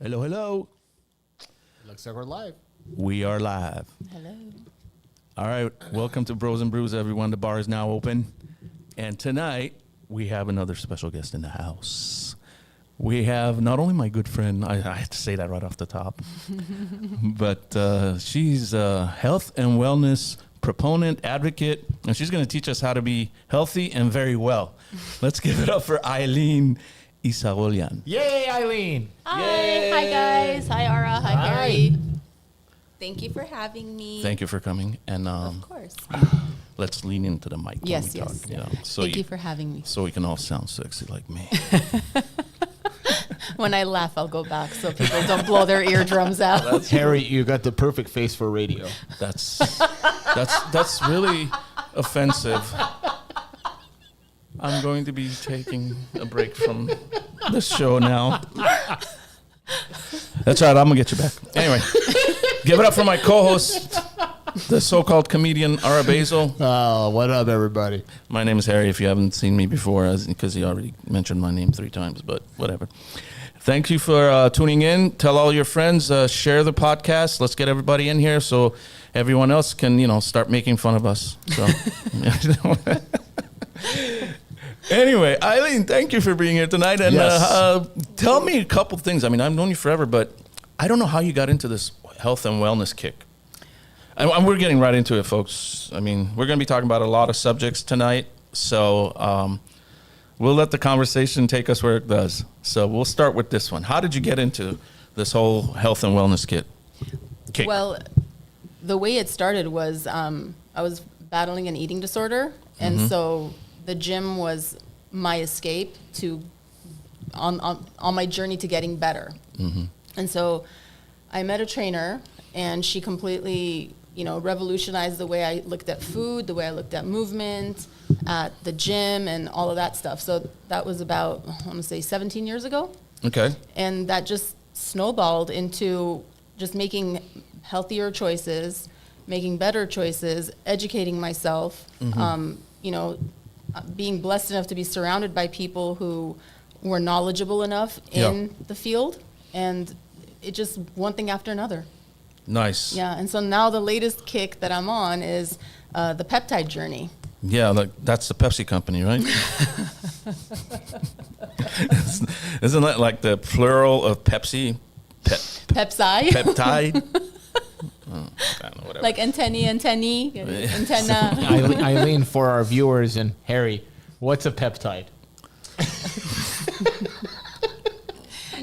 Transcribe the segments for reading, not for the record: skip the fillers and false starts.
Hello, hello. Looks like we're live. We are live. Hello. All right. Welcome to Bros and Brews, everyone. The bar is now open. And tonight, we have another special guest in the house. We have not only my good friend, I have to say that right off the top, but she's a health and wellness proponent, advocate, and she's going to teach us how to be healthy and very well. Let's give it up for Eileen Isagholian. Yay, Eileen. Hi. Yay. Hi, guys. Hi, Ara. Hi, Hi. Harry. Thank you for having me. Thank you for coming. And Of course. let's lean into the mic. Yes, when we yes. talk, you know, so Thank you for having me. So we can all sound sexy like me. When I laugh, I'll go back so people don't blow their eardrums out. Harry, you got the perfect face for radio. That's really offensive. I'm going to be taking a break from the show now. That's right. I'm gonna get you back. Anyway, give it up for my co-host, the so-called comedian Ara Basil. Oh, what up, everybody? My name is Harry. If you haven't seen me before, because he already mentioned my name 3 times, but whatever. Thank you for tuning in. Tell all your friends. Share the podcast. Let's get everybody in here so everyone else can, start making fun of us. So, anyway, Eileen, thank you for being here tonight. And Yes. tell me a couple things. I mean, I've known you forever, but I don't know how you got into this health and wellness kick. And we're getting right into it, folks. I mean, we're going to be talking about a lot of subjects tonight. So we'll let the conversation take us where it does. So we'll start with this one. How did you get into this whole health and wellness kick? Well, the way it started was I was battling an eating disorder. And so the gym was my escape to on my journey to getting better. And so I met a trainer, and she completely, revolutionized the way I looked at food, the way I looked at movement, at the gym, and all of that stuff. So that was about, I want to say, 17 years ago. Okay. And that just snowballed into just making healthier choices, making better choices, educating myself, being blessed enough to be surrounded by people who were knowledgeable enough in the field, and it just one thing after another. Nice. Yeah, and so now the latest kick that I'm on is the peptide journey. Yeah, that's the Pepsi company, right? Isn't that like the plural of Pepsi? Pepsi. Peptide? I don't know, whatever. Like antennae, antenna. Eileen, for our viewers, and Harry, what's a peptide?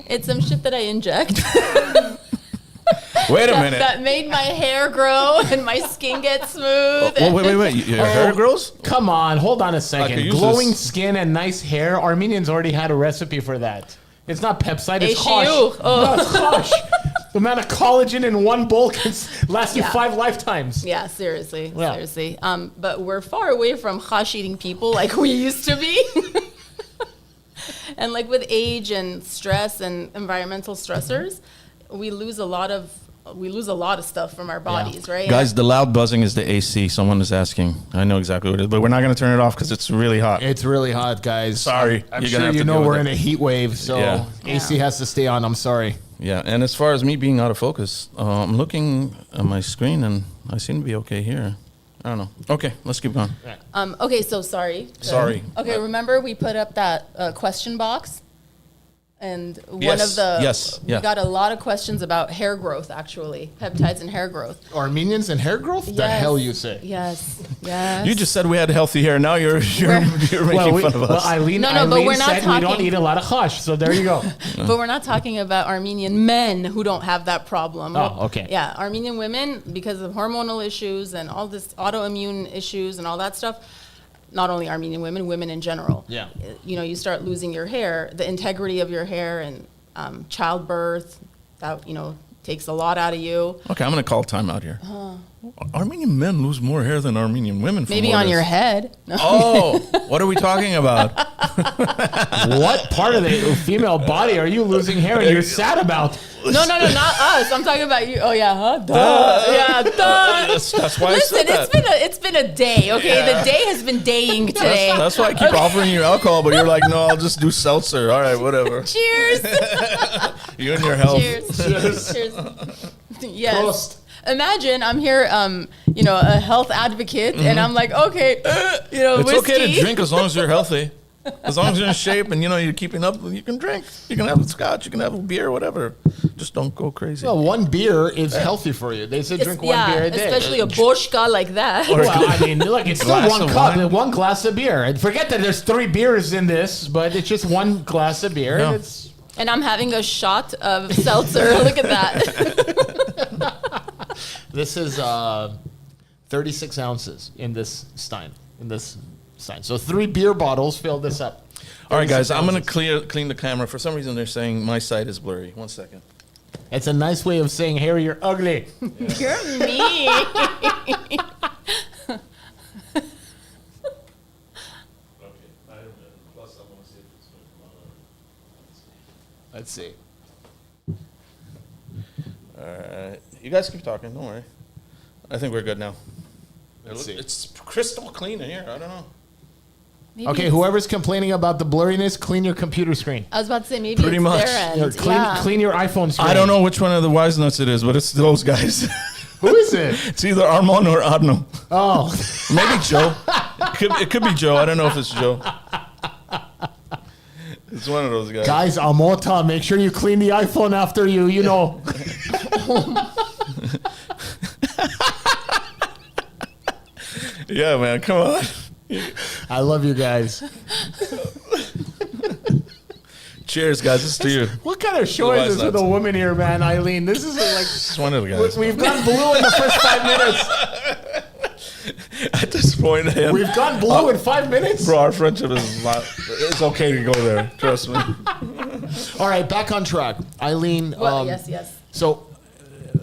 It's some shit that I inject. Wait a minute. That made my hair grow and my skin get smooth. Oh, wait. Your hair grows? Come on, hold on a I second. could use Glowing this. skin and nice hair. Armenians already had a recipe for that. It's not peptide, it's HU. chosh. No, it's chosh. The amount of collagen in one bowl can last you 5 lifetimes. Yeah, seriously. Yeah. Seriously. But we're far away from hash eating people like we used to be. And like with age and stress and environmental stressors, we lose a lot of stuff from our bodies, right? Guys, the loud buzzing is the AC. Someone is asking. I know exactly what it is, but we're not going to turn it off because it's really hot. It's really hot, guys. Sorry. I'm You're gonna sure have you to know deal with we're it. in a heat wave, so Yeah. AC has to stay on. I'm sorry. Yeah, and as far as me being out of focus, I'm looking at my screen and I seem to be okay here. I don't know. Okay, let's keep going. Okay, so sorry. Sorry. Okay, remember we put up that question box? And one Yes, of the, yeah. we got a lot of questions about hair growth, actually, peptides and hair growth. Armenians and hair growth? The Yes. hell you say? Yes, yes. You just said we had healthy hair. Now you're making fun of us. Well, Eileen, No, but Eileen we're not said we don't talking- eat a lot of hash, so there you go. But we're not talking about Armenian men who don't have that problem. Oh, okay. Yeah, Armenian women, because of hormonal issues and all this autoimmune issues and all that stuff, not only Armenian women, women in general. Yeah. You start losing your hair, the integrity of your hair, and childbirth, that, takes a lot out of you. Okay, I'm going to call time out here. Armenian men lose more hair than Armenian women. from Maybe what on your is- head. No. Oh, what are we talking about? What part of the female body are you losing hair and you're sad about? No, not us. I'm talking about you. Oh yeah, huh? Duh. Yeah, duh. That's why Listen, I said that. it's been a day. Okay, the day has been daying today. That's why I keep offering you alcohol, but you're like, no, I'll just do seltzer. All right, whatever. Cheers. You and your health. Cheers. Cheers. Yes. Prost. Imagine I'm here, a health advocate, and I'm like, okay, It's whiskey. okay to drink as long as you're healthy. As long as you're in shape and you're keeping up, you can drink. You can have scotch, you can have a beer, whatever. Just don't go crazy. Well, one beer is healthy for you. They say drink one beer a day. Especially a boshka like that. Or- Well, I mean, look, it's still Glass one of cup, wine. one glass of beer. And forget that there's 3 beers in this, but it's just one glass of beer. No. And it's And I'm having a shot of seltzer. Look at that. This is 36 ounces in this stein. So 3 beer bottles fill this up. All right, guys, 36 I'm going ounces. to clean the camera. For some reason, they're saying my side is blurry. 1 second. It's a nice way of saying, Harry, you're ugly. You're mean. Let's see. You guys keep talking. Don't worry. I think we're good now. Let's see. It's crystal clean in here. I don't know. Maybe Okay, it's- whoever's complaining about the blurriness, clean your computer screen. I was about to say maybe Pretty it's much. their Or end. clean your iPhone screen. I don't know which one of the wise nuts it is, but it's those guys. Who is it? It's either Armand or Adno. Oh, Maybe Joe. It could be Joe. I don't know if it's Joe. It's one of those guys. guys, Amota, make sure you clean the iPhone after you know. Yeah, man. Come on. I love you guys. Cheers, guys. This is to you. What kind of show Wise is this with nuts. a woman here, man, Eileen? This is like It's one of the guys. we've gone blue in the first 5 minutes. At this point, We've gone blue in 5 minutes. bro, our friendship is not. It's okay to go there. Trust me. All right, back on track, Eileen. Well, yes. So,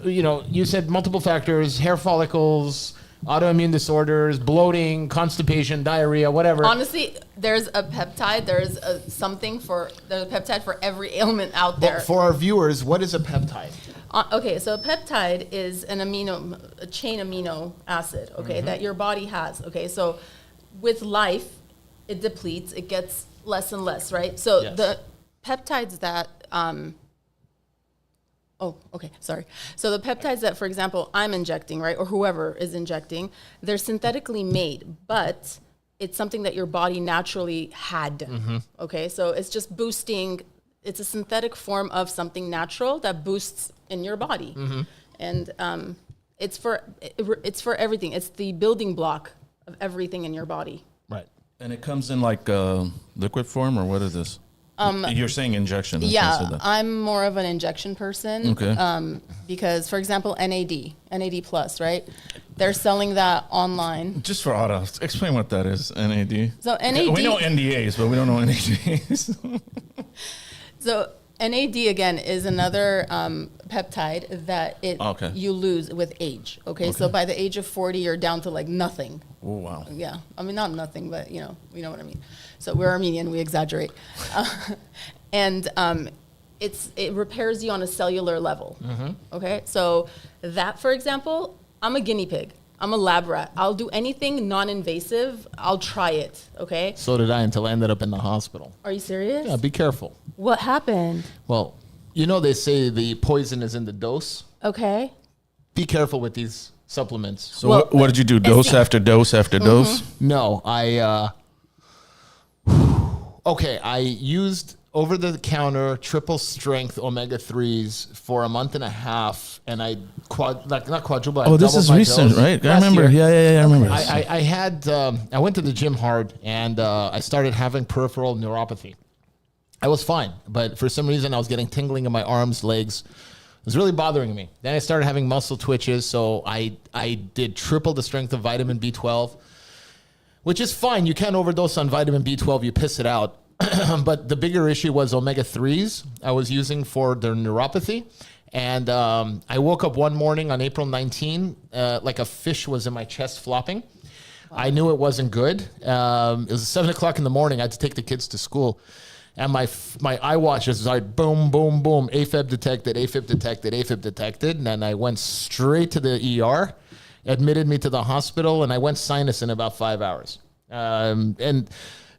you said multiple factors: hair follicles, autoimmune disorders, bloating, constipation, diarrhea, whatever. Honestly, there's a peptide. There's a peptide for every ailment out there. But for our viewers, what is a peptide? Okay, so a peptide is a chain amino acid, okay, that your body has. Okay, so with life, it depletes, it gets less and less, right? So Yes. the peptides that, So the peptides that, for example, I'm injecting, right, or whoever is injecting, they're synthetically made, but it's something that your body naturally had. Okay, so it's just boosting. It's a synthetic form of something natural that boosts in your body, and it's for everything. It's the building block of everything in your body. Right. And it comes in like liquid form, or what is this? You're saying injection. that's why I said Yeah, that. I'm more of an injection person. Okay. Because, for example, NAD plus, right? They're selling that online. Just for auto, explain what that is. NAD. So NAD. We know NDAs, but we don't know NADs. So NAD again is another peptide that Okay. you lose with age. Okay, so by the age of 40, you're down to like nothing. Oh wow. Yeah, I mean not nothing, but you know what I mean. So we're Armenian, we exaggerate, and it repairs you on a cellular level. Okay, so that, for example, I'm a guinea pig. I'm a lab rat. I'll do anything non-invasive. I'll try it. Okay. So did I until I ended up in the hospital. Are you serious? Yeah, be careful. What happened? Well, they say the poison is in the dose. Okay. Be careful with these supplements. So Well, what did you do? Dose after dose after dose? No, I used over-the-counter triple strength omega-3s for a month and a half, and I not quadruple. Oh, this is recent, right? I remember. Year. Yeah, I remember. this. I had I went to the gym hard, and I started having peripheral neuropathy. I was fine, but for some reason I was getting tingling in my arms, legs. It was really bothering me. Then I started having muscle twitches, so I did triple the strength of vitamin B12, which is fine. You can't overdose on vitamin B12. You piss it out. But the bigger issue was omega-3s I was using for the neuropathy. And I woke up one morning on April 19, like a fish was in my chest flopping. Wow. I knew it wasn't good. It was 7 o'clock in the morning. I had to take the kids to school. And my iWatch just like boom, boom, boom, AFib detected, AFib detected, AFib detected. And then I went straight to the ER, admitted me to the hospital, and I went sinus in about 5 hours. And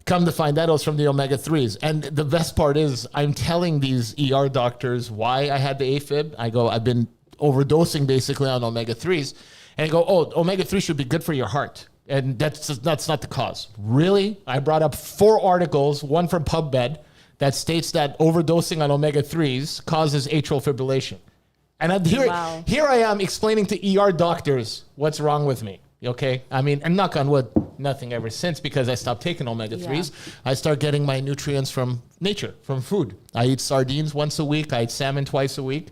come to find out it was from the omega-3s. And the best part is I'm telling these ER doctors why I had the AFib. I go, I've been overdosing basically on omega-3s. And they go, oh, omega-3 should be good for your heart. And that's not the cause. Really? I brought up 4 articles, one from PubMed, that states that overdosing on omega-3s causes atrial fibrillation. And here I am explaining to ER doctors what's wrong with me. Okay? I mean, and knock on wood, nothing ever since because I stopped taking omega-3s. Yeah. I start getting my nutrients from nature, from food. I eat sardines once a week. I eat salmon twice a week.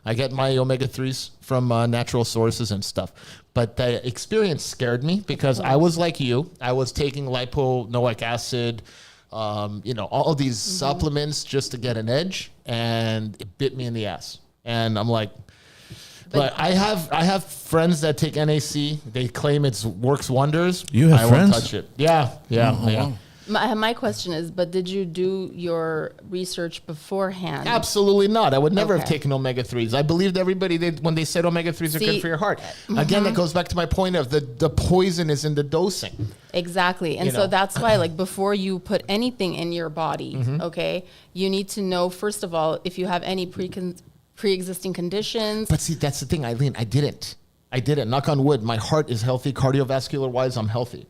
I get my omega-3s from natural sources and stuff. But the experience scared me because I was like you. I was taking liponoic acid, all these supplements just to get an edge, and it bit me in the ass. And I'm like, but I have friends that take NAC. They claim it works wonders. You have friends? I won't touch it. Yeah. Wow. My question is, but did you do your research beforehand? Absolutely not. I would never have taken omega-3s. I believed everybody when they said omega-3s are good for your heart. Again, that goes back to my point of the poison is in the dosing. Exactly. And so that's why, like, before you put anything in your body, okay, you need to know, first of all, if you have any pre-existing conditions. But see, that's the thing, Eileen. I didn't. Knock on wood. My heart is healthy. Cardiovascular-wise, I'm healthy.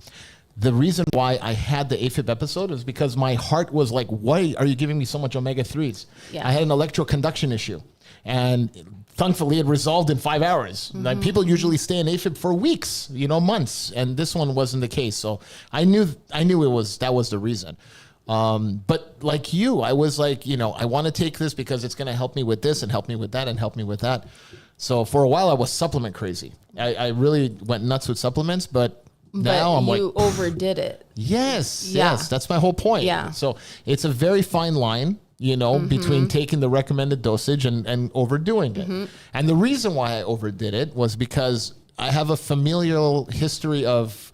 The reason why I had the AFib episode is because my heart was like, why are you giving me so much omega-3s? Yeah. I had an electroconduction issue. And thankfully, it resolved in 5 hours. Like, people usually stay in AFib for weeks, months. And this one wasn't the case. So I knew that was the reason. But like you, I was like, I want to take this because it's going to help me with this and help me with that and help me with that. So for a while, I was supplement crazy. I really went nuts with supplements, but now I'm like, you overdid it. Yes, that's my whole point. Yeah. So it's a very fine line, between taking the recommended dosage and overdoing it. And the reason why I overdid it was because I have a familial history of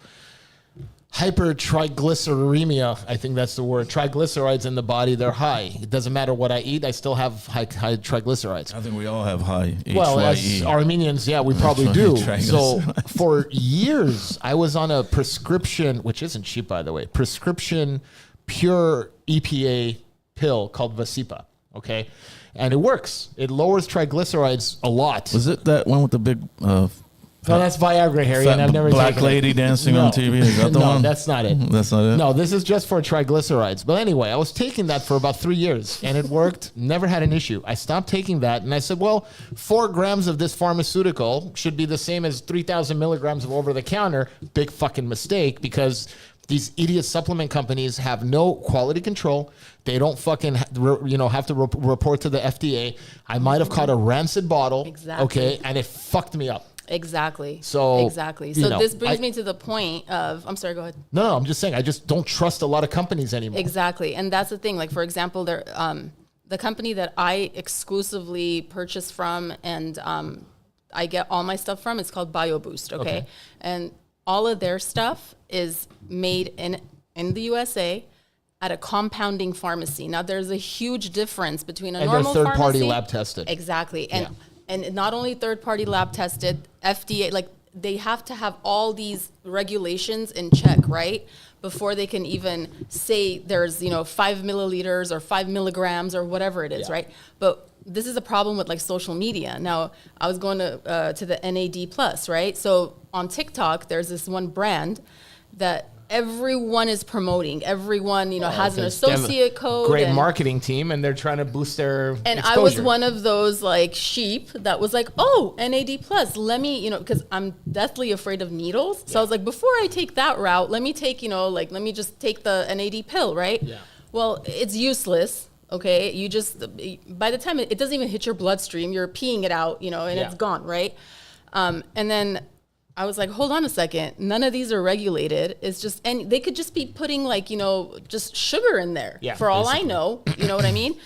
hypertriglyceridemia. I think that's the word. Triglycerides in the body, they're high. It doesn't matter what I eat. I still have high triglycerides. I think we all have high HYE. Well, as Armenians, we probably do. So for years, I was on a prescription, which isn't cheap, by the way, prescription pure EPA pill called Vasipa. Okay. And it works. It lowers triglycerides a lot. Was it that one with the big... No, that's Viagra, Harry, and I've never black taken lady it. dancing on TV. Is that the one? No, that's not it. That's not it? No, this is just for triglycerides. But anyway, I was taking that for about 3 years, and it worked. Never had an issue. I stopped taking that, and I said, well, 4 grams of this pharmaceutical should be the same as 3,000 milligrams of over-the-counter. Big fucking mistake, because these idiot supplement companies have no quality control. They don't fucking, have to report to the FDA. I might have caught a rancid bottle, okay, and it fucked me up. Exactly. So this brings me to the point of, I'm sorry, go ahead. No, I'm just saying, I just don't trust a lot of companies anymore. Exactly. And that's the thing. Like, for example, the company that I exclusively purchase from and I get all my stuff from, it's called BioBoost. Okay. And all of their stuff is made in the USA at a compounding pharmacy. Now, there's a huge difference between a normal pharmacy. And they're third-party lab tested. Exactly. And not only third-party lab tested, FDA, like, they have to have all these regulations in check, right? Before they can even say there's, 5 milliliters or 5 milligrams or whatever it is, right? But this is a problem with, like, social media. Now, I was going to the NAD+, right? So on TikTok, there's this one brand that everyone is promoting. Everyone, has an associate code. Great marketing team, and they're trying to boost their And exposure. I was one of those, like, sheep that was like, oh, NAD+, let me, because I'm deathly afraid of needles. So I was like, before I take that route, let me take, let me just take the NAD pill, right? Yeah. Well, it's useless. Okay, you just, by the time it doesn't even hit your bloodstream, you're peeing it out, and it's gone, right? And then I was like, hold on a second. None of these are regulated. It's just, and they could just be putting, like, just sugar in there for all I know. You know what I mean?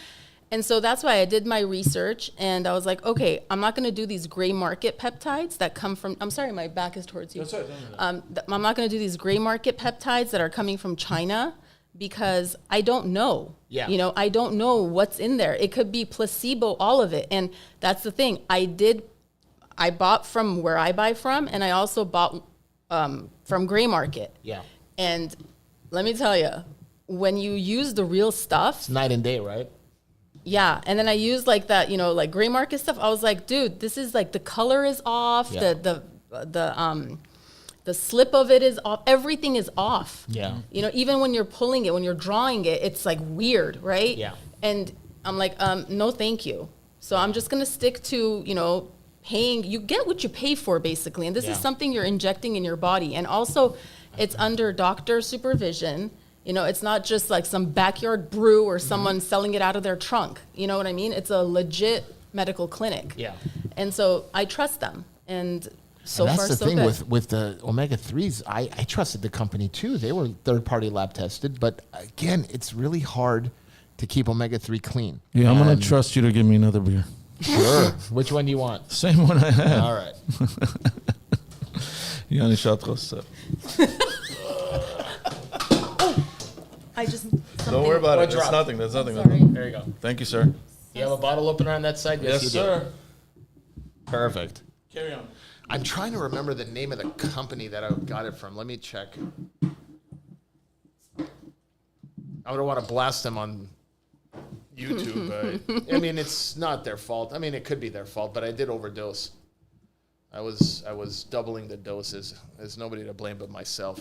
And so that's why I did my research, and I was like, okay, I'm not going to do these gray market peptides that come from, I'm sorry, my back is towards you. I'm not going to do these gray market peptides that are coming from China because I don't know. Yeah. You know, I don't know what's in there. It could be placebo, all of it. And that's the thing. I bought from where I buy from, and I also bought from gray market. Yeah. And let me tell you, when you use the real stuff, It's night and day, right? yeah, and then I used like that, you know, like gray market stuff. I was like, dude, this is like the color is off, Yeah. the slip of it is off, everything is off. Yeah. You know, even when you're pulling it, when you're drawing it, it's like weird, right? Yeah. And I'm like, no, thank you. So I'm just gonna stick to, you know, paying. You get what you pay for, basically, and this Yeah. is something you're injecting in your body, and also, it's under doctor supervision. You know, it's not just like some backyard brew or someone selling it out of their trunk. You know what I mean? It's a legit medical clinic. Yeah. And so I trust them. And so And far, that's the so thing good. with the omega-3s. I trusted the company too. They were third-party lab tested. But again, it's really hard to keep omega-3 clean. Yeah, I'm gonna And- trust you to give me another beer. Sure. Which one do you want? Same one I had. All right. Yanni Chatros. I just Don't worry about it. What That's drop? nothing. That's nothing. Sorry. There you go. Thank you, sir. You have a bottle opener on that side? Yes, you do. sir. Perfect. Carry on. I'm trying to remember the name of the company that I got it from. Let me check. I don't want to blast them on YouTube. But, I mean, it's not their fault. I mean, it could be their fault, but I did overdose. I was doubling the doses. There's nobody to blame but myself.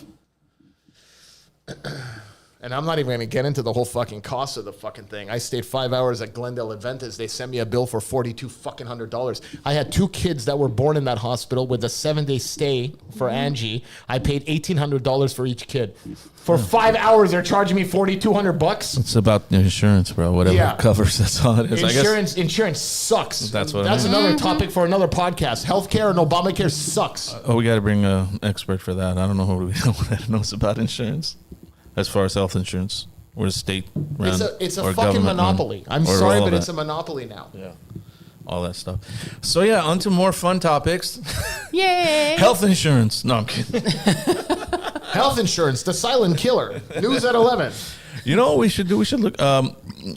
And I'm not even going to get into the whole fucking cost of the fucking thing. I stayed 5 hours at Glendale Adventist. They sent me a bill for $4,200. I had 2 kids that were born in that hospital with a 7-day stay for Angie. I paid $1,800 for each kid. For 5 hours, they're charging me $4,200. It's about the insurance, bro. Whatever Yeah. it covers, that's all it is. I guess. Insurance sucks. That's what I That's mean. another topic for another podcast. Healthcare and Obamacare sucks. Oh, we got to bring an expert for that. I don't know who knows about insurance, as far as health insurance or state run. It's a or fucking government monopoly. run, I'm or sorry, all but of it's that. a monopoly now. Yeah, all that stuff. So yeah, on to more fun topics. Yay! Health insurance. No, I'm kidding. Health insurance, the silent killer. News at 11. You know what we should do? We should look.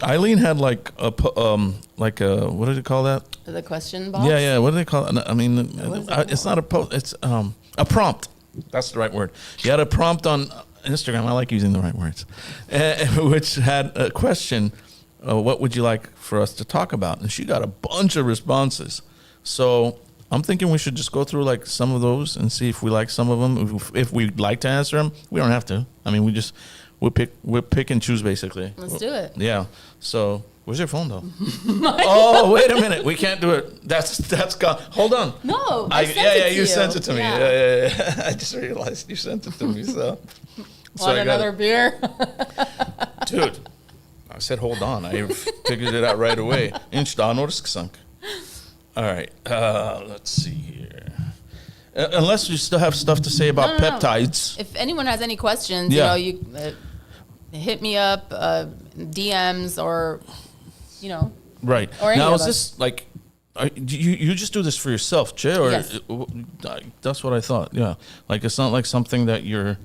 Eileen had like a what did you call that? The question box. Yeah. What do they call it? I mean, is it it's not a post. It's a prompt. That's the right word. You had a prompt on Instagram. I like using the right words, which had a question. What would you like for us to talk about? And she got a bunch of responses. So I'm thinking we should just go through like some of those and see if we like some of them. If we'd like to answer them, we don't have to. I mean, we'll pick and choose basically. Let's do it. Yeah. So where's your phone though? Oh, wait a minute. We can't do it. That's gone. Hold on. No, I sent it to you sent it to me. Yeah. Yeah. I just realized you sent it to me. So, Want I got another it. beer? Dude. I said, hold on. I figured it out right away. All right. Let's see here. Unless you still have stuff to say about No. peptides. If anyone has any questions, Yeah. you hit me up, DMs, or Right. Or any Now, of is us. this like, you just do this for yourself, Jay? Or Yes. That's what I thought. Yeah. Like, it's not like something that you're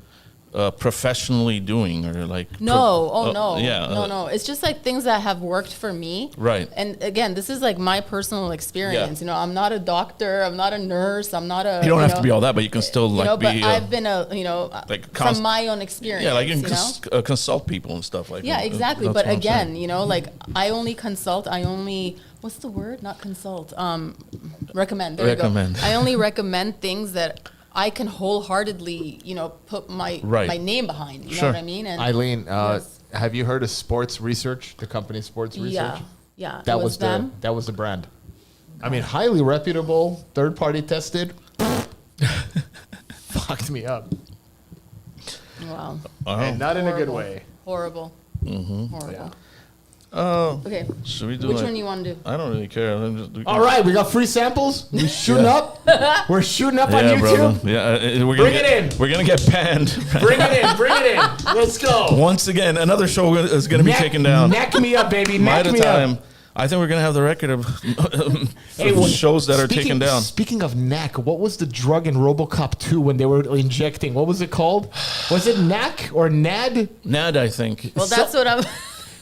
professionally doing or like. no. Yeah. It's just like things that have worked for me. Right. And again, this is like my personal experience. Yeah. I'm not a doctor. I'm not a nurse. I'm not a. You don't have to be all that, but you can still like but be. I've been like from my own experience. Yeah, like you can know? consult people and stuff like that. Yeah, exactly. That's But what I'm again, saying. like I only consult. What's the word? Not consult. Recommend. There Recommend. you go. I only recommend things that I can wholeheartedly, put my name behind. You Sure. know what I mean? And Eileen, yes. have you heard of Sports Research, the company Sports Research? Yeah. That it was them. that was the brand. I mean, highly reputable, third party tested. Fucked me up. Wow. And not in a good Horrible. way. Horrible. Horrible. Yeah. Oh, Okay. should we do Which like- one you want to do? I don't really care. I'm just, All right, we got free samples. We shooting up. We're shooting up on Yeah, YouTube. brother. Yeah, we're gonna Bring get, it in. We're gonna get banned. Bring it in. Bring it in. Let's go. Once again, another show is gonna be taken down. Neck me up, baby. Might Neck of me time. up. I think we're gonna have the record of shows that are taken down. Speaking of NAC, what was the drug in RoboCop 2 when they were injecting? What was it called? Was it NAC or NAD? NAD, I think. Well, that's what I'm.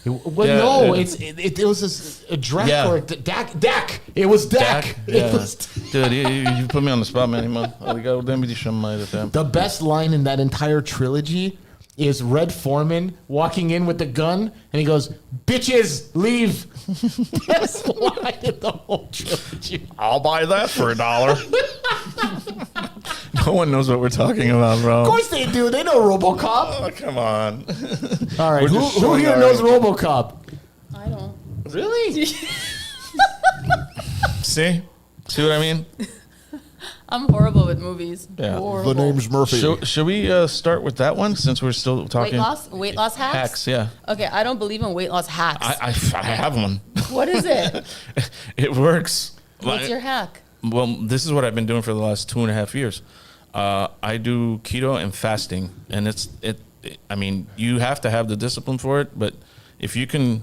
Well, Yeah, no, yeah. it was a DRAC Yeah. or a DAC. It was DAC. Yeah. It was Dude, you put me on the spot, man. the best line in that entire trilogy is Red Foreman walking in with the gun, and he goes, "Bitches, leave." Best line in the whole trilogy. I'll buy that for $1. No one knows what we're talking about, bro. Of course they do. They know RoboCop. Oh, come on. All right, We're who just showing here our- knows RoboCop? I don't. Really? See what I mean? I'm horrible with movies. Yeah. Horrible. Murphy. Should we start with that one since we're still weight talking? loss hacks. Hacks, yeah. Okay, I don't believe in weight loss hacks. I have one. What is it? It works. What's your hack? Well, this is what I've been doing for the last 2.5 years. I do keto and fasting, and I mean, you have to have the discipline for it. But if you can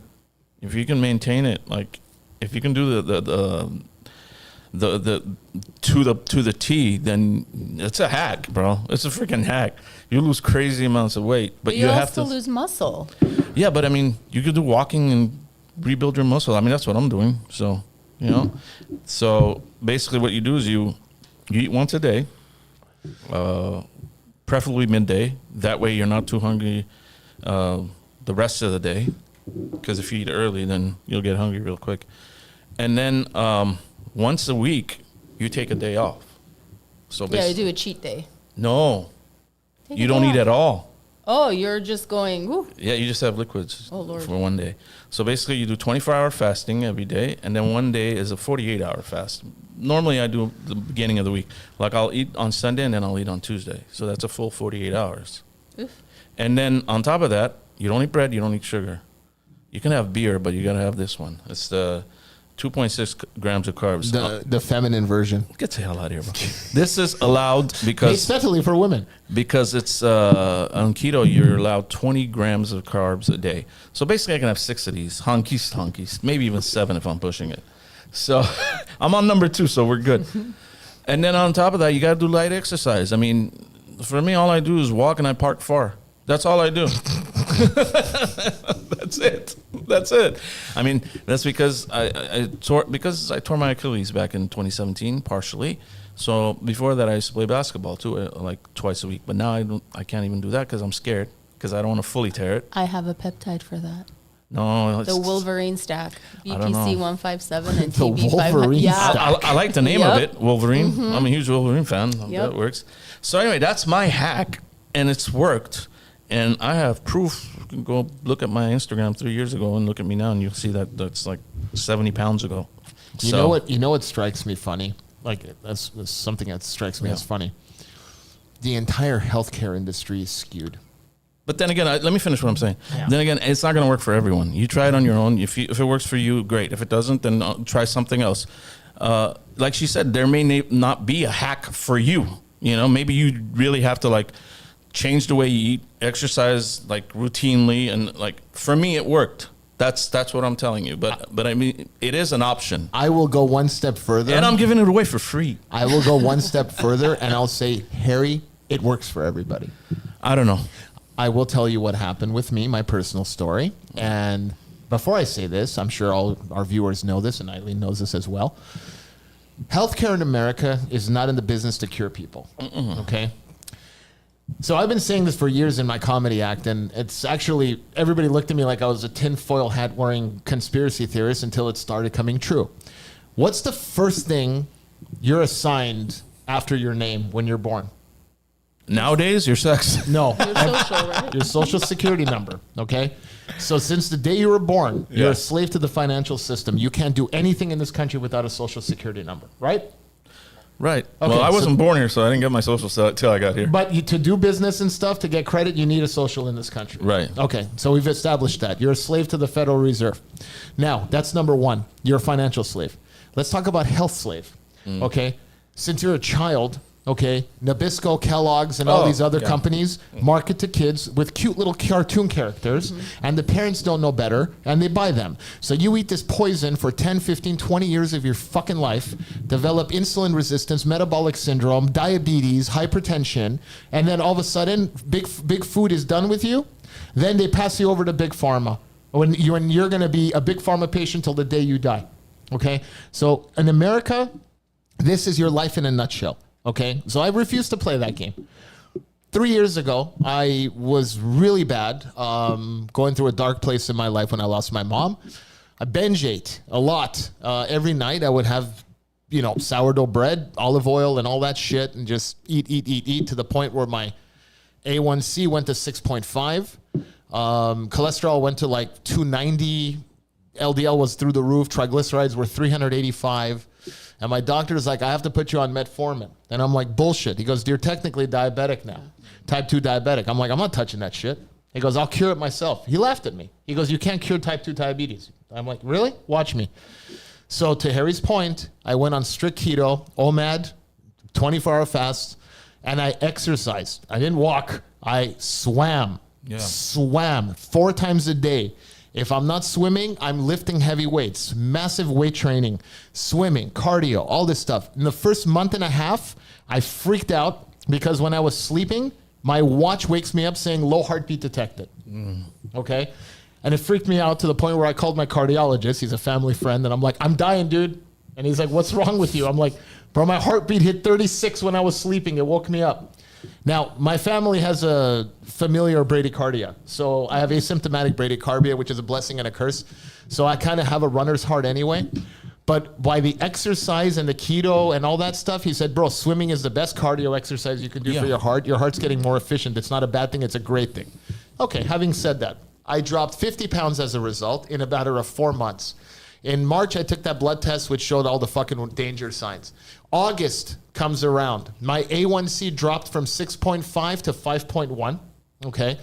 maintain it, like if you can do the to the T, then it's a hack, bro. It's a freaking hack. You lose crazy amounts of weight, but you have also to lose muscle. Yeah, but I mean, you could do walking and rebuild your muscle. I mean, that's what I'm doing. So, So basically what you do is you eat once a day, preferably midday. That way you're not too hungry the rest of the day. Because if you eat early, then you'll get hungry real quick. And then once a week, you take a day off. So Yeah, you do a cheat day. No, Take you a don't day eat off. at all. Oh, you're just going. Woo. Yeah, you just have liquids Oh, Lord. for one day. So basically, you do 24-hour fasting every day, and then one day is a 48-hour fast. Normally, I do the beginning of the week. Like, I'll eat on Sunday, and then I'll eat on Tuesday. So that's a full 48 hours. Oof. And then on top of that, you don't eat bread, you don't eat sugar. You can have beer, but you got to have this one. It's the 2.6 grams of carbs. The feminine version. Get the hell out of here, bro. This is allowed Made because specially for women. it's on keto, you're allowed 20 grams of carbs a day. So basically I can have 6 of these honkies, maybe even 7 if I'm pushing it. So I'm on number 2, so we're good. And then on top of that, you got to do light exercise. I mean, for me, all I do is walk and I park far. That's all I do. That's it. I mean, that's because I tore my Achilles back in 2017 partially. So before that, I used to play basketball too, like twice a week. But now I can't even do that because I'm scared because I don't want to fully tear it. I have a peptide for that. No, The Wolverine stack, I don't know. BPC 157 and The TB 500. Wolverine Yeah. stack. I like the name of Yep. it, Wolverine. I'm a huge Wolverine fan. Yep. That works. So anyway, that's my hack, and it's worked. And I have proof. You can go look at my Instagram 3 years ago and look at me now, and you'll see that that's like 70 pounds ago. You know what? You know what strikes me funny? Like that's something that strikes me Yeah. as funny. The entire healthcare industry is skewed. But then again, let me finish what I'm saying. Yeah. Then again, it's not going to work for everyone. You try it on your own. If it works for you, great. If it doesn't, then try something else. Like she said, there may not be a hack for you. Maybe you really have to like change the way you eat, exercise like routinely, and like for me, it worked. That's what I'm telling you. But I mean, it is an option, I will go one step further. and I'm giving it away for free. I will go one step further, and I'll say, Harry, it works for everybody. I don't know. I will tell you what happened with me, my personal story. And before I say this, I'm sure all our viewers know this, and Eileen knows this as well. Healthcare in America is not in the business to cure people. Okay? So I've been saying this for years in my comedy act, and it's actually, everybody looked at me like I was a tinfoil hat wearing conspiracy theorist until it started coming true. What's the first thing you're assigned after your name when you're born? Nowadays, your sex. No. Your social, right? Your social security number, okay? So since the day you were born, you're Yeah. a slave to the financial system. You can't do anything in this country without a social security number, right? Right. Okay, Well, I so- wasn't born here, so I didn't get my social till I got here. But to do business and stuff, to get credit, you need a social in this country. Right. Okay, so we've established that. You're a slave to the Federal Reserve. Now, that's number one. You're a financial slave. Let's talk about health slave, okay? Since you're a child, okay, Nabisco, Kellogg's, and all these other companies market to kids with cute little cartoon characters, and the parents don't know better, and they buy them. So you eat this poison for 10, 15, 20 years of your fucking life, develop insulin resistance, metabolic syndrome, diabetes, hypertension, and then all of a sudden, big food is done with you. Then they pass you over to Big Pharma, when you're going to be a Big Pharma patient till the day you die, okay? So in America, this is your life in a nutshell. Okay, so I refuse to play that game. 3 years ago, I was really bad, going through a dark place in my life when I lost my mom. I binge ate a lot. Every night I would have, sourdough bread, olive oil, and all that shit, and just eat to the point where my A1C went to 6.5. Cholesterol went to like 290. LDL was through the roof. Triglycerides were 385. And my doctor's like, I have to put you on metformin. And I'm like, bullshit. He goes, you're technically diabetic now. Type 2 diabetic. I'm like, I'm not touching that shit. He goes, I'll cure it myself. He laughed at me. He goes, you can't cure type 2 diabetes. I'm like, really? Watch me. So to Harry's point, I went on strict keto, OMAD, 24-hour fast, and I exercised. I didn't walk. I swam. Swam 4 times a day. If I'm not swimming, I'm lifting heavy weights, massive weight training, swimming, cardio, all this stuff. In the first month and a half, I freaked out because when I was sleeping, my watch wakes me up saying low heartbeat detected. Okay? And it freaked me out to the point where I called my cardiologist. He's a family friend. And I'm like, I'm dying, dude. And he's like, what's wrong with you? I'm like, bro, my heartbeat hit 36 when I was sleeping. It woke me up. Now, my family has a familiar bradycardia. So I have asymptomatic bradycardia, which is a blessing and a curse. So I kind of have a runner's heart anyway. But by the exercise and the keto and all that stuff, he said, bro, swimming is the best cardio exercise you can do for your heart. Your heart's getting more efficient. It's not a bad thing. It's a great thing. Okay, having said that, I dropped 50 pounds as a result in a matter of 4 months. In March, I took that blood test, which showed all the fucking danger signs. August comes around. My A1C dropped from 6.5 to 5.1, okay?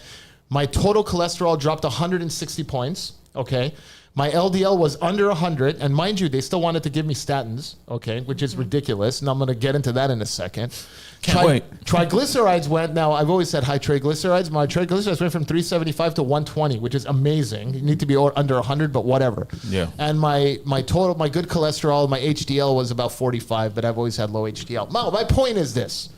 My total cholesterol dropped 160 points, okay? My LDL was under 100, and mind you, they still wanted to give me statins, okay, which is ridiculous, and I'm going to get into that in a second. Can't wait. Triglycerides went, now I've always said high triglycerides. My triglycerides went from 375 to 120, which is amazing. You need to be under 100, but whatever. Yeah. And my good cholesterol, my HDL was about 45, but I've always had low HDL. No, my point is this.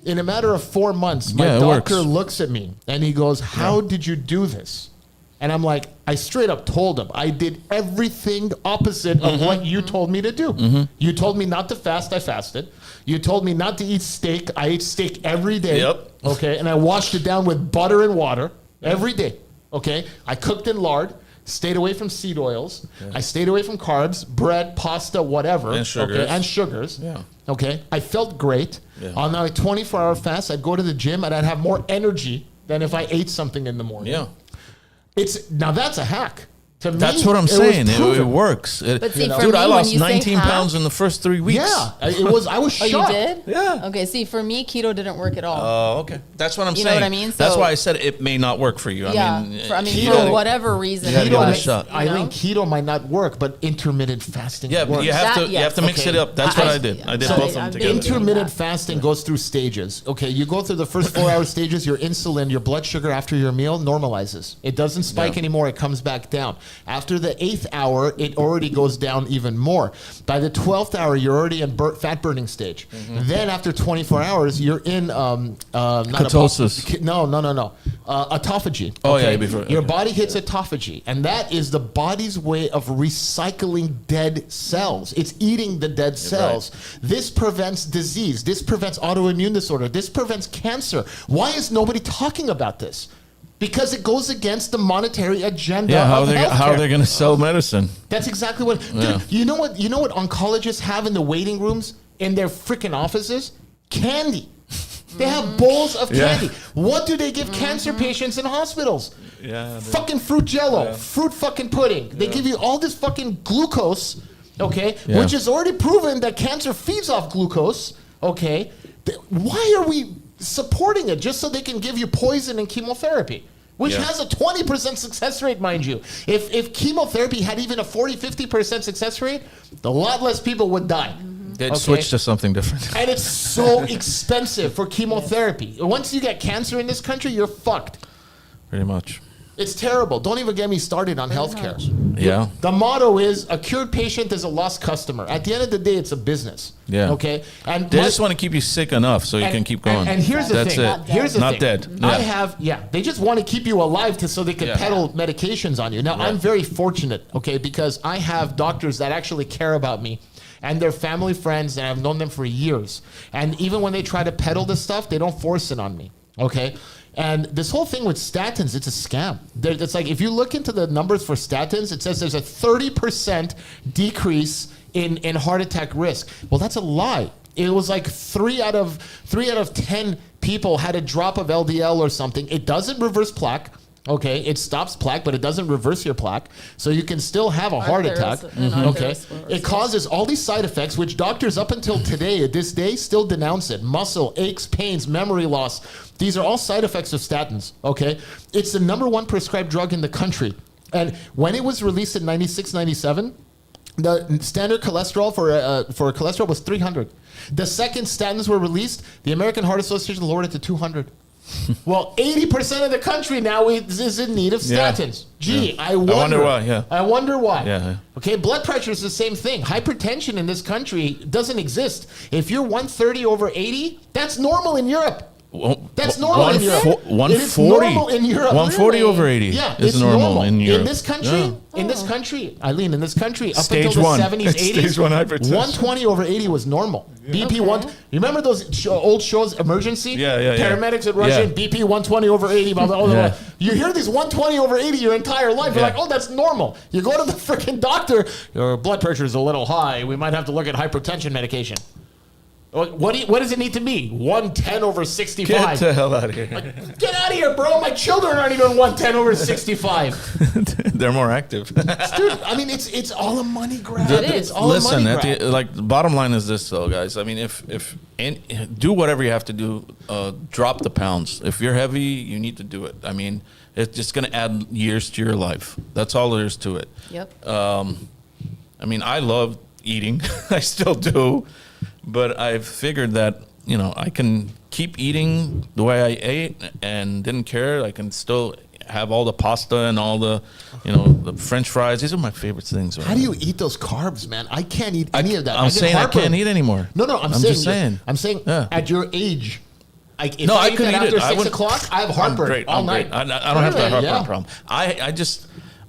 In a matter of 4 months, my doctor looks at me, and he goes, how did you do this? And I'm like, I straight up told him, I did everything opposite of what you told me to do. You told me not to fast, I fasted. You told me not to eat steak, I ate steak every day. Yep. Okay, and I washed it down with butter and water every day. Okay, I cooked in lard, stayed away from seed oils. I stayed away from carbs, bread, pasta, whatever. And sugars. Okay, and sugars. Okay, I felt great. On my 24-hour fast, I'd go to the gym and I'd have more energy than if I ate something in the morning. Now that's a hack. To me, that's what I'm saying. It works. But see, dude, I lost 19 pounds in the first 3 weeks. Yeah, I was shocked. Oh, you did? Yeah. Okay, see, for me, keto didn't work at all. Oh, okay. That's what I'm saying. You know what I mean? That's why I said it may not work for you. Yeah, keto, for whatever reason. You gotta give it a shot. I think keto might not work, but intermittent fasting works. But you have to mix it up. That's what I did. I did both of them together. Intermittent fasting goes through stages. Okay, you go through the first 4-hour stages, your insulin, your blood sugar after your meal normalizes. It doesn't spike anymore. It comes back down. After the 8th hour, it already goes down even more. By the 12th hour, you're already in fat burning stage. Then after 24 hours, you're in ketosis. No. Autophagy. Oh, yeah, before. Your body hits autophagy, and that is the body's way of recycling dead cells. It's eating the dead cells. Right. This prevents disease. This prevents autoimmune disorder. This prevents cancer. Why is nobody talking about this? Because it goes against the monetary agenda. Yeah, how are they going to sell medicine? That's exactly what. Dude, you know what oncologists have in the waiting rooms in their freaking offices? Candy. They have bowls of candy. What do they give cancer patients in hospitals? Fucking fruit jello, fruit fucking pudding. They give you all this fucking glucose, okay, which is already proven that cancer feeds off glucose, okay? Why are we supporting it just so they can give you poison and chemotherapy? Which has a 20% success rate, mind you. If chemotherapy had even a 40-50% success rate, a lot less people would die. They'd switch to something different. And it's so expensive for chemotherapy. Once you get cancer in this country, you're fucked. Pretty much. It's terrible. Don't even get me started on healthcare. Yeah. The motto is a cured patient is a lost customer. At the end of the day, it's a business. Yeah. Okay. And They just want to keep you sick enough so you can keep going. And here's the That's thing. it. Here's the Not thing. dead. They just want to keep you alive so they can peddle medications on you. Now, I'm very fortunate, okay, because I have doctors that actually care about me. And they're family friends, and I've known them for years. And even when they try to peddle this stuff, they don't force it on me, okay? And this whole thing with statins, it's a scam. It's like if you look into the numbers for statins, it says there's a 30% decrease in heart attack risk. Well, that's a lie. It was like 3 out of 10 people had a drop of LDL or something. It doesn't reverse plaque. Okay, it stops plaque, but it doesn't reverse your plaque, so you can still have a heart attack. Okay, it causes all these side effects, which doctors up until today, at this day, still denounce it: muscle aches, pains, memory loss. These are all side effects of statins. Okay, it's the #1 prescribed drug in the country, and when it was released in 96, 97, the standard cholesterol for cholesterol was 300. The second statins were released, the American Heart Association lowered it to 200. Well, 80% of the country now is in need of statins. Gee, I wonder why. I wonder why. Yeah. Okay, blood pressure is the same thing. Hypertension in this country doesn't exist. If you're 130 over 80, that's normal in Europe. That's normal in Europe. 140. Normal in Europe. 140 over 80 is normal in Europe. In this country, Eileen, in this country, up Stage until the one. 70s, 80s, Stage 1 hypertension. 120 over 80 was normal. BP 1. You remember those old shows, Emergency? Yeah. Paramedics would rush in, BP 120 over 80, blah, blah, blah, blah. You hear these 120 over 80 your entire life. You're like, oh, that's normal. You go to the freaking doctor, your blood pressure is a little high. We might have to look at hypertension medication. What does it need to be? 110 over 65. Get the hell out of here. Get out of here, bro. My children aren't even 110 over 65. They're more active. Dude, I mean, it's all a money grab. It is. It's all a money grab. The bottom line is this, though, guys. I mean, do whatever you have to do. Drop the pounds. If you're heavy, you need to do it. I mean, it's just going to add years to your life. That's all there is to it. Yep. I mean, I love eating. I still do. But I've figured that, I can keep eating the way I ate and didn't care. I can still have all the pasta and all the, the French fries. These are my favorite things. Right? How do you eat those carbs, man? I can't eat any of that. I'm saying I can't eat anymore. No, I'm just saying. I'm saying at your age. I couldn't eat it. After 6 o'clock, I have heartburn all night. I don't have that heartburn problem.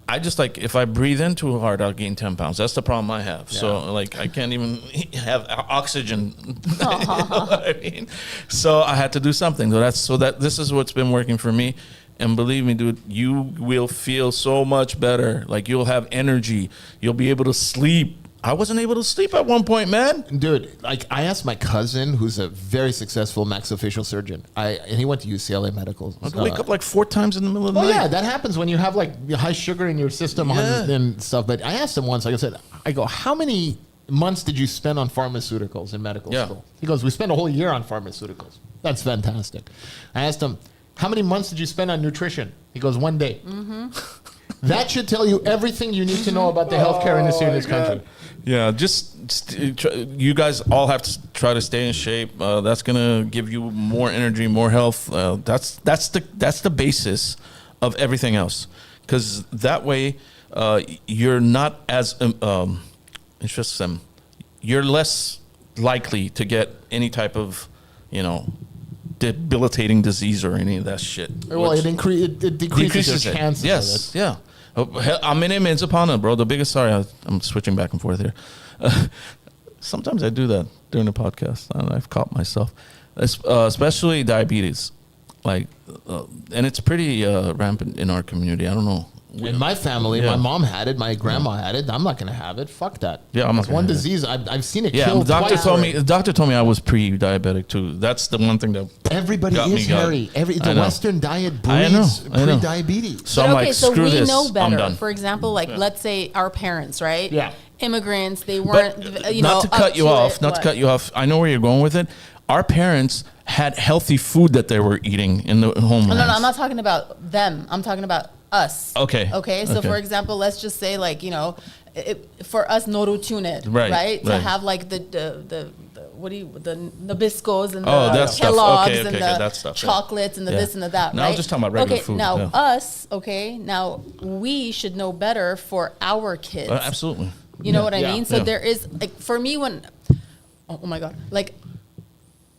I just like, if I breathe in too hard, I'll gain 10 pounds. That's the problem I have. Yeah. So I can't even have oxygen. You know what I mean? So I had to do something. So this is what's been working for me. And believe me, dude, you will feel so much better. Like, you'll have energy. You'll be able to sleep. I wasn't able to sleep at one point, man. Dude, like, I asked my cousin, who's a very successful maxillofacial surgeon, and he went to UCLA Medical. I wake up like 4 times in the middle of the night. Oh, yeah, that happens when you have, like, high sugar in your system and stuff. But I asked him once, like I said, how many months did you spend on pharmaceuticals in medical school? He goes, we spent a whole year on pharmaceuticals. That's fantastic. I asked him, how many months did you spend on nutrition? He goes, 1 day. Mm-hmm. That should tell you everything you need to know about the healthcare industry in this country. Yeah, just you guys all have to try to stay in shape. That's gonna give you more energy, more health. That's the basis of everything else, because that way you're not as interesting. You're less likely to get any type of debilitating disease or any of that shit. Well, it decreases your chances. Yes, yeah. I'm in Minzapana, bro. The biggest. Sorry, I'm switching back and forth here. Sometimes I do that during the podcast, and I've caught myself, especially diabetes. And it's pretty rampant in our community. I don't know. In my family, my mom had it, my grandma had it. I'm not going to have it. Fuck that. Yeah, I'm not. It's one disease. I've seen it kill. The doctor told me I was pre-diabetic too. That's the one thing that everybody is, Harry. The Western diet breeds pre-diabetes. So I'm like, screw this. We know better. I'm done. For example, let's say our parents, right? Yeah. Immigrants. They weren't. Not to cut you off. I know where you're going with it. Our parents had healthy food that they were eating in the homelands. No, I'm not talking about them. I'm talking about us. Okay. So for example, let's just say for us norutunet, Right. To have like the what do you the Nabiscos and Oh, the that stuff. Kellogg's Okay, and okay, the that stuff, yeah. chocolates and the Yeah. this and the that. No, right? I'm just talking about regular okay, food, Now yeah. us, now we should know better for our kids. Absolutely. You know what I Yeah. mean? So Yeah. there is like for me when, oh my god, like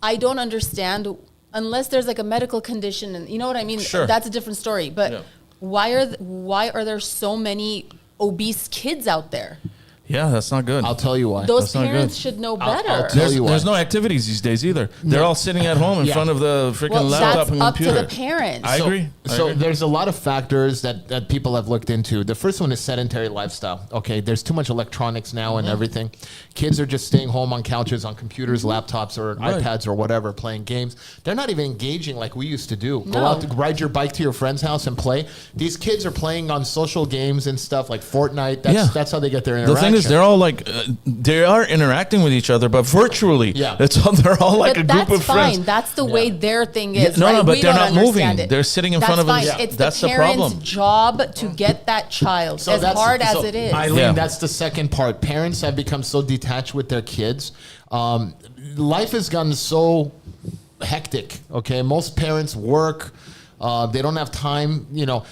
I don't understand unless there's like a medical condition and you know what I mean. Sure. That's a different story. But Yeah. why are there so many obese kids out there? Yeah, that's not good. I'll tell you why. Those That's not parents good. should know I'll better. tell you why. There's no activities these days either. They're all sitting at home in Yeah. front of the freaking well, laptop that's and up computer. to the parents. I agree. So there's a lot of factors that people have looked into. The first one is sedentary lifestyle. Okay, there's too much electronics now and everything. Kids are just staying home on couches, on computers, laptops, or Right. iPads or whatever, playing games. They're not even engaging like we used to do. Go No. out to ride your bike to your friend's house and play. These kids are playing on social games and stuff like Fortnite. That's how they get their The interaction. thing is, they're all like, they are interacting with each other, but virtually. Yeah. They're all like but a group that's of fine. friends. That's the way their thing is. no, right? but We they're don't not moving. understand it. They're sitting in That's front of fine. them. It's That's the the parents' problem. job to get that child as hard as it is. Eileen, Yeah. that's the second part. Parents have become so detached with their kids. Life has gotten so hectic. Okay, most parents work. They don't have time. You know,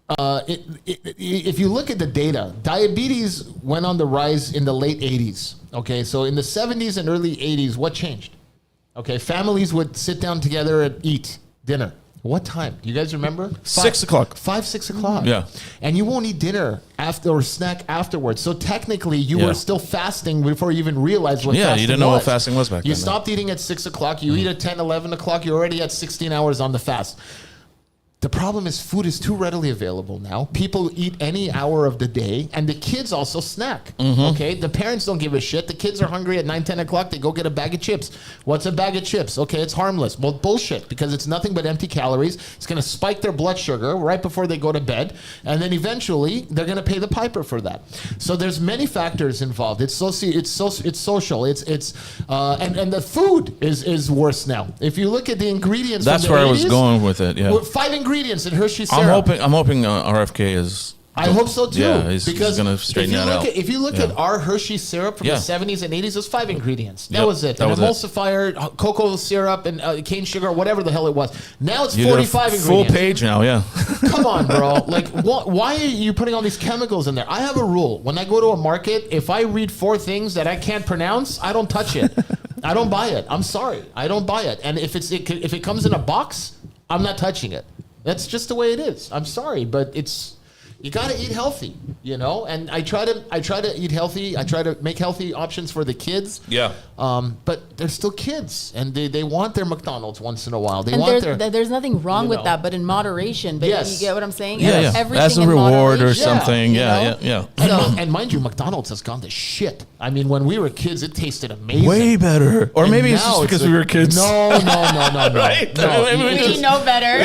if you look at the data, diabetes went on the rise in the late 80s. Okay, so in the 70s and early 80s, what changed? Okay, families would sit down together and eat dinner. What time? Do you guys remember? 6 o'clock. 5, 6 o'clock. Yeah. And you won't eat dinner after or snack afterwards. So technically, you Yeah. were still fasting before you even realized what Yeah, fasting you didn't know what was. fasting was back You then, no. stopped eating at 6 o'clock. You eat at 10, 11 o'clock. You're already at 16 hours on the fast. The problem is food is too readily available now. People eat any hour of the day, and the kids also snack. Mm-hmm. Okay, the parents don't give a shit. The kids are hungry at 9, 10 o'clock. They go get a bag of chips. What's a bag of chips? Okay, it's harmless. Well, bullshit, because it's nothing but empty calories. It's going to spike their blood sugar right before they go to bed, and then eventually they're going to pay the piper for that. So there's many factors involved. It's social. And the food is worse now. If you look at the ingredients, That's from the where I was 80s, going with it. Yeah. with 5 ingredients in Hershey syrup. I'm hoping RFK is. I hope so too. Yeah, he's because going to straighten if you that look out. if you look Yeah. at our Hershey syrup from Yeah. the 70s and 80s, it was 5 ingredients. That Yep, was it. that An was it. emulsifier, cocoa syrup, and cane sugar, whatever the hell it was. Now it's You got a 45 full ingredients. page now, yeah. Come on, bro. Like, why are you putting all these chemicals in there? I have a rule. When I go to a market, if I read 4 things that I can't pronounce, I don't touch it. I don't buy it. I'm sorry. I don't buy it. And if it comes in a box, I'm not touching it. That's just the way it is. I'm sorry, but you got to eat healthy, you know? And I try to eat healthy. I try to make healthy options for the kids. Yeah. But they're still kids, and they want their McDonald's once in a while. They And want there's nothing wrong you with know. that, but in moderation. But Yes. you get what I'm saying? Yeah, yeah. Everything As a in reward or moderation, something. you Yeah, know? yeah, yeah. So, And mind you, McDonald's has gone to shit. I mean, when we were kids, it tasted amazing. Way better. Or And maybe it's now just because like- we were kids. No. Right? No. Maybe we we just- know better.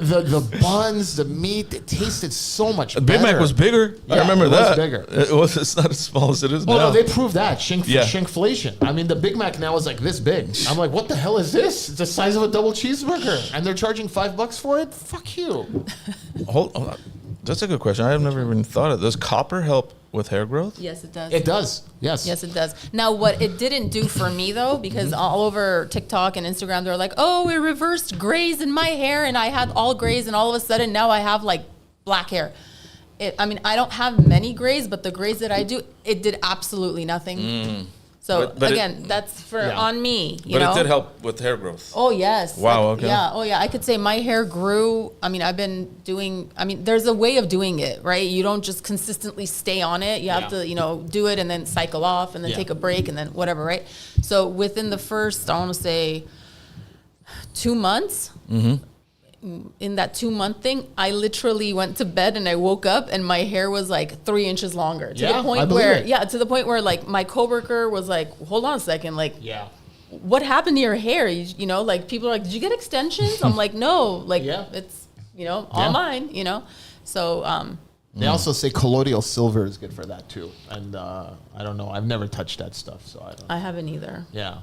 The buns, the meat, it tasted so much better. Big Mac was bigger. I Yeah, remember it was that. bigger. It's not as small as it is Oh now. no, they proved that Yeah. shrinkflation. I mean, the Big Mac now is like this big. I'm like, what the hell is this? It's the size of a double cheeseburger, and they're charging $5 for it. Fuck you. Hold on. That's a good question. I've never even thought of. Does copper help with hair growth? Yes, it does. It does. Yes. Yes, it does. Now, what it didn't do for me, though, because all over TikTok and Instagram, they're like, oh, it reversed grays in my hair, and I had all grays, and all of a sudden now I have, like, black hair. I mean, I don't have many grays, but the grays that I do, it did absolutely nothing. So, But again, that's for Yeah. on me, you But know? it did help with hair growth. Oh, yes. Wow, okay. Yeah, oh, yeah. I could say my hair grew. I mean, there's a way of doing it, right? You don't just consistently stay on it. You have Yeah. to, do it and then cycle off and then Yeah. take a break and then whatever, right? So within the first, I want to say 2 months, in that 2-month thing, I literally went to bed and I woke up and my hair was like 3 inches longer to Yeah, the I point believe where, it. to the point where like my coworker was like, hold on a second, like, Yeah. what happened to your hair? You know, like people are like, did you get extensions? I'm like, no, like Yeah. it's, all Yeah. mine, So, They also say colloidal silver is good for that too. And I don't know. I've never touched that stuff, so I don't. I haven't either. Yeah,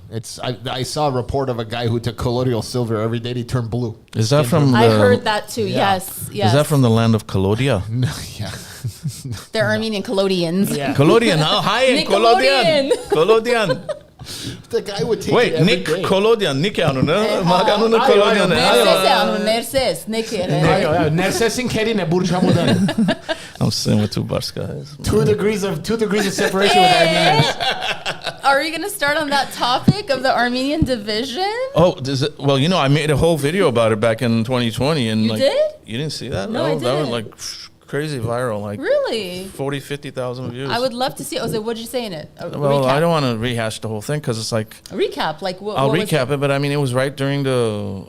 I saw a report of a guy who took colloidal silver every day. He turned blue. Is that from the, I heard that too. Yeah. Yes, yes. Is that from the land of Colodia? No, yeah. They're Armenian collodians. Yeah. Colodian, oh, hi, Colodian. Colodian. The guy would take Wait, it every Nick day. Colodian, Nick Anune, Maganune ay, Colodian. Nerses, ne kere. Nersesin kerine burçamudan. I'm saying with 2 bars, guys. 2 degrees of separation with Armenians. Are we gonna start on that topic of the Armenian division? Oh, well, I made a whole video about it back in 2020, and You did? You didn't see that? No, I That was didn't. like crazy viral, like Really? 40, 50,000 views. I would love to see. Oh, so what did you say in it? A Well, recap. I don't want to rehash the whole thing because it's like A recap, like what? I'll what was recap it, but I mean it was right during the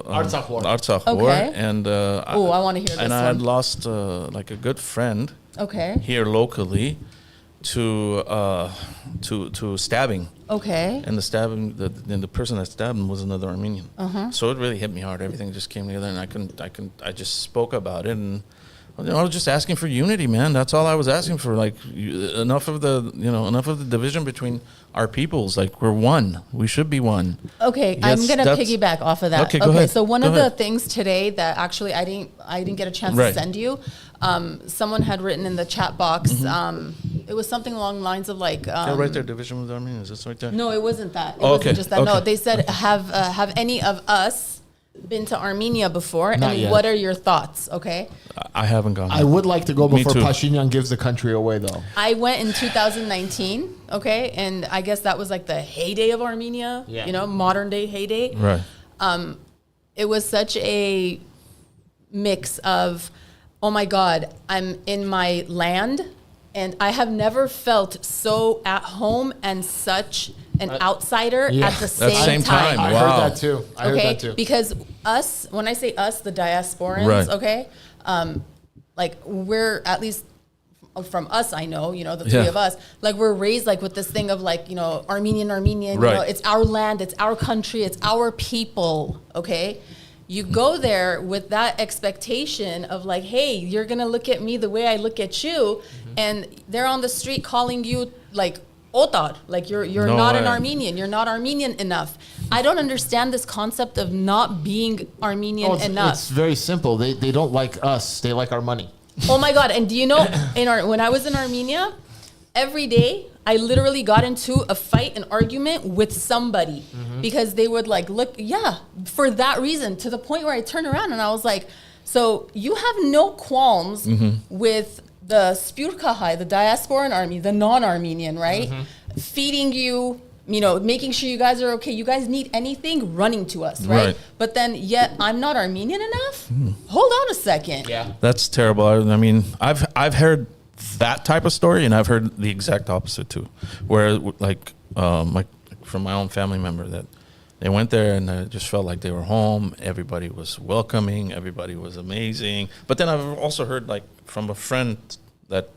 Artsakh War. Artsakh War, Okay. and Oh, I want to hear this and I had one. lost like a good friend Okay. here locally to stabbing, Okay. and the stabbing, and the person that stabbed him was another Armenian. So it really hit me hard. Everything just came together, and I just spoke about it, and I was just asking for unity, man. That's all I was asking for. Like enough of the division between our peoples. Like we're one. We should be one. Okay, Yes, I'm gonna that's- piggyback off of that. Okay, go ahead. So one Go of ahead. the things today that actually I didn't get a chance Right. to send you, someone had written in the chat box. Mm-hmm. It was something along the lines of like. Yeah, right there, division with Armenians. That's right there. No, it wasn't that. It Oh, wasn't okay, just that. No, okay. they said have any of us been to Armenia before, Not and yet. what are your thoughts? Okay. I haven't gone. I would like to go Me before too. Pashinyan gives the country away, though. I went in 2019, okay, and I guess that was like the heyday of Armenia, Yeah. modern day heyday. Right. It was such a mix of, oh my God, I'm in my land, and I have never felt so at home and such an outsider yeah. at the At the same time. I Wow. heard that too. I heard Okay, that too. because us, when I say us, the diasporans, Right. okay, like we're at least from us, I know, the three Yeah. of us, like we're raised like with this thing of like, Armenian, Right. it's our land, it's our country, it's our people, okay? You go there with that expectation of like, hey, you're gonna look at me the way I look at you, and they're on the street calling you like Otar, like you're No not an way. Armenian, you're not Armenian enough. I don't understand this concept of not being Armenian Oh, it's enough. very simple. They don't like us. They like our money. Oh my God! And do you know, when I was in Armenia, every day I literally got into a fight, an argument with somebody because they would like look, for that reason, to the point where I turned around and I was like, so you have no qualms with the Spurkahai, the diasporan army, the non-Armenian, right? Feeding you, making sure you guys are okay. You guys need anything, running to us, right? Right. But then yet I'm not Armenian enough? Hold on a second. Yeah. That's terrible. I mean, I've heard that type of story, and I've heard the exact opposite too, where like from my own family member that they went there and it just felt like they were home. Everybody was welcoming. Everybody was amazing. But then I've also heard like from a friend that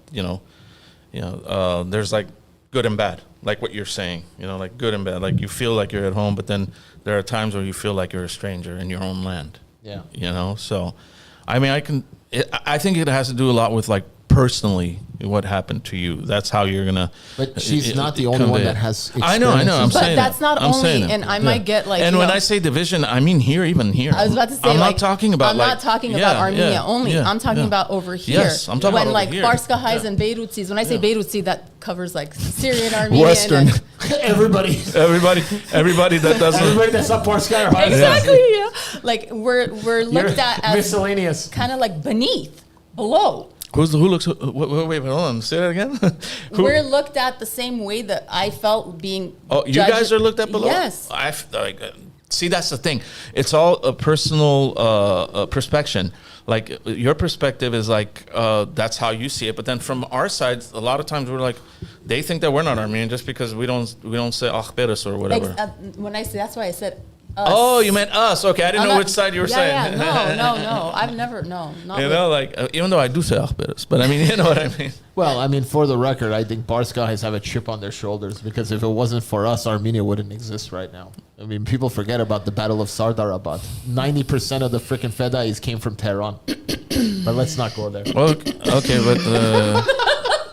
there's like good and bad, like what you're saying. Like good and bad. Like you feel like you're at home, but then there are times where you feel like you're a stranger in your own land. Yeah. So I mean, I think it has to do a lot with like personally what happened to you. That's how you're gonna. But she's not the only one that has I know. I'm experiences. But saying that's it. not I'm only, saying it. and I might get like. And when I say division, I mean even here. I was about to say, I'm like, not talking about. I'm like, not talking about Armenia yeah, only. yeah, I'm talking yeah. about over here. Yes, I'm talking when about like over here. Barskahais Yeah. and Beirutsis. When I say Beirutsi, that covers like Syrian Armenian. Western. and- everybody. Everybody that doesn't. Everybody that's up our sky. exactly. Yeah. Like we're looked at as miscellaneous. kind of like below. Who looks? Wait, hold on. Say that again. Who- We're looked at the same way that I felt being. Oh, you judged. guys are looked at below? Yes. See, that's the thing. It's all a personal perspective. Like your perspective is like that's how you see it. But then from our side, a lot of times we're like, they think that we're not Armenian just because we don't say Akhberis or whatever. When I say, that's why I said Oh, you meant us. Okay, I didn't I'm know not- which side you were yeah, saying. Yeah, no. I've never, no. Not You with- know, like, even though I do say Arberes, but I mean, you know what I mean. Well, I mean, for the record, I think Bars guys have a chip on their shoulders because if it wasn't for us, Armenia wouldn't exist right now. I mean, people forget about the Battle of Sardarabad. 90% of the freaking Fedais came from Tehran. But let's not go there. Well, okay, but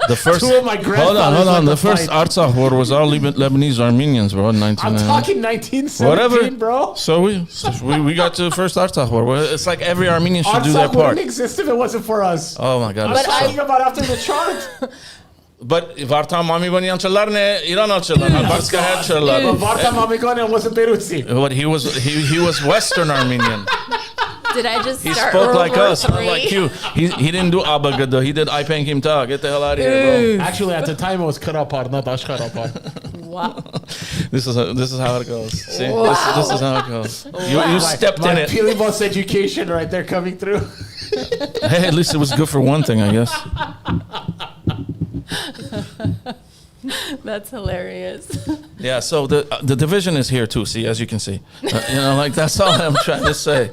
the first. Two of my Hold grandfathers on. went The to first fight. Artsakh war was all Lebanese Armenians, bro, in I'm 1990. talking 1917, Whatever, bro. So we got to the first Artsakh war. Well, it's like every Armenian should do their Artsakh part. wouldn't exist if it wasn't for us. Oh my God. I'm it's talking so- about after the chart. But Vartam Mami Banyanchalar ne Iran alchalar. Barska had But chalar. Varta Mamikonian wasn't Berutsi. What he was Western Armenian. Did I just He start spoke World like War us, not III? like you. He didn't do Abagada. He did Ipan Kim Ta. Get the hell out of here, Actually, at the time, it was Karapar, not Ashkarapar. Wow. bro. This is how it goes. See, this is how it goes. You stepped in My it. Pili Boss education right there coming through. Hey, at least it was good for one thing, I guess. That's hilarious. Yeah. So the division is here too. See, as you can see, you know, like that's all I'm trying to say.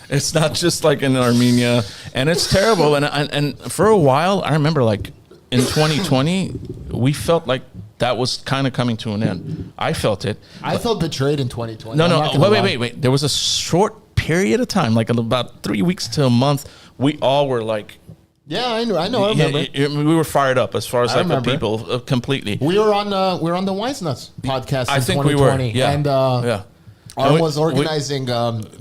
It's not just like in Armenia, and it's terrible. And for a while, I remember like in 2020, we felt like that was kind of coming to an end. I felt it. I felt betrayed in 2020. No, I'm no. not gonna lie. Wait. There was a short period of time, like about 3 weeks to a month. We all were like, Yeah, I know. I remember. we were fired up as far as I like the remember. people completely. We were on the Wise Nuts podcast I in think we 2020. were. Yeah. And yeah. I And we- was organizing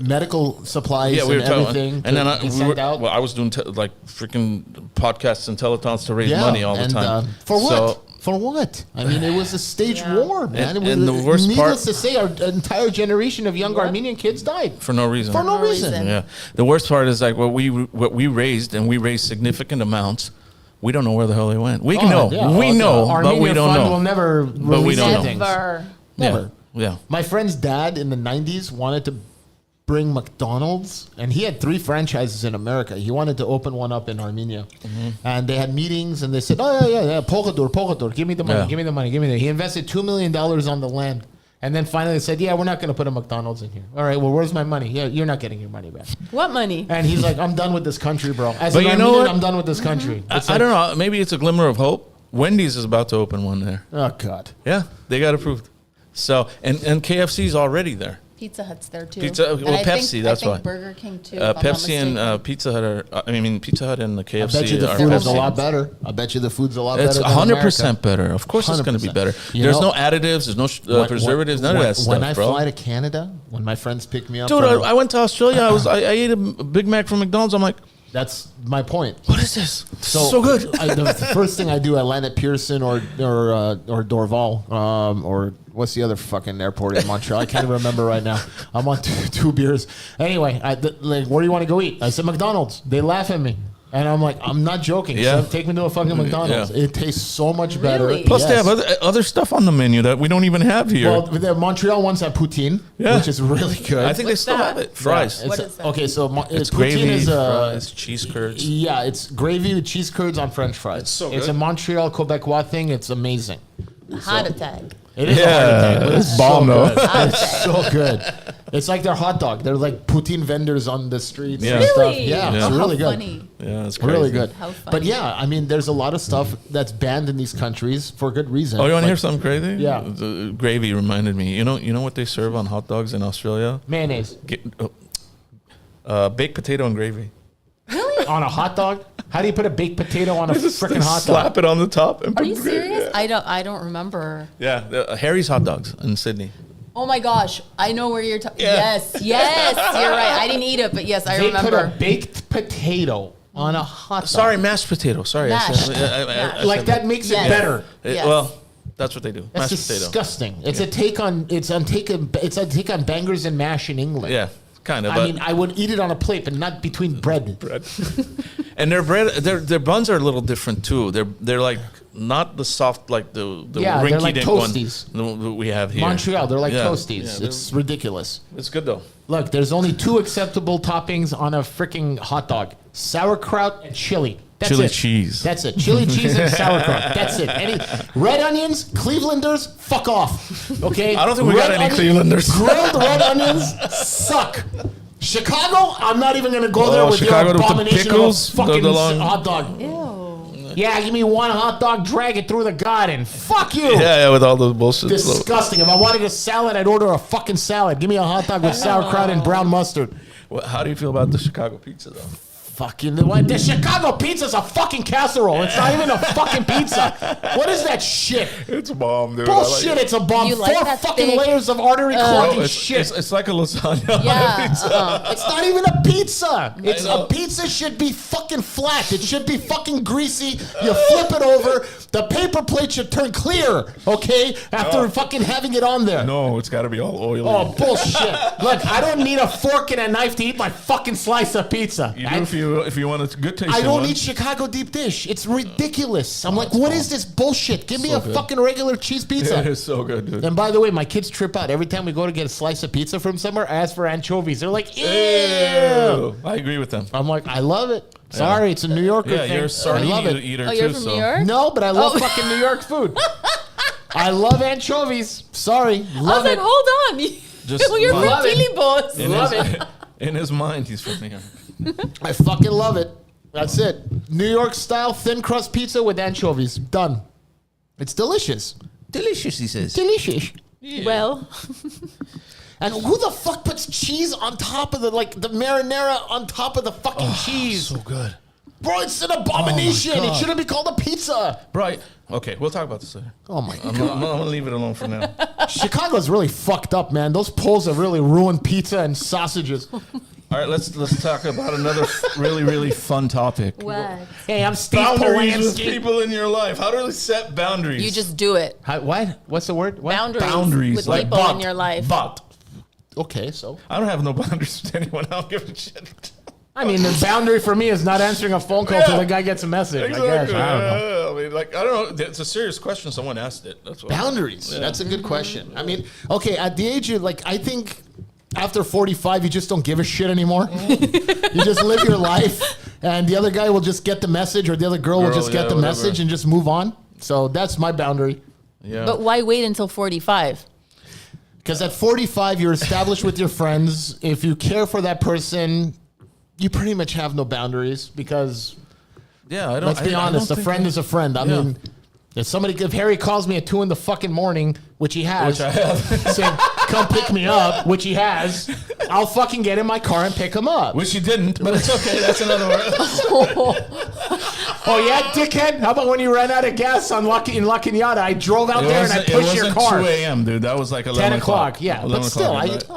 medical supplies Yeah, we were and talking, everything and then to be sent out. well, I was doing like freaking podcasts and telethons to raise Yeah, money all the and, time. for what? So, For what? I mean, it was a stage Yeah. war, man. And- It was, and the worst needless part- to say, our entire generation of young What? Armenian kids died for no reason. for no No reason. reason. Yeah. The worst part is like what we raised, and we raised significant amounts. We don't know where the hell they went. We Oh, know, yeah. we Oh, know, the but Armenian we don't Fund know. will never But we release don't know. anything. Never. Never. Yeah. My friend's dad in the 90s wanted to bring McDonald's, and he had 3 franchises in America. He wanted to open one up in Armenia. Mm-hmm. And they had meetings, and they said, oh, yeah, Pogadur, give me the money, Yeah. give me the money. He invested $2 million on the land. And then finally they said, yeah, we're not going to put a McDonald's in here. All right, well, where's my money? Yeah, you're not getting your money back. What money? And he's like, I'm done with this country, bro. As But an you know Armenian, what? I'm done with this country. It's I like, don't know. Maybe it's a glimmer of hope. Wendy's is about to open one there. Oh, God. Yeah, they got approved. So and KFC's already there. Pizza Hut's there too. Pizza- And well, I Pepsi, think, that's I think why. Burger King too. if I'm not Pepsi and mistaken. Pizza Hut are. I mean, Pizza Hut and the KFC. I bet you the are food is a Pepsi. lot better. I bet you the food's a lot It's better than 100% America. better. Of course, it's going to be 100%. better. You There's know- no additives. There's no preservatives. None of that stuff, When I bro. fly to Canada, when my friends pick me up, Dude, from- I went to Australia. I ate a Big Mac from McDonald's. I'm like, that's my point. what is this? So good. The first thing I do, I land at Pearson or Dorval, or what's the other fucking airport in Montreal? I can't remember right now. I'm on two beers. Anyway, like, where do you want to go eat? I said McDonald's. They laugh at me. And I'm like, I'm not joking. Yeah. So take me to a fucking McDonald's. Yeah. It tastes so much better. Really? Plus, they Yes. have other stuff on the menu that we don't even have here. Well, the Montreal ones have poutine, Yeah. which is really good. I think they What's still that? have it. Fries. It's- What is that? Okay, so It's poutine gravy, is fries, cheese curds. Yeah, it's gravy with cheese curds on French fries. It's so It's good. a Montreal Quebecois thing. It's amazing. Heart attack. It is Yeah, a heart attack, but it's it's bomb, so though. good. It's so good. It's like their hot dog. They're like poutine vendors on the streets Yeah. and stuff. Really? Yeah, Yeah. it's Oh, really how good. funny. Yeah, it's crazy. Really good. How But funny. yeah, I mean, there's a lot of stuff that's banned in these countries for good reason. Oh, you want to Like hear something crazy? Yeah. The gravy reminded me. You know what they serve on hot dogs in Australia? mayonnaise Baked potato and gravy. on a hot dog? How do you put a baked potato on a They freaking hot slap dog? it on the top. And Are put you gravy. serious? I don't remember. Yeah, Harry's hot dogs in Sydney. Oh my gosh, I know where you're talking. Yeah. Yes, you're right. I didn't eat it, but yes, I They put a remember. baked potato on a hot dog. Sorry, mashed potato. Sorry, Mashed. I Like that makes it Yes. better. Yes. Well, that's what they do. That's mashed potato. disgusting. It's a take on bangers and mash in England. Yeah, kind of. I mean, I would eat it on a plate, but not between bread. and their bread, their buns are a little different too. They're like not the soft like the Yeah, they're like rinky-dink toasties. one that we have here. Montreal, they're like Yeah. toasties. Yeah, It's ridiculous. it's good though. Look, there's only 2 acceptable toppings on a freaking hot dog: sauerkraut and chili. That's Chili it. cheese. That's it. Chili cheese and sauerkraut. That's it. Any red onions, Clevelanders, fuck off. Okay. I don't think we got any Clevelanders. Grilled red onions suck. Chicago, I'm not even gonna go there with Chicago your with the abomination pickles, of a fucking the long- hot dog. Ew. Yeah, give me one hot dog, drag it through the garden. Fuck you. Yeah, with all the bullshit. Disgusting. If I wanted a salad, I'd order a fucking salad. Give me a hot dog with sauerkraut and brown mustard. Well, how do you feel about the Chicago pizza, though? Fucking what? The Chicago pizza's a fucking casserole. It's not even a fucking pizza. What is that shit? It's a bomb, dude. Bullshit! It's a bomb. You like 4 that fucking thick- layers of artery clogging it's, shit. it's like a lasagna. Yeah. It's not even a pizza. It's know. a pizza should be fucking flat. It should be fucking greasy. You flip it over. The paper plate should turn clear. Okay, after fucking having it on there. No, it's got to be all oily. Oh bullshit! Look, I don't need a fork and a knife to eat my fucking slice of pizza. You do if you want a good taste. I don't eat Chicago deep dish. It's ridiculous. I'm like, what is this bullshit? Give me So a good. fucking regular cheese It pizza. is so good, dude. And by the way, my kids trip out every time we go to get a slice of pizza from somewhere. I ask for anchovies. They're like, ew. Ew. I agree with them. I'm like, I love it. Sorry, it's a New Yorker Yeah, thing. you're a I sardine love it. eater Oh, too. you're from so. New York? No, but I love Oh. fucking New York food. I love anchovies. Sorry, I was love like, it. hold on. Just You're from love it. Pilibos. In Love his, it. in his mind, he's from New York. I fucking love it. That's it. New York style thin crust pizza with anchovies. Done. It's delicious. Delicious, he says. Delicious. Well, And who the fuck puts cheese on top of the marinara on top of the fucking cheese? So good. Bro, it's an abomination. It God. shouldn't be called a pizza. Right. Okay, we'll talk about this later. Oh my I'm god. gonna leave it alone for now. Chicago's really fucked up, man. Those Poles have really ruined pizza and sausages. All right, let's talk about another really fun topic. what? Hey, I'm Steve Boundaries with Polanski. people in your life. How do we set boundaries? You just do it. What? What's the word? What? Boundaries, with like people but, in your life. But Okay, so. I don't have no boundaries with anyone. I don't give a shit. I mean, the boundary for me is not answering a phone call till the guy gets a message. Exactly. I guess. I don't know. Yeah, I mean, like, I don't know. It's a serious question. Someone asked it. That's why. Boundaries. Yeah. That's a good question. I mean, okay, at the age of, I think after 45, you just don't give a shit anymore. You just live your life, and the other guy will just get the message, or the other girl will Girl, just get yeah, the whatever. message and just move on. So that's my boundary. Yeah. But why wait until 45? Because at 45, you're established with your friends. If you care for that person, you pretty much have no boundaries because, yeah, I don't. let's be honest, a friend is a friend. I Yeah. mean, if Harry calls me at 2 in the fucking morning, which he has, Which I have. saying, come pick me up, which he has, I'll fucking get in my car and pick him up. Which you didn't, but it's okay. That's another word. Oh, yeah, dickhead? How about when you ran out of gas in La Cañada? I drove out there and I pushed your car. 2 a.m., dude. That was like 11 10 o'clock, yeah. 11 But still, o'clock I, at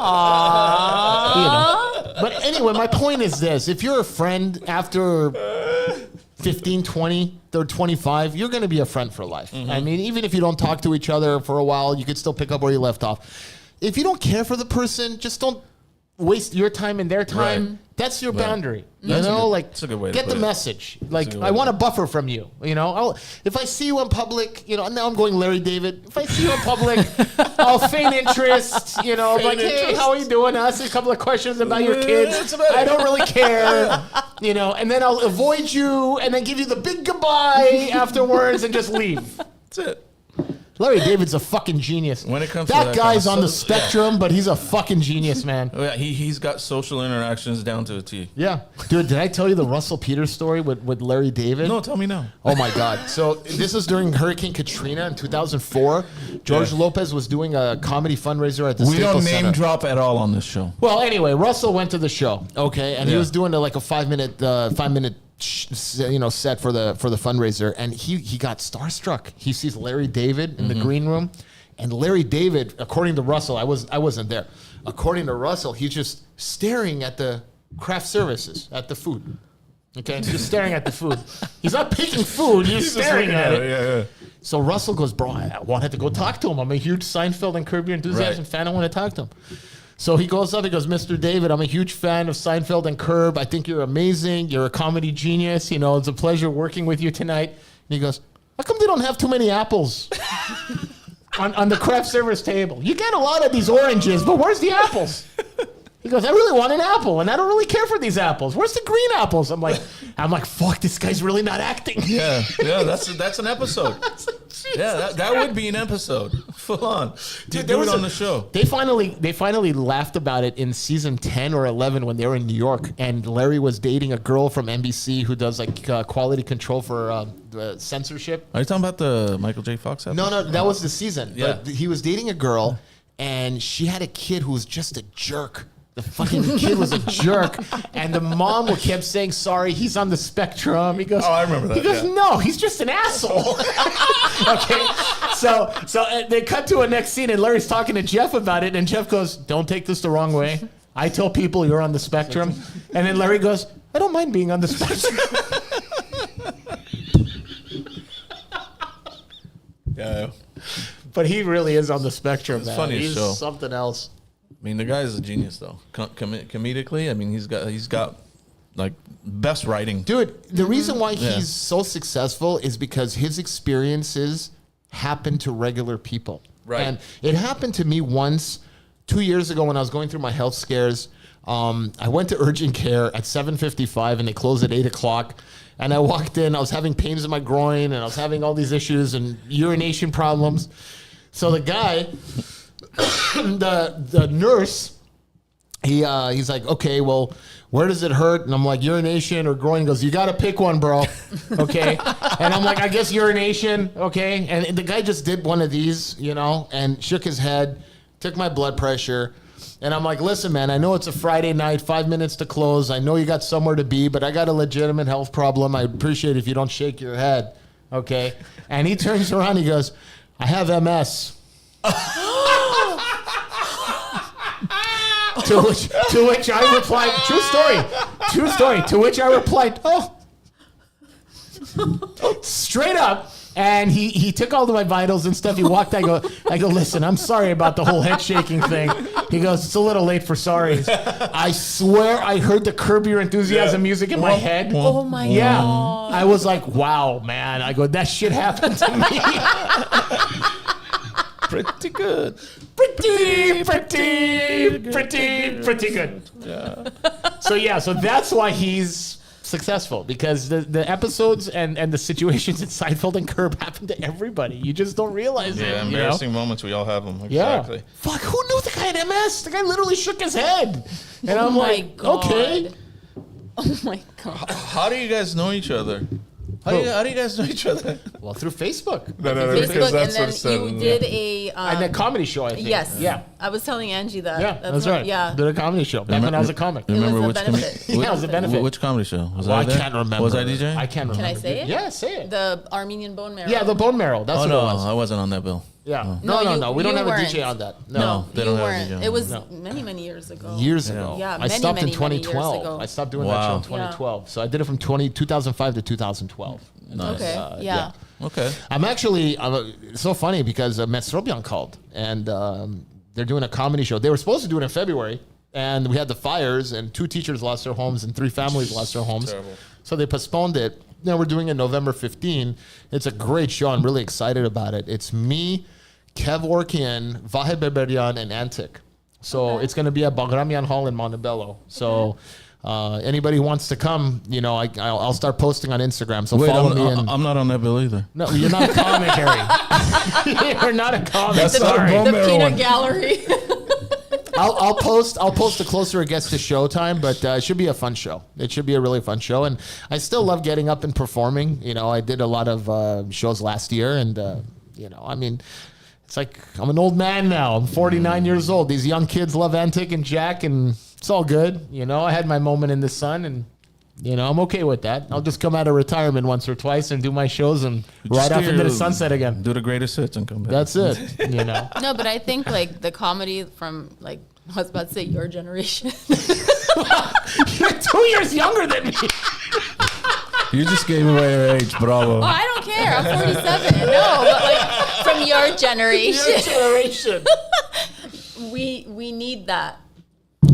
night. you know. But anyway, my point is this. If you're a friend after 15, 20, or 25, you're going to be a friend for life. I mean, even if you don't talk to each other for a while, you could still pick up where you left off. If you don't care for the person, just don't waste your time and their time. Right. That's your Right. boundary. That's you a know, good- that's a good way to get put the it. message. a Like, good way I to want a put buffer from you. You know, if I see you in public, you know, now I'm going Larry David. If I see you in public, I'll feign interest. You know, Feign like, hey, interest. how are you doing? Ask you a couple of questions about your Yeah, kids. that's about it. I don't really care. You know, and then I'll avoid you and then give you the big goodbye afterwards and just leave. That's it. Larry David's a fucking genius. When it comes to that that guy's kind on of the stuff, spectrum, but he's a fucking genius, man. Oh, yeah, he's got social interactions down to a T. Yeah. Dude, did I tell you the Russell Peters story with Larry David? No, tell me now. Oh my God. So this is during Hurricane Katrina in 2004. George Yeah. Lopez was doing a comedy fundraiser at the We don't Staples name Center. drop at all on this show. Well, anyway, Russell went to the show, okay, and he Yeah. was doing like a 5-minute set for the fundraiser, and he got starstruck. He sees Larry David in the green room, and Larry David, according to Russell, I wasn't there. According to Russell, he's just staring at the craft services, at the food. Okay, just staring at the food. He's not picking food. He's just staring looking at it. Yeah. So Russell goes, bro, I wanted to go talk to him. I'm a huge Seinfeld and Curb Your Enthusiasm Right. fan. I want to talk to him. So he goes up, he goes, Mr. David, I'm a huge fan of Seinfeld and Curb. I think you're amazing. You're a comedy genius. You know, it's a pleasure working with you tonight. And he goes, how come they don't have too many apples on the craft service table? You get a lot of these oranges, but where's the apples? He goes, I really want an apple, and I don't really care for these apples. Where's the green apples? I'm like, I'm like, fuck, this guy's really not acting. Yeah, that's an episode. Yeah, that would be an episode. Full on. Dude, Do it on the show. They finally laughed about it in season 10 or 11 when they were in New York, and Larry was dating a girl from NBC who does like quality control for censorship. Are you talking about the Michael J. Fox episode? No, that was the season. Yeah. But he was dating a girl, and she had a kid who was just a jerk. The fucking kid was a jerk, and the mom kept saying, "Sorry, he's on the spectrum." He goes, Oh, I remember that, He goes, yeah. "No, he's just an asshole." Okay, so they cut to a next scene, and Larry's talking to Jeff about it, and Jeff goes, "Don't take this the wrong way. I tell people you're on the spectrum," and then Larry goes, "I don't mind being on the spectrum." Yeah. But he really is on the spectrum, It's man. funny as He's show. something else. I mean, the guy is a genius, though. Comedically, I mean, he's got like best writing. Dude, the reason why Yeah. he's so successful is because his experiences happen to regular people. Right. And it happened to me once 2 years ago when I was going through my health scares. I went to urgent care at 7:55 and they closed at 8 o'clock. And I walked in, I was having pains in my groin and I was having all these issues and urination problems. So the guy, the nurse, he's like, "Okay, well, where does it hurt?" And I'm like, "Urination or groin?" He goes, "You got to pick one, bro." Okay. And I'm like, "I guess urination." Okay. And the guy just did one of these, and shook his head, took my blood pressure. And I'm like, "Listen, man, I know it's a Friday night, 5 minutes to close. I know you got somewhere to be, but I got a legitimate health problem. I appreciate if you don't shake your head." Okay. And he turns around, he goes, "I have MS." To which I replied, true story. To which I replied, "Oh," straight up. And he took all of my vitals and stuff. He walked. I go, "Listen, I'm sorry about the whole head shaking thing." He goes, "It's a little late for sorries." I swear I heard the Curb Your Enthusiasm music in my head. Oh my Yeah. God. I was like, "Wow, man." I go, "That shit happened to me." Pretty good. Pretty good. Yeah. So that's why he's successful, because the episodes and the situations in Seinfeld and Curb happen to everybody. You just don't realize it. Yeah, you know? embarrassing moments. We all have them. Yeah. Exactly. Fuck, who knew the guy had MS? The guy literally shook his head. And I'm my like, God. okay. Oh my God. How do you guys know each other? How do you guys know each other? Well, through Facebook. Facebook, and then you did a And a comedy show, I think. yes. Yeah. I was telling Angie that. Yeah, that's right. Yeah. Did a comedy show back when I was a comic. Remember was a which benefit. Yeah, it was a benefit. Which comedy show? Was Well, I I there? can't remember. Was I DJ? I can't remember. Can I say it? Yeah, say it. The Armenian bone marrow. Yeah, the bone marrow. That's Oh what no, it was. I wasn't on that bill. Yeah. No, No. We don't you have a weren't. DJ on that. No, No, they you don't have weren't. DJ. It was No. many years ago. Years ago. Yeah, I many, stopped in many, many years 2012. ago. I stopped doing that show in Wow. 2012. So I did it from 2005 to 2012. And Nice. Okay. Yeah. Okay. I'm actually it's so funny because Mesrobian called and they're doing a comedy show. They were supposed to do it in February, and we had the fires, and 2 teachers lost their homes, and 3 families lost their homes. Terrible. So they postponed it. Now we're doing it November 15. It's a great show. I'm really excited about it. It's me, Kev Orkian, Vahe Berberian, and Antic. So it's going to be at Bagramian Hall in Montebello. So anybody who wants to come, I'll start posting on Instagram. So Wait, follow me. I'm not on that bill either. No, you're not a comic, Harry. You're not a comic. That's not a Sorry. bone The marrow peanut one. gallery. I'll post the closer it gets to showtime, but it should be a fun show. It should be a really fun show, and I still love getting up and performing. I did a lot of shows last year, and it's like I'm an old man now. I'm 49 years old. These young kids love Antic and Jack, and it's all good. I had my moment in the sun, and I'm okay with that. I'll just come out of retirement once or twice and do my shows and ride off into the sunset again. Do the greatest hits and come back. That's it. No, but I think like the comedy from like I was about to say your generation. You're 2 years younger than me. You just gave away your age, bravo. Oh, I don't care. I'm 47. No, but like from your generation, Your generation. we need that.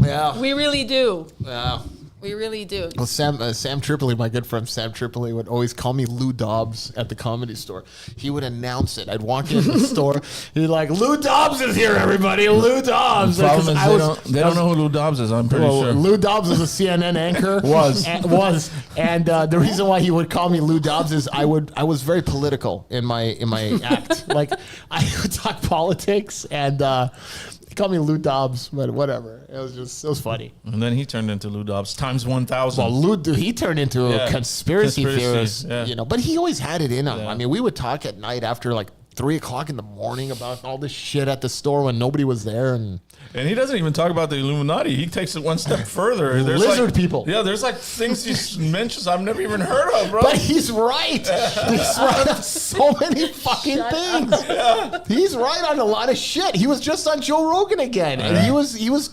Yeah. We really do. Yeah. We really do. Well, Sam Tripoli, my good friend Sam Tripoli, would always call me Lou Dobbs at the Comedy Store. He would announce it. I'd walk into the store. He'd like, Lou Dobbs is here, everybody. Lou Dobbs. The problem is they don't know who Lou Dobbs is. I'm pretty sure. Lou Dobbs is a CNN anchor. was. And the reason why he would call me Lou Dobbs is I was very political in my act. Like I would talk politics and he called me Lou Dobbs, but whatever. It was funny. And then he turned into Lou Dobbs times 1,000. Well, he turned into a conspiracy theorist, yeah. But he always had it in him. Yeah. I mean, we would talk at night after like 3:00 in the morning about all this shit at the store when nobody was there, and he doesn't even talk about the Illuminati. He takes it one step further. There's lizard people. Yeah, there's like things he mentions I've never even heard of, bro. But he's right. He's right on so many fucking things. Yeah. He's right on a lot of shit. He was just on Joe Rogan again, and he was.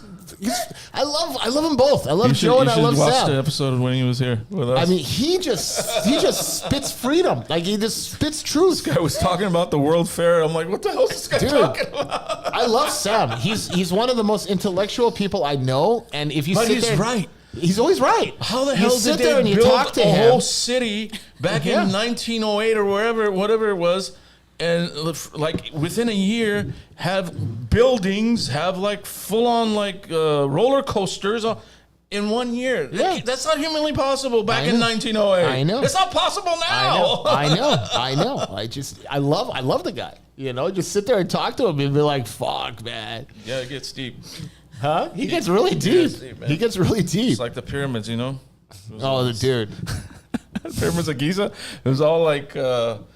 I love them both. I love Joe and I love Sam. You should watch the episode when he was here with us. I mean, he just spits freedom. Like he just spits truth. This guy was talking about the World Fair. I'm like, what the hell is this guy talking about? I love Sam. He's one of the most intellectual people I know. And if you sit there, right. He's always right. How the hell did they build a whole city back in 1908 or whatever it was? And like within a year, have buildings, have like full on like roller coasters in 1 year. Yeah. That's not humanly possible back in 1908. I know. It's not possible now. I know. I love the guy. You know, just sit there and talk to him and be like, fuck, man. Yeah, it gets deep. Huh? He gets really deep. He gets really deep. It's like the pyramids, you know? Dude. Pyramids of Giza. It was all like... well,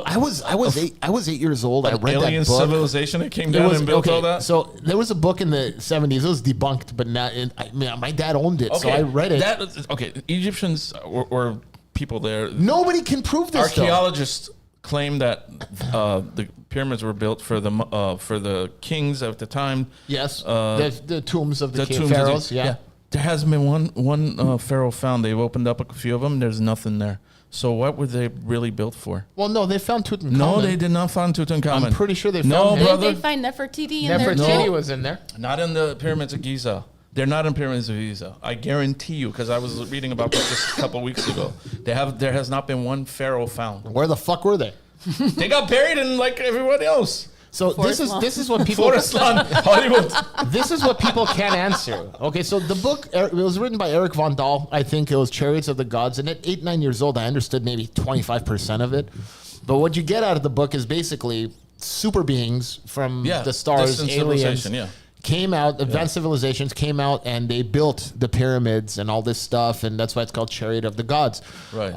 I was 8 years old. I read alien that book. Civilization that came down and built all that. So there was a book in the 70s. It was debunked, but not. My dad owned it, so I read it. Egyptians or people there. Nobody can prove this. Archaeologists claim that the pyramids were built for the kings at the time. Yes, the tombs of the pharaohs. Yeah. There hasn't been one pharaoh found. They've opened up a few of them. There's nothing there. So what were they really built for? Well, no, they found Tutankhamun. No, they did not find Tutankhamun. I'm pretty sure they found him. Did they find Nefertiti in there too? Nefertiti was in there. Not in the pyramids of Giza. They're not in pyramids of Giza. I guarantee you, because I was reading about this just a couple weeks ago. There has not been one pharaoh found. Where the fuck were they? They got buried in like everyone else. So this is what people Forest Lawn, Hollywood. This is what people can't answer. Okay, so the book, it was written by Eric Von Dahl. I think it was Chariots of the Gods. And at 8-9 years old, I understood maybe 25% of it. But what you get out of the book is basically super beings from the stars, aliens, came out, advanced civilizations came out, and they built the pyramids and all this stuff, and that's why it's called Chariot of the Gods. Right.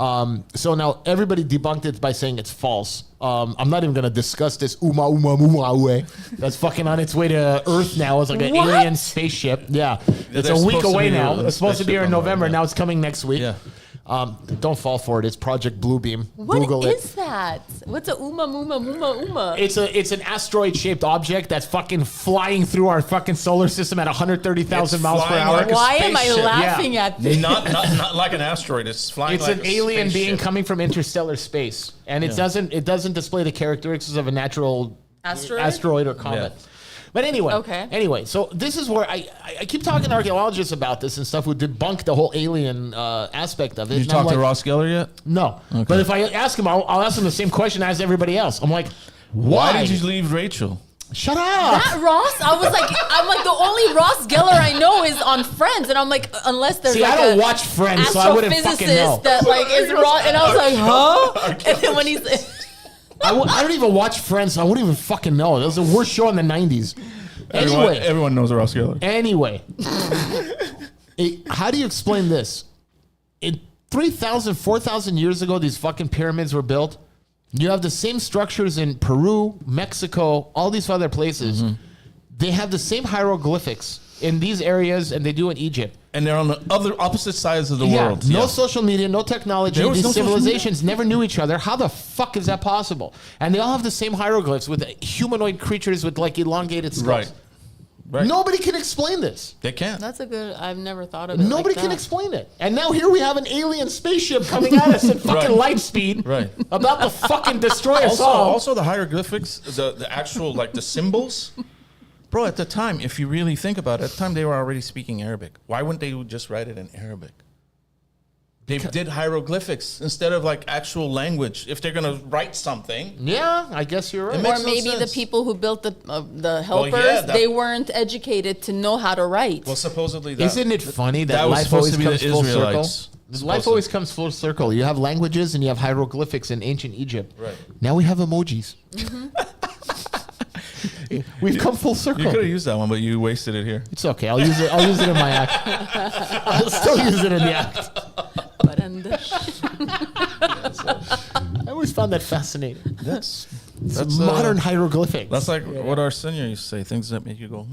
So now everybody debunked it by saying it's false. I'm not even going to discuss this way. That's fucking on its way to Earth now. It's like an alien spaceship. Yeah. It's a week away now. It's supposed to be here in November. Now it's coming next week. Yeah. Don't fall for it. It's Project Bluebeam. What is that? What's a Uma? It's an asteroid-shaped object that's fucking flying through our fucking solar system at 130,000 miles per hour. Like why am I laughing at this? Not like an asteroid. It's flying. It's like an alien spaceship. being coming from interstellar space, and it doesn't display the characteristics of a natural asteroid or comet. Yeah. But anyway, so this is where I keep talking to archaeologists about this and stuff who debunk the whole alien aspect of it. Did you talk to Ross Geller yet? No. Okay. But if I ask him, I'll ask him the same question as everybody else. I'm like, why did you leave Rachel? Shut up. That Ross? I'm like, the only Ross Geller I know is on Friends. And I'm like, unless there's I don't watch Friends, so I wouldn't fucking know. That like is Ross. And I was like, huh? And then when he's... I don't even watch Friends, so I wouldn't even fucking know. That was the worst show in the 90s. Anyway. Everyone knows Ross Geller. Anyway. How do you explain this? 3,000, 4,000 years ago, these fucking pyramids were built. You have the same structures in Peru, Mexico, all these other places. Mm-hmm. They have the same hieroglyphics in these areas, and they do in Egypt. And they're on the opposite sides of the world. No social media, no technology. These civilizations never knew each other. How the fuck is that possible? And they all have the same hieroglyphs with humanoid creatures with like elongated skulls. Right. Nobody can explain this. They can't. That's a good... I've never thought of it. Nobody can explain it. And now here we have an alien spaceship coming at us at fucking light speed. Right. About to fucking destroy us all. Also, the hieroglyphics, the actual, like the symbols... Bro, at the time, if you really think about it, at the time they were already speaking Arabic. Why wouldn't they just write it in Arabic? They did hieroglyphics instead of like actual language. If they're gonna write something, Yeah, I guess you're right. makes Or no maybe the sense. people who built the helpers, they weren't educated to know how to write. well, supposedly Isn't it funny that that was life supposed always to be comes the full circle? Israelites. Life always comes full circle. You have languages and you have hieroglyphics in ancient Egypt. Right. Now we have emojis. We've come full You circle. could have used that one, but you wasted it here. It's okay. I'll use it. I'll use it in my act. I'll still use it in the act. I always found that fascinating. That's Modern hieroglyphics. That's like what our senior used to say. Things that make you go,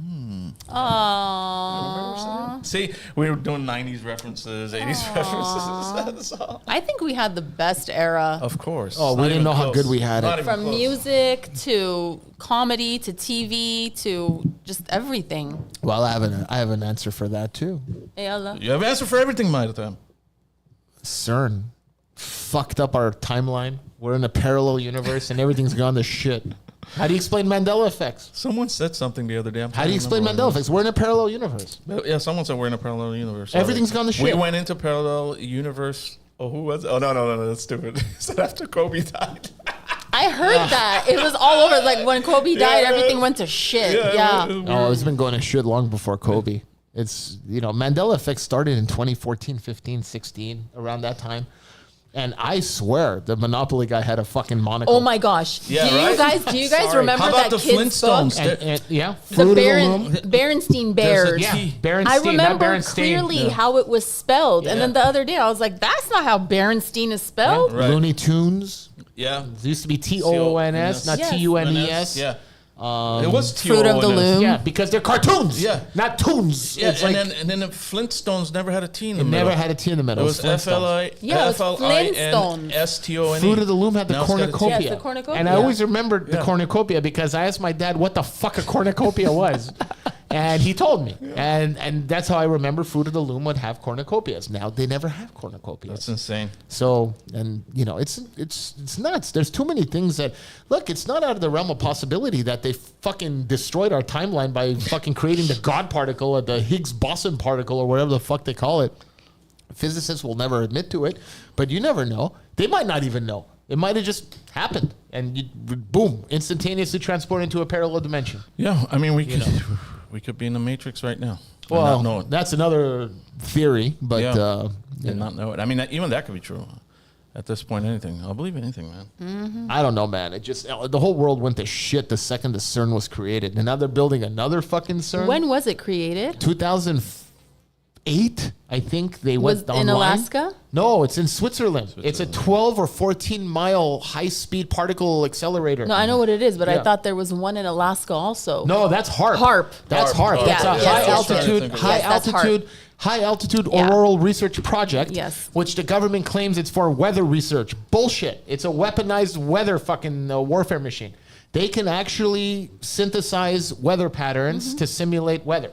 Aww. See, we were doing 90s references, 80s references. That's all. I think we had the best era. Of course. Oh, we Not didn't even know how close. good we had it. Not even From close. music to comedy to TV to just everything. Well, I have an answer for that too. Hey, Allah. You have an answer for everything, my time. CERN fucked up our timeline. We're in a parallel universe and everything's gone to shit. How do you explain Mandela effects? Someone said something the other day. How do you explain Mandela effects? We're in a parallel universe. Yeah, someone said we're in a parallel universe. Everything's gone to shit. We went into parallel universe. Oh, who was? Oh, no, that's stupid. It said after Kobe died. I heard that. It was all over. Like when Kobe died, Yeah. everything went to shit. Yeah. Oh, it's been going to shit long before Kobe. It's, Mandela effect started in 2014, 15, 16, around that time. And I swear the Monopoly guy had a fucking monocle. Oh my gosh. Yeah, do right? you guys Sorry. remember How about that the kid's book? Flintstones? And yeah, The Fruit of the Loom. Berenstein There's a Bears. Yeah, T. Berenstein, I not remember Berenstein. clearly how it was spelled. And then the other day I was like, that's not how Berenstein is spelled. Right. Looney Tunes. Yeah. It used to be T-O-O-N-S, not Yes. T-U-N-E-S. Yeah. It was Fruit of the T-O-O-N-S. Loom. Yeah, because they're cartoons. Yeah. Not tunes. Yeah, It's and like, then the Flintstones never had a T in the it middle. never had a T in the middle. It was Flintstones. Yeah, it was F-L-I-N-S-T-O-N-E. Fruit of the Loom had the Now it's got a T. cornucopia. Yes, the cornucopia. And I always remembered the Yeah. cornucopia because I asked my dad what the fuck a cornucopia was. And he told me. And that's how I remember Fruit of the Loom would have cornucopias. Now they never have cornucopias. That's insane. So, and it's nuts. There's too many things that, look, it's not out of the realm of possibility that they fucking destroyed our timeline by fucking creating the God particle or the Higgs boson particle or whatever the fuck they call it. Physicists will never admit to it, but you never know. They might not even know. It might have just happened and you, boom, instantaneously transport into a parallel dimension. Yeah, I mean, we could be in the Matrix right now. And Well, not know it. that's another theory, but Yeah. you And know. not know it. I mean, even that could be true. At this point, anything. I'll believe anything, man. I don't know, man. It just the whole world went to shit the second the CERN was created, and now they're building another fucking CERN. When was it created? 2008, I think they Was went in online. Alaska? No, it's in Switzerland. It's a 12 or 14 mile high speed particle accelerator. No, I know what it is, but Yeah. I thought there was one in Alaska also. No, that's HARP. HARP. That's HARP. HARP. That's Yeah, a yes, high yes, altitude, yes. high Yes, that's HARP. altitude, high altitude Yeah. auroral research project. Yes. Which the government claims it's for weather research. Bullshit. It's a weaponized weather fucking warfare machine. They can actually synthesize weather patterns to simulate weather.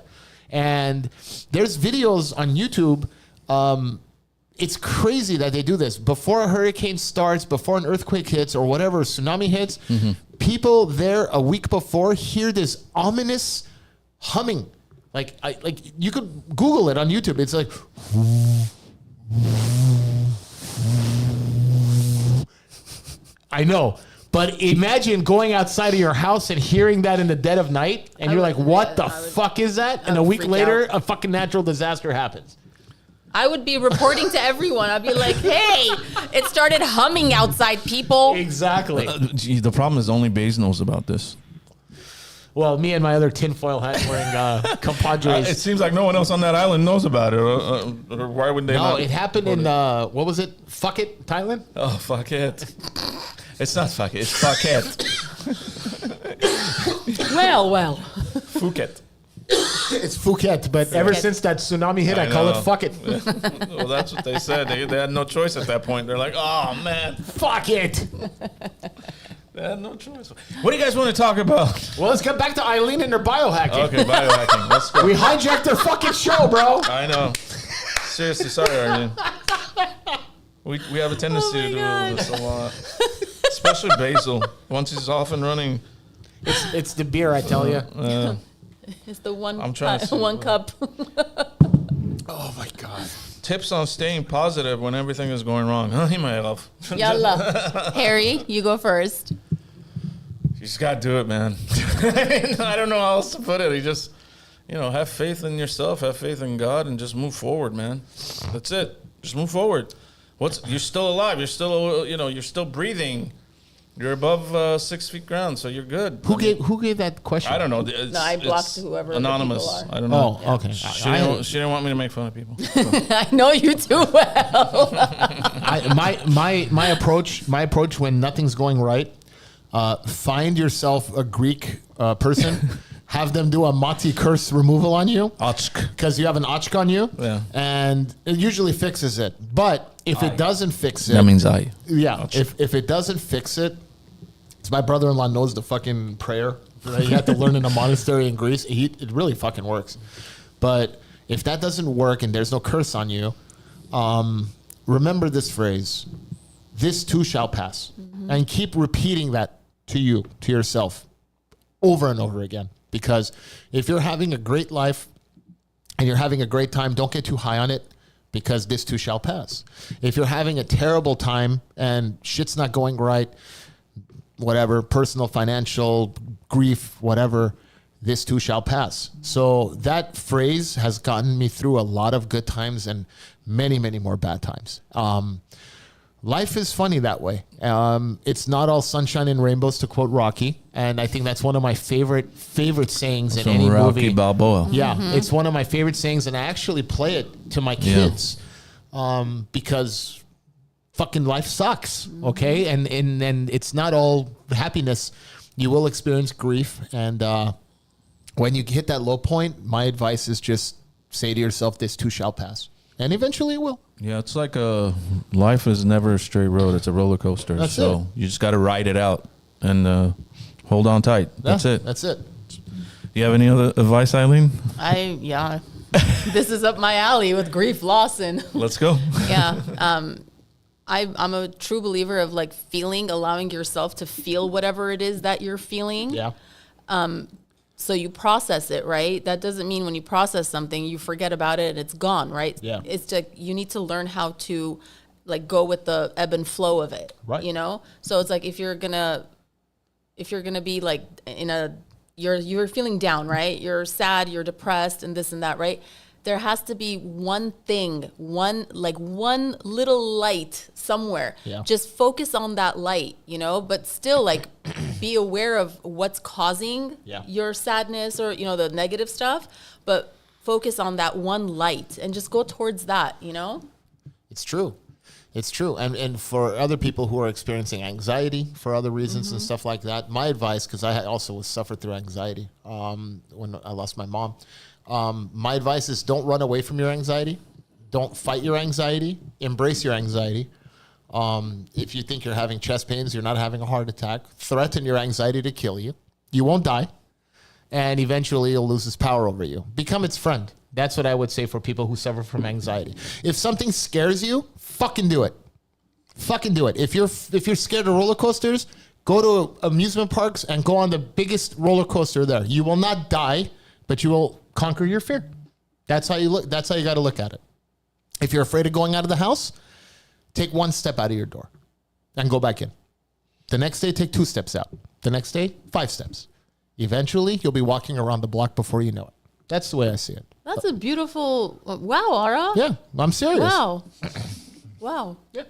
And there's videos on YouTube. It's crazy that they do this. Before a hurricane starts, before an earthquake hits, or whatever, tsunami hits, people there a week before hear this ominous humming. Like you could Google it on YouTube. It's like, I know. But imagine going outside of your house and hearing that in the dead of night, and you're like, what the fuck is that? And a week freak later, out. a fucking natural disaster happens. I would be reporting to everyone. I'd be like, hey, it started humming outside, people. Exactly. The problem is only Baze knows about this. Well, me and my other tinfoil hat wearing compadres. It seems like no one else on that island knows about it. Or why would they No, not? it happened in, what was it? Fuck it, Thailand? Oh, fuck it. It's not fuck it. It's fuck it. Well. Phuket. It's Phuket, but ever since that tsunami hit, I call know. it fuck it. Well, that's what they said. They had no choice at that point. They're like, oh, man. Fuck it. They had no choice. What do you guys want to talk about? Well, let's get back to Eileen and her biohacking. Okay, biohacking. Let's go. We hijacked their fucking show, bro. I know. Seriously, sorry, Arlene. We have a tendency to do this a lot. Especially Basil. Once he's off and running. It's the beer, I tell you. It's the one I'm trying to see one what- cup. Oh my God. Tips on staying positive when everything is going wrong. Huh, my love. Yalla. Harry, you go first. You just got to do it, man. I don't know how else to put it. You just, have faith in yourself, have faith in God, and just move forward, man. That's it. Just move forward. You're still alive. You're still, you're still breathing. You're above 6 feet ground, so you're good. Who gave that question? I don't know. No, I blocked whoever the anonymous. people are. I don't know. Oh, okay. She didn't want me to make fun of people. So. I know you too well. My approach when nothing's going right, find yourself a Greek person, have them do a mati curse removal on you, because you have an ochk on you, and it usually fixes it. But if it doesn't fix it, That means I. yeah. If it doesn't fix it, my brother-in-law knows the fucking prayer that you have to learn in a monastery in Greece. It really fucking works. But if that doesn't work and there's no curse on you, remember this phrase: "This too shall pass," and keep repeating that to yourself, over and over again. Because if you're having a great life and you're having a great time, don't get too high on it, because this too shall pass. If you're having a terrible time and shit's not going right, whatever, personal, financial, grief, whatever, this too shall pass. So that phrase has gotten me through a lot of good times and many, many more bad times. Life is funny that way. It's not all sunshine and rainbows, to quote Rocky. And I think that's one of my favorite sayings in any Rocky movie. Balboa. Yeah, it's one of my favorite sayings, and I actually play it to my kids because fucking life sucks, okay? And it's not all happiness. You will experience grief, and when you hit that low point, my advice is just say to yourself, this too shall pass. And eventually it will. Yeah, it's like life is never a straight road. It's a roller coaster. That's so it. you just got to ride it out and hold on tight. That's Yeah, it. That's it. You have any other advice, Eileen? This is up my alley with grief, loss, and Let's go. yeah. I'm a true believer of like allowing yourself to feel whatever it is that you're feeling. Yeah. So you process it, right? That doesn't mean when you process something, you forget about it and it's gone, right? Yeah. It's like you need to learn how to like go with the ebb and flow of it, Right. So it's like if you're gonna be like you're feeling down, right? You're sad, you're depressed, and this and that, right? There has to be one thing, one little light somewhere. Yeah. Just focus on that light, but still like be aware of what's causing your sadness or, the negative stuff, but focus on that one light and just go towards that, It's true. It's true. And for other people who are experiencing anxiety for other reasons and stuff like that, my advice, because I also suffered through anxiety when I lost my mom, my advice is don't run away from your anxiety. Don't fight your anxiety. Embrace your anxiety. If you think you're having chest pains, you're not having a heart attack, threaten your anxiety to kill you. You won't die. And eventually it'll lose its power over you. Become its friend. That's what I would say for people who suffer from anxiety. If something scares you, fucking do it. Fucking do it. If you're scared of roller coasters, go to amusement parks and go on the biggest roller coaster there. You will not die, but you will conquer your fear. That's how you look. That's how you got to look at it. If you're afraid of going out of the house, take one step out of your door and go back in. The next day, take 2 steps out. The next day, 5 steps. Eventually, you'll be walking around the block before you know it. That's the way I see it. That's a beautiful, wow, Ara. Yeah, I'm serious. Wow. Wow. Yeah.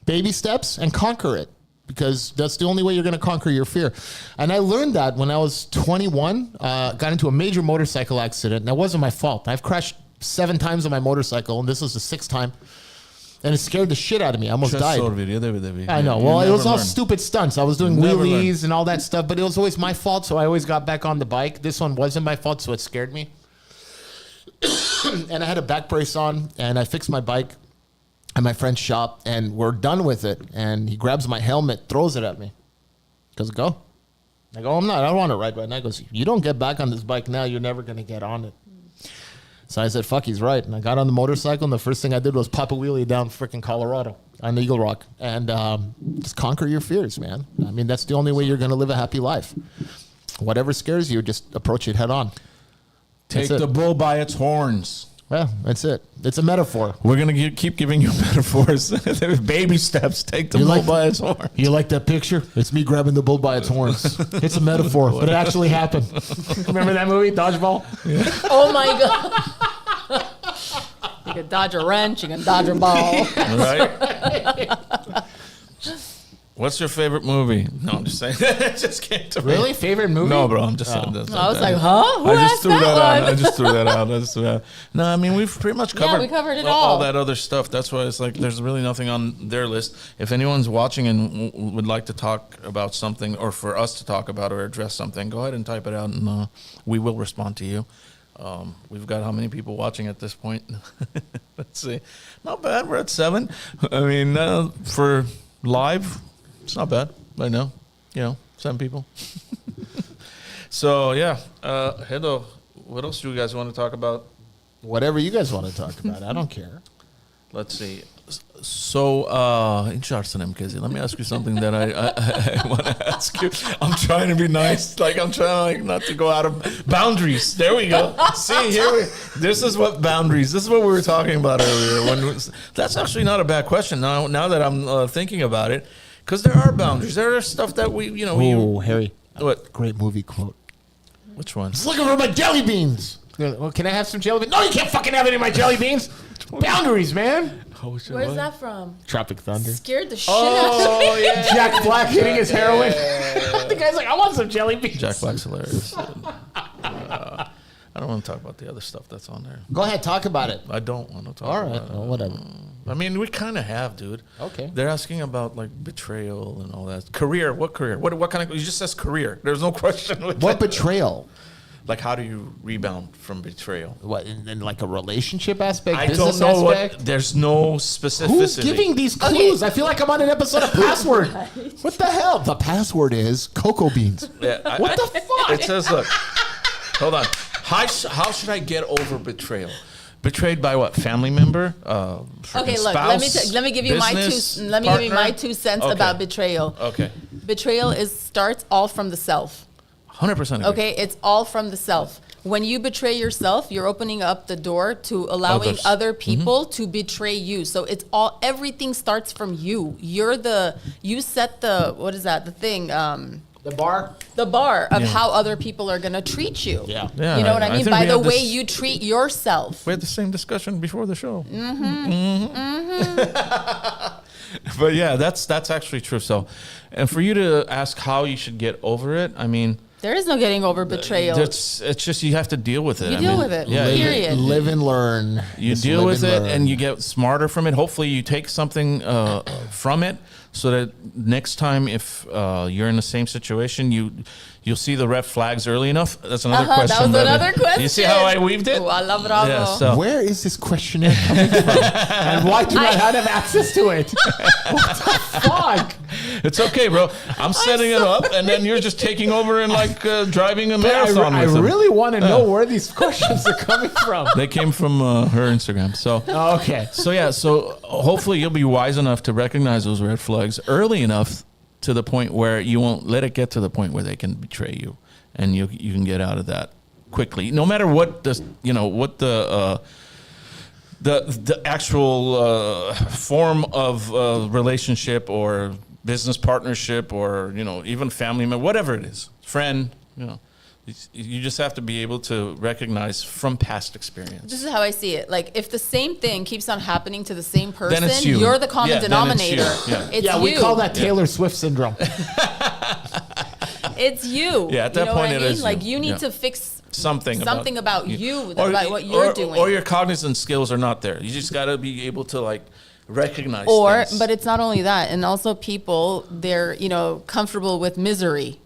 Baby steps and conquer it, because that's the only way you're going to conquer your fear. And I learned that when I was 21, got into a major motorcycle accident, and it wasn't my fault. I've crashed 7 times on my motorcycle, and this was the 6th time. And it scared the shit out of me. I almost died. I know. Well, it was all stupid stunts. I was doing wheelies and all that stuff, but it was always my fault, so I always got back on the bike. This one wasn't my fault, so it scared me. And I had a back brace on, and I fixed my bike at my friend's shop, and we're done with it. And he grabs my helmet, throws it at me. Goes, go. I go, I don't want to ride right now. He goes, you don't get back on this bike now, you're never going to get on it. So I said, fuck, he's right. And I got on the motorcycle, and the first thing I did was pop a wheelie down freaking Colorado on Eagle Rock. And just conquer your fears, man. I mean, that's the only way you're going to live a happy life. Whatever scares you, just approach it head on. Take That's it. the bull by its horns. Well, that's it. It's a metaphor. We're going to keep giving you metaphors. Baby steps. Take the bull by its horns. You like that picture? It's me grabbing the bull by its horns. It's a metaphor, but it actually happened. Remember that movie, Dodgeball? Yeah. Oh my God. You can dodge a wrench, you can dodge a ball. Right? What's your favorite movie? No, I'm just saying. It just came to me. Really? Favorite movie? No, bro. I'm just saying. I was like, huh? Who I just asked threw that that out. I one? just threw that out. I just threw that out. No, I mean, we've pretty much covered, we covered it all all. that other stuff. That's why it's like there's really nothing on their list. If anyone's watching and would like to talk about something or for us to talk about or address something, go ahead and type it out and we will respond to you. We've got how many people watching at this point? Let's see. Not bad. We're at 7. I mean, for live, it's not bad. I know. 7 people. So, yeah. Hedo, what else do you guys want to talk about? Whatever you guys want to talk about. I don't care. Let's see. So, let me ask you something that I want to ask you. I'm trying to be nice. I'm trying not to go out of boundaries. There we go. See, this is what boundaries. This is what we were talking about earlier. That's actually not a bad question. Now that I'm thinking about it, because there are boundaries. There are stuff that we. Oh, Harry. What? Great movie quote. Which one? Just looking for my jelly beans. Well, can I have some jelly beans? No, you can't fucking have any of my jelly beans. Boundaries, man. Where's that from? Tropic Thunder. Scared the shit out of me. Oh, yeah. Jack Black hitting his heroin. The guy's like, I want some jelly beans. Jack Black's hilarious. I don't want to talk about the other stuff that's on there. Go ahead, talk about it. I don't want to talk All right, about it. well, whatever. I mean, we kind of have, dude. Okay. They're asking about betrayal and all that. Career. What career? What kind of? You just says career. There's no question. With What that. betrayal? How do you rebound from betrayal? What, in a relationship aspect, I business don't know aspect? there's no specificity. Who's giving these clues? I feel like I'm on an episode of Password. What the hell? The password is cocoa beans. Yeah, What the fuck? It says, look, hold on. How should I get over betrayal? Betrayed by what? Family member? Okay, look. Spouse, Let me give you business my 2 cents Okay. about betrayal. Okay. Betrayal starts all from the self. 100% agree. Okay, it's all from the self. When you betray yourself, you're opening up the door to allowing Others. other people to betray you. So everything starts from you. You set the thing, The bar? the bar of Yeah. how other people are going to treat you. Yeah. Yeah, You know what I mean? think By we the had way this- you treat yourself. We had the same discussion before the show. But yeah, that's actually true. So, and for you to ask how you should get over it, I mean, There is no getting over betrayal. it's just you have to deal with it. You I deal mean, with it. Yeah, Period. Live and learn. you Just deal live with it learn. and you get smarter from it. Hopefully, you take something from it so that next time, if you're in the same situation, you'll see the red flags early enough. That's another question. That was another question. You see how I weaved it? Voila, bravo. Yeah, so- Where is this questionnaire coming from? And why do I not have access to it? What the fuck? It's okay, bro. I'm setting it up, and then you're just taking over and driving a marathon I with them. really want to know where these questions are coming from. They came from her Instagram. So, Okay. so hopefully you'll be wise enough to recognize those red flags early enough to the point where you won't let it get to the point where they can betray you, and you can get out of that quickly. No matter what the actual form of relationship or business partnership or even family member, whatever it is, friend, you just have to be able to recognize from past experience. This is how I see it. If the same thing keeps on happening to the same person, Then it's you. you're the common Yeah, then it's you. denominator. Yeah. It's Yeah, you. we call that Taylor Swift syndrome. It's you. Yeah, at that you know point what I it mean? is you. You need Yeah. to fix Something about you, or, about what you're doing. or your cognizant skills are not there. You just got to be able to recognize things. But it's not only that, and also people, they're comfortable with misery.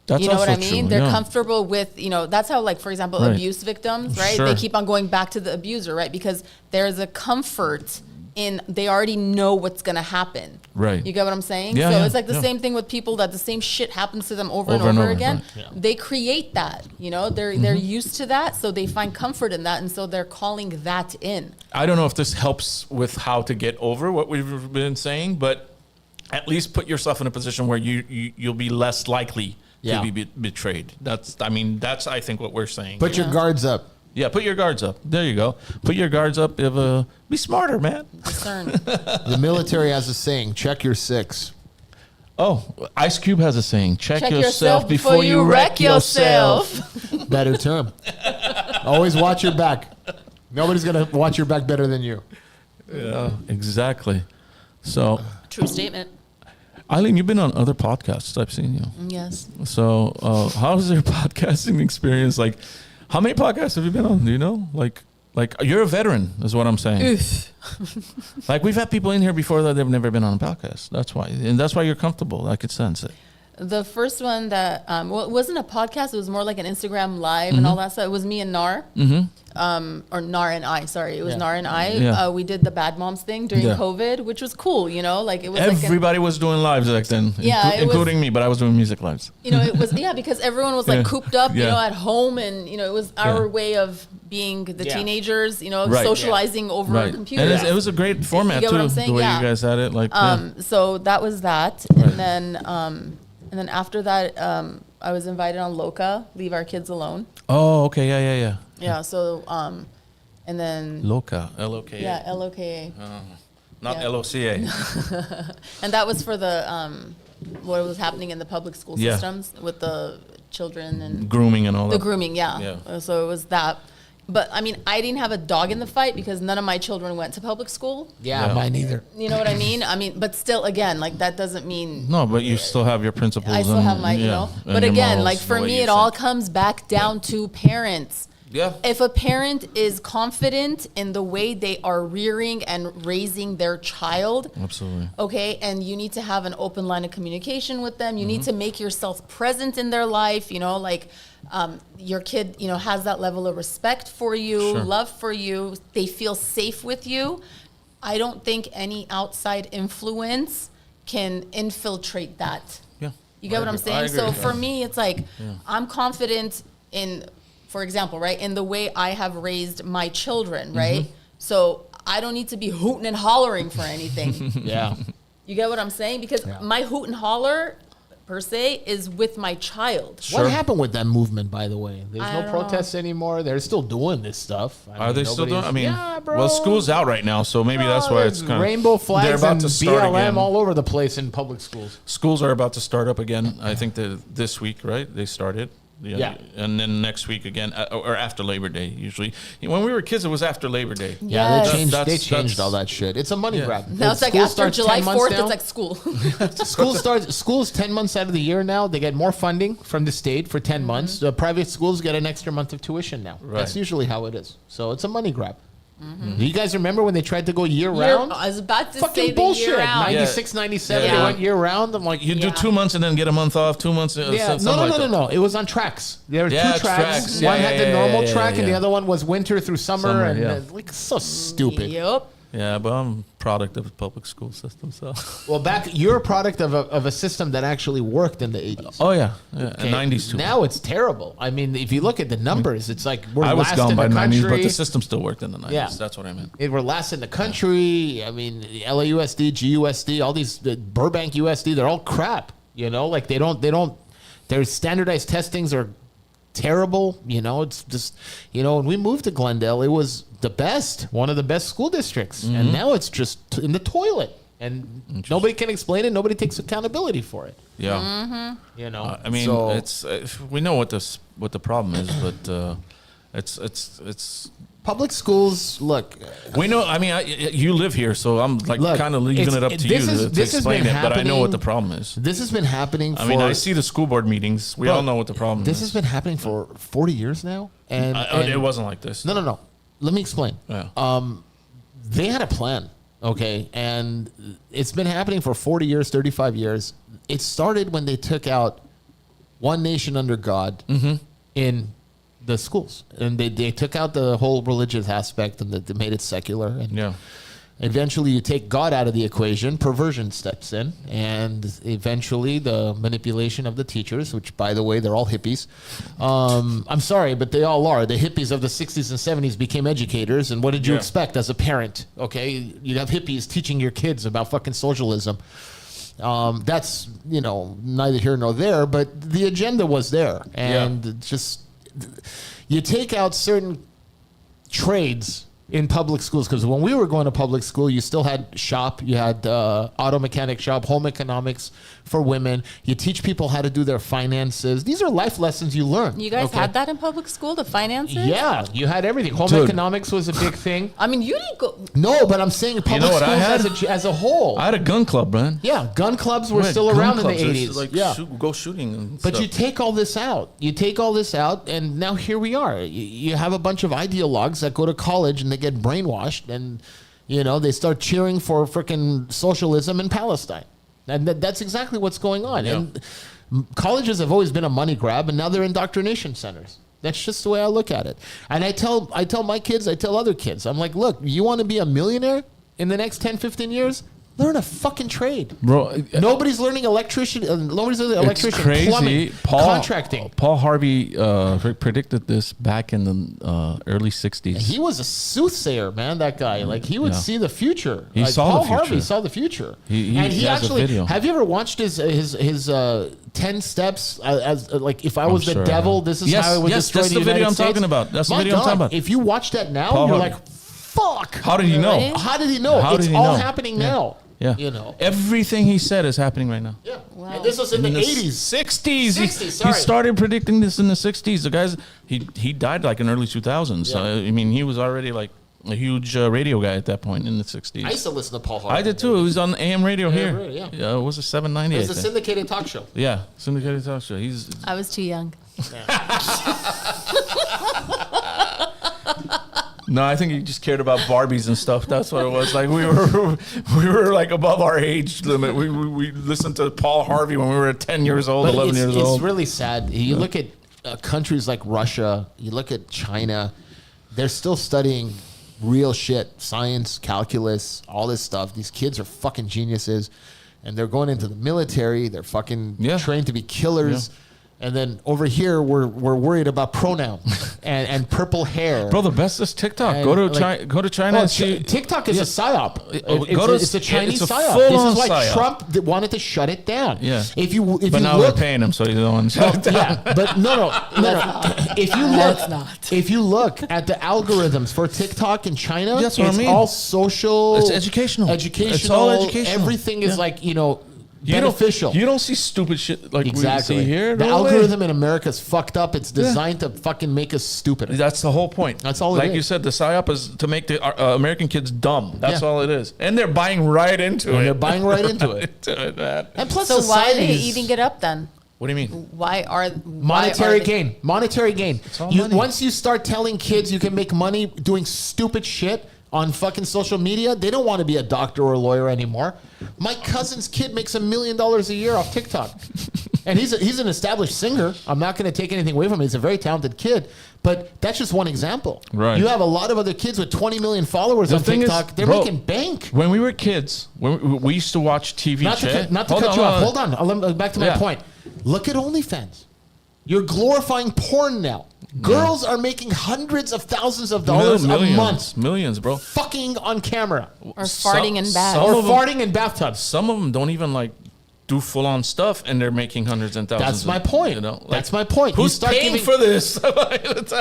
That's You know what I also mean? true, They're yeah. comfortable with, that's how, for example, Right. abuse victims, right? Sure. They keep on going back to the abuser, right? Because there's a comfort in, they already know what's going to happen. Right. You get what I'm saying? Yeah, so yeah, it's like the yeah. same thing with people that the same shit happens to them over Over and and over over, again. right. Yeah. They create that, they're used to that. So they find comfort in that. And so they're calling that in. I don't know if this helps with how to get over what we've been saying, but at least put yourself in a position where you'll be less likely Yeah. to be betrayed. That's I think what we're saying. Put your guards up. Yeah, put your guards up. There you go. Put your guards up. Be smarter, man. Discern. The military has a saying: check your six. Oh, Ice Cube has a saying: check yourself yourself before you wreck yourself. Better term. Always watch your back. Nobody's gonna watch your back better than you. Yeah, exactly. So, True statement. Eileen, you've been on other podcasts. I've seen you. Yes. So, how's your podcasting experience? Like, how many podcasts have you been on? Do you know? Like you're a veteran, is what I'm saying. Oof. Like, we've had people in here before that they've never been on a podcast. That's why, and that's why you're comfortable. I could sense it. The first one that it wasn't a podcast. It was more like an Instagram live and all that stuff. It was me and Nar, or Nar and I. Sorry, it was Yeah. Nar and I. Yeah. We did the Bad Moms thing during Yeah. COVID, which was cool. You know, like it was Everybody was doing lives back then, Yeah, it was- including me, but I was doing music lives. it was because everyone was like Yeah. cooped up, Yeah. at home, and it was our Yeah. way of being the Yeah. teenagers, Right. socializing over Right. computers. And it was a great format, get too, what I'm the saying? way Yeah. you guys had it. Like, So that was that, Right. and then after that, I was invited on Loca, Leave Our Kids Alone. oh, okay, yeah. Yeah. So and then Loca, L-O-K-A. yeah, LOKA, Not Yeah. L-O-C-A. and that was for the what was happening in the public school Yeah. systems with the children and Grooming and all the that. grooming. Yeah. Yeah. So it was that. But I mean, I didn't have a dog in the fight because none of my children went to public school. Yeah, mine either. You know what I mean? I mean, but still, again, like that doesn't mean No, but you still have your principles. I still and, have my, and But your again, morals, like the for way me, you it all think. comes back down to parents. Yeah. If a parent is confident in the way they are rearing and raising their child, Absolutely. okay, and you need to have an open line of communication with them. You Mm-hmm. need to make yourself present in their life, like your kid, has that level of respect for you, Sure. love for you. They feel safe with you. I don't think any outside influence can infiltrate that. Yeah. You get what I'm I saying? agree So with for that. me, it's like I'm confident in, for example, right, in the way I have raised my children, right? So I don't need to be hooting and hollering for anything. Yeah. You get what I'm saying? Because my hoot and holler, per se, is with my child. Sure. What happened with that movement, by the way? There's I no don't protests anymore. They're still doing this stuff. Are they still doing? I mean, yeah, bro. well, school's out right now, so maybe that's why it's kind of rainbow flags they're about and to start BLM again. all over the place in public schools. Schools are about to start up again. I think this week, right? They started. Yeah. And then next week again, or after Labor Day, usually. When we were kids, it was after Labor Day. Yeah, Yes. they changed. They That's- changed all that shit. It's a money Yeah. grab. Now it's like School after starts July 10 months 4th, now. it's like school. School's 10 months out of the year now. They get more funding from the state for 10 months. The private schools get an extra month of tuition now. Right. That's usually how it is. So it's a money grab. Do you guys remember when they tried to go year Year- round? I was about to say Fucking the bullshit. year round. 96, 97, Yeah. they went year round. I'm like, You do Yeah. 2 months and then get a month off. 2 months. yeah, something like that. no. It was on tracks. There were Yeah, two tracks. tracks. One Yeah, had the yeah, normal yeah, track, and the yeah. other one was winter through summer. Summer, and yeah. like so stupid. Yep. Yeah, but I'm a product of the public school system, so. Well, you're a product of a system that actually worked in the 80s. Oh yeah, Okay, 90s too. Now it's terrible. I mean, if you look at the numbers, it's like we're I was last gone in by the 90s, country. but the system still worked in the 90s. Yeah. That's what I meant. We're last in the country. I mean, LAUSD, GUSD, all these Burbank USD, they're all crap. Like they don't. Their standardized testings are terrible. It's just, when we moved to Glendale, it was the best, one of the best school districts, Mm-hmm. and now it's just in the toilet, and nobody can explain it. Nobody takes accountability for it. Yeah. I mean, So- it's we know what the problem is, but it's Public schools, look, we know. I mean, you live here, so I'm like Look, kind of leaving it's- it up to you this to has explain been it. But I know what the happening- problem is. this has been happening for. I mean, I see the school board meetings. We Bro, all know what the problem This is. has been happening for 40 years now, and, It wasn't like this. No. Let me explain. Yeah. They had a plan, okay, and it's been happening for 40 years, 35 years. It started when they took out one nation under God in the schools, and they took out the whole religious aspect, and they made it secular. And Yeah. eventually, you take God out of the equation, perversion steps in, and eventually the manipulation of the teachers, which, by the way, they're all hippies. I'm sorry, but they all are. The hippies of the 60s and 70s became educators, and what did you Yeah. expect as a parent? Okay, you have hippies teaching your kids about fucking socialism. That's, neither here nor there, but the agenda was there. And just, you take out certain trades in public schools, because when we were going to public school, you still had shop, you had auto mechanic shop, home economics for women. You teach people how to do their finances. These are life lessons you learn. You guys had that in public school, the finances? Yeah, you had everything. Home economics was a big thing. I mean, you didn't go. No, but I'm saying public what I schools had? as a whole. I had a gun club, man. Yeah, gun clubs were We had still gun around in clubs. the It's 80s. like yeah. go shooting and But stuff. you take all this out. And now here we are. You have a bunch of ideologues that go to college and they get brainwashed, and they start cheering for freaking socialism in Palestine, and that's exactly what's going on. Yeah. And colleges have always been a money grab, and now they're indoctrination centers. That's just the way I look at it. And I tell my kids, I tell other kids, I'm like, look, you want to be a millionaire in the next 10, 15 years? Learn a fucking trade. Bro, Nobody's learning electrician. Nobody's learning it's electrician, crazy. plumbing, contracting. Paul Harvey predicted this back in the early 60s. He was a soothsayer, man. That guy, like, he would see the future. He saw Paul the future. Harvey saw the future. He and he has a actually. video. Have you ever watched his 10 steps as like, if I was the sure. devil, this is how I would destroy that's the the video United I'm States? talking about. That's the My video I'm God, talking about. If you watch that now, Paul you're Harvey. like, fuck. How did he know? Really? How did he know? How It's did he all know? happening now. Yeah. Everything he said is happening right now. Yeah. Wow. And this was in the 80s. 60s. 60s, He sorry. started predicting this in the 60s. The guys, he died like in early 2000s. Yeah. I mean, he was already like a huge radio guy at that point in the 60s. I used to listen to Paul Harvey. I did too. It was on AM radio here. radio, yeah. It was a 790. It was I a think. syndicated talk show. Yeah, syndicated talk show. I was too young. No, I think he just cared about Barbies and stuff. That's what it was. Like we were like above our age limit. We listened to Paul Harvey when we were 10 years old, But 11 years it's old. really sad. You look at countries like Russia, you look at China, they're still studying real shit, science, calculus, all this stuff. These kids are fucking geniuses, and they're going into the military. They're fucking trained to be killers. Yeah. And then over here, we're worried about pronouns and purple hair. Bro, the best is TikTok. And Go to like- Go to China Well, and see. TikTok is a psyop. It's a Chinese it's a psyop. full-on This is why psyop. Trump wanted to shut it down. Yeah. If you But now look, they're paying him, so he's the one. yeah, but no. If you Let's look, not. if you look at the algorithms for TikTok in China, That's what I it's mean. all social. It's educational. It's all educational. Everything is Yeah. like beneficial. You don't see stupid shit like Exactly. we see here. The No way. algorithm in America is fucked up. It's designed to fucking make us stupid. That's the whole point. That's all it Like is. you said, the psyop is to make the American kids dumb. That's Yeah. all it is. And they're buying right into it. And they're buying right into it. That. And plus, So why are they society's- eating it up then? What do you mean? Monetary gain. Monetary gain. all money. Once you start telling kids you can make money doing stupid shit on fucking social media, they don't want to be a doctor or a lawyer anymore. My cousin's kid makes $1 million a year off TikTok. And he's an established singer. I'm not going to take anything away from him. He's a very talented kid. But that's just one example. Right. You have a lot of other kids with 20 million followers on thing is, TikTok. They're bro, making bank. When we were kids, when we used to watch TV. Not to cut you off. Hold on. Back to my point. Look at OnlyFans. You're glorifying porn now. Girls are making hundreds of thousands of dollars a month. Millions, bro. Fucking on camera. Or farting in baths. some Or of them- farting in bathtubs. Some of them don't even like do full on stuff, and they're making hundreds and thousands. That's my point. That's my point. You Who's start paying giving for this?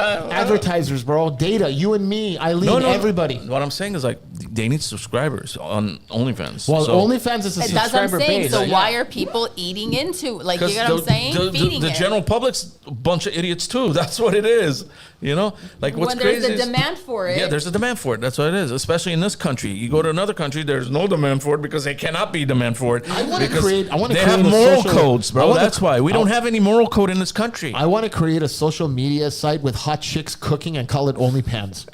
advertisers, bro? Data. You and me, Eileen, everybody. What I'm saying is like they need subscribers on OnlyFans. Well, So- OnlyFans is a That's what I'm subscriber saying. base. So why are people eating into? Like, you 'Cause get what I'm saying? Feeding the it. general public's a bunch of idiots too. That's what it is. You know, like what's when there's crazy a is- demand for it. Yeah, there's a demand for it. That's what it is. Especially in this country, you go to another country, there's no demand for it because they cannot be demand for it. I wanna because create They a have moral social- codes, I bro. wanna- That's why we don't have any moral code in this country. I want to create a social media site with hot chicks cooking and call it OnlyPans.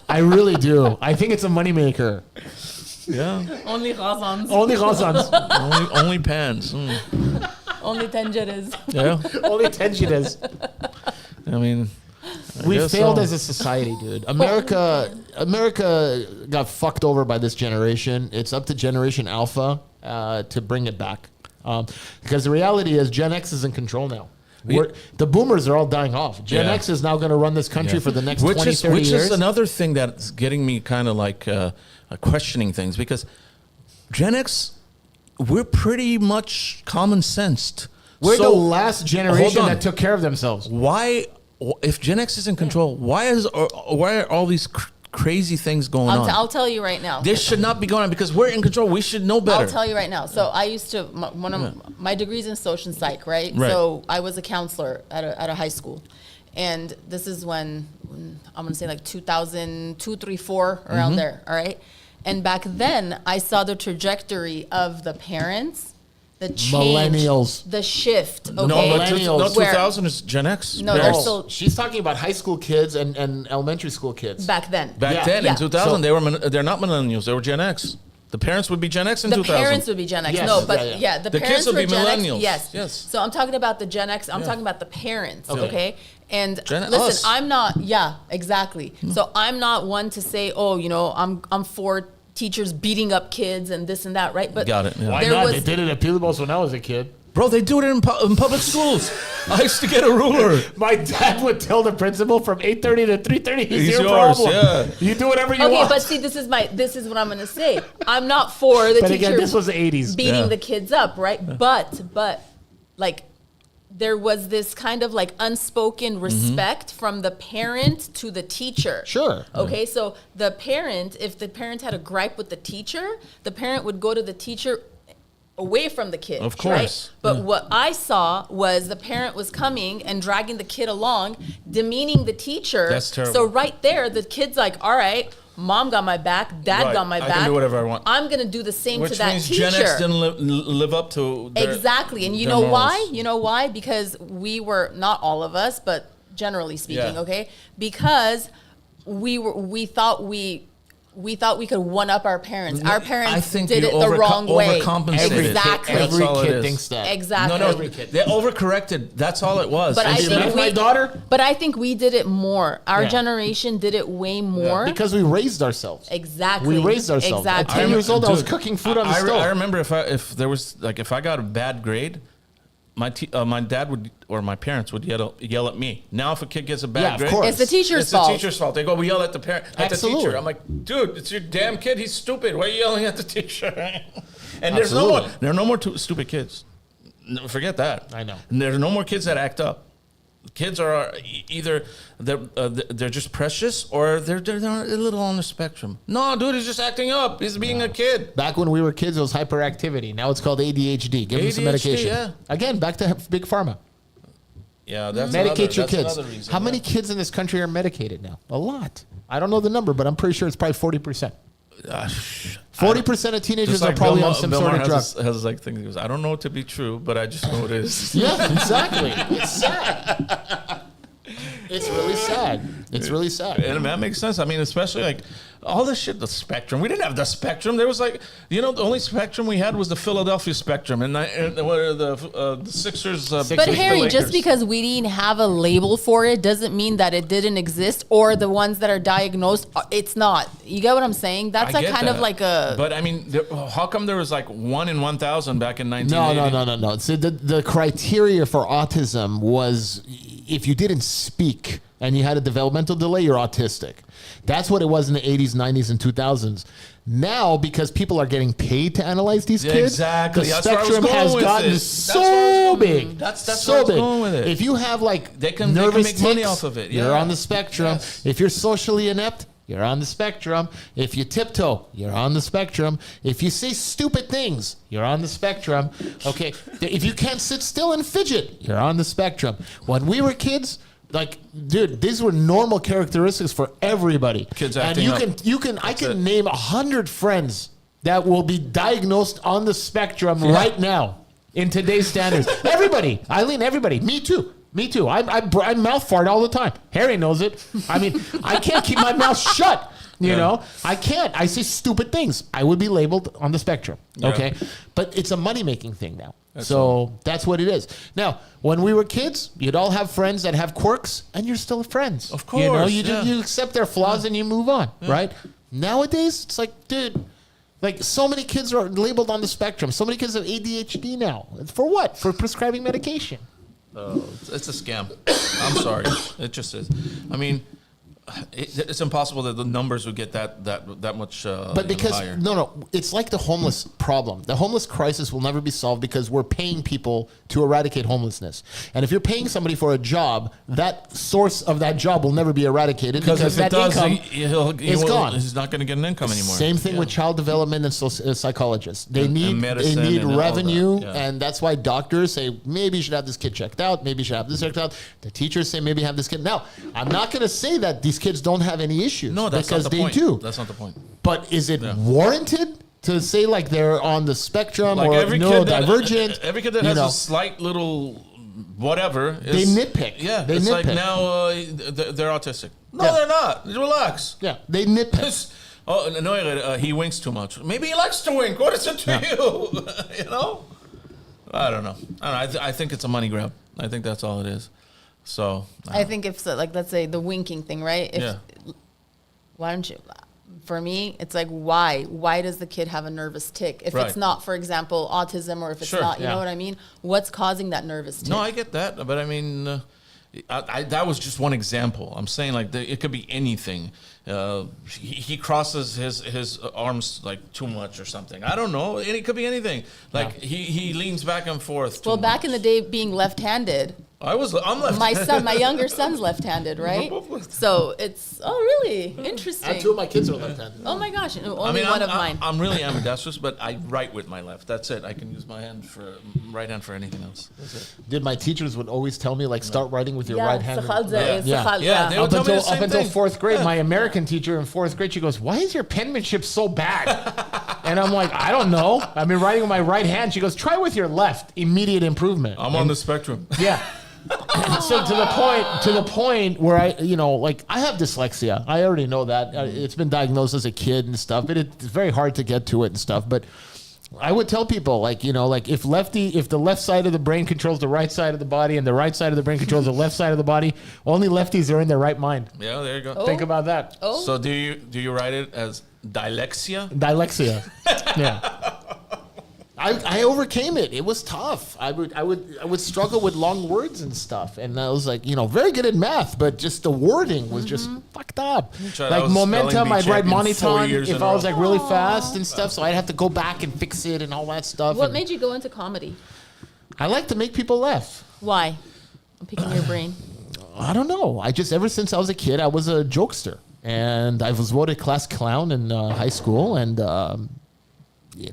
I really do. I think it's a moneymaker. Yeah, Only Razans. Only Razans. only pants. Only Tangeras. Yeah, Only tensions. I mean, We guess failed so. as a society, dude. America got fucked over by this generation. It's up to Generation Alpha to bring it back. Because the reality is Gen X is in control now. The boomers are all dying off. Gen Yeah. X is now going to run this country for the next 20, 30 which years. is another thing that's getting me kind of like questioning things, because Gen X, we're pretty much common sensed. We're So, the last generation hold on. that took care of themselves. Why if Gen X is in control, why are all these crazy things going on? I'll tell you right now. This should not be going on because we're in control. We should know better. I'll tell you right now. So I used to, one of my degrees in social psych, right? Right. So I was a counselor at a high school. And this is when I'm going to say like 2002, 3, 4, around there. All right. And back then I saw the trajectory of the parents, the change, Millennials. the shift. Okay. No, but Millennials. 2000 is Gen X. No, they're still She's talking about high school kids and elementary school kids. back then. Back then in Yeah. 2000, they're not millennials. They were Gen X. The parents would be Gen X in The 2000. parents would be Gen X. Yes. No, but Yeah. the The parents kids would were be Gen millennials. X. Yes. Yes. So I'm talking about the Gen X. I'm talking about the parents. Okay. And us. listen, I'm not. Yeah, exactly. So I'm not one to say, oh, I'm for teachers beating up kids and this and that, right? But Got it, yeah. Why there not? was They did it at Peebles when I was a kid. Bro, they do it in public schools. I used to get a ruler. My dad would tell the principal from 8:30 to 3:30, he's your yours, problem. yeah. You do whatever you okay, want. but see, this is what I'm gonna say. I'm not for the But teacher again, this was the 80s. beating Yeah. the kids up, right? But like there was this kind of like unspoken respect from the parent to the teacher. Sure. Okay, so the parent, if the parent had a gripe with the teacher, the parent would go to the teacher away from the kid. Of course. Right? But what I saw was the parent was coming and dragging the kid along, demeaning the teacher. That's terrible. So right there, the kid's like, all right, mom got my back, dad Right. got my I back. can do whatever I want. I'm going to do the same Which to that means teacher. Gen X didn't live up to their, Exactly. And you their know morals. why? You know why? Because we were, not all of us, but generally speaking, Yeah. okay? Because we thought we could one up our parents. Our parents I think did you it the wrong way. overcompensated. Exactly. That's Every all it kid is. thinks that. Exactly. No, Every kid. they overcorrected. That's all it was. But And I she think left- my daughter? But I think we did it more. Our Yeah. generation did it way more. Because we raised ourselves. Exactly. We raised ourselves. At Exactly. 10 years old, I was Dude, cooking food on the stove. I remember if there was like if I got a bad grade, my dad would or my parents would yell at me. Now if a kid gets a bad Yeah, of grade, course. It's the teacher's fault. It's the teacher's fault. They go, we yell at the parent at the Absolutely. teacher. I'm like, dude, it's your damn kid. He's stupid. Why are you yelling at the teacher? And there's no Absolutely. more. There are no more stupid kids. No, forget that. I know. And there's no more kids that act up. Kids are either they're just precious or they're a little on the spectrum. No, dude, he's just acting up. He's being a kid. Back when we were kids, it was hyperactivity. Now it's called ADHD. Give them some ADHD, medication. yeah. Again, back to Big Pharma. Yeah, that's Medicate your that's kids. another reason, How yeah. many kids in this country are medicated now? A lot. I don't know the number, but I'm pretty sure it's probably 40%. 40% of teenagers Just are like probably Bill on some Bill sort Maher of drug. has like things. He goes, I don't know it to be true, but I just know it is. Yeah, exactly. It's sad. It's really sad. It's really sad. And that makes sense. I mean, especially like all this shit, the Spectrum. We didn't have the Spectrum. There was like, the only Spectrum we had was the Philadelphia Spectrum, and the Sixers. But beat the Harry, just Lakers. because we didn't have a label for it doesn't mean that it didn't exist, or the ones that are diagnosed, it's not. You get what I'm saying? That's I like get kind of that. like a. But I mean, how come there was like 1 in 1,000 back in 1980? No. So the criteria for autism was if you didn't speak and you had a developmental delay, you're autistic. That's what it was in the 80s, 90s, and 2000s. Now, because people are getting paid to analyze these kids, exactly. the That's where I was spectrum going has with gotten it. That's so where I was going. big. That's so where I was big. going with it. If you have like They can nervous make money tics, off of it. you're Yeah. on the spectrum. Yes. If you're socially inept, you're on the spectrum. If you tiptoe, you're on the spectrum. If you say stupid things, you're on the spectrum. Okay. If you can't sit still and fidget, you're on the spectrum. When we were kids, like, dude, these were normal characteristics for everybody. Kids and acting up. I can name 100 friends that will be diagnosed on the spectrum right now in today's standards. Everybody, Eileen, everybody, me too. Me too. I mouth fart all the time. Harry knows it. I mean, I can't keep my mouth shut. You know, I can't. I say stupid things. I would be labeled on the spectrum. Yeah. Okay. But it's a money-making thing now. That's That's what it is. Now, when we were kids, you'd all have friends that have quirks, and you're still friends. Of You know, course, you accept their flaws and you move on, right? Nowadays, it's like, dude, like so many kids are labeled on the spectrum. So many kids have ADHD now. For what? For prescribing medication. It's a scam. I'm sorry. It just is. I mean, it's impossible that the numbers would get that much But because higher. no, it's like the homeless problem. The homeless crisis will never be solved because we're paying people to eradicate homelessness. And if you're paying somebody for a job, that source of that job will never be eradicated because if that it does, income is gone. He's not going to get an income anymore. Same thing with child development and psychologists. They And need medicine and all revenue, that, yeah. and that's why doctors say maybe you should have this kid checked out, maybe you should have this checked out. The teachers say maybe have this kid. Now, I'm not going to say that these kids don't have any issues. No, that's because not the they point. do. That's not the point. But is it warranted to say like they're on the spectrum Like or neurodivergent? Every kid that has a slight little whatever, they nitpick. Yeah, They it's like nitpick. now they're autistic. No, Yeah. they're not. Relax. Yeah, they nitpick. Oh no, he winks too much. Maybe he likes to wink. What is it to you? You know? I don't know. I think it's a money grab. I think that's all it is. So I think if so, like let's say the winking thing, right? If, why don't you? For me, it's like why? Why does the kid have a nervous tick? If Right. it's not, for example, autism, or if it's Sure. not, you Yeah. know what I mean? What's causing that nervous tick? No, I get that, but I mean, that was just one example. I'm saying like it could be anything. He crosses his arms like too much or something. I don't know. It could be anything. Like he leans back and forth. Too Well, back much. in the day, being left-handed, I'm left. my younger son's left-handed, right? So it's really interesting. And two of my kids are left-handed. Oh my gosh, only I mean, one of mine. I'm really ambidextrous, but I write with my left. That's it. I can use my right hand for anything else. Did my teachers would always tell me like start writing with your right hand? Yeah, they would tell me the same Up until thing. fourth grade, my American teacher in fourth grade, she goes, "Why is your penmanship so bad?" And I'm like, "I don't know. I've been writing with my right hand." She goes, "Try with your left. Immediate improvement." I'm on the spectrum. Yeah. So to the point where I have dyslexia. I already know that. It's been diagnosed as a kid and stuff, but it's very hard to get to it and stuff. But I would tell people if the left side of the brain controls the right side of the body and the right side of the brain controls the left side of the body, only lefties are in their right mind. Yeah, there you go. Oh. Think about that. Oh, So do you write it as dyslexia? Dyslexia. Yeah. I overcame it. It was tough. I would struggle with long words and stuff, and I was like, very good at math, but just the wording was just fucked up. Tried- I Like was spelling momentum, bee I'd write champion 4 moniton years if in I a was row. like really fast and stuff, so I'd have to go back and fix it and all that stuff. what and made you go into comedy? I like to make people laugh. Why? I'm picking your brain. I don't know. Ever since I was a kid, I was a jokester, and I was voted class clown in high school, and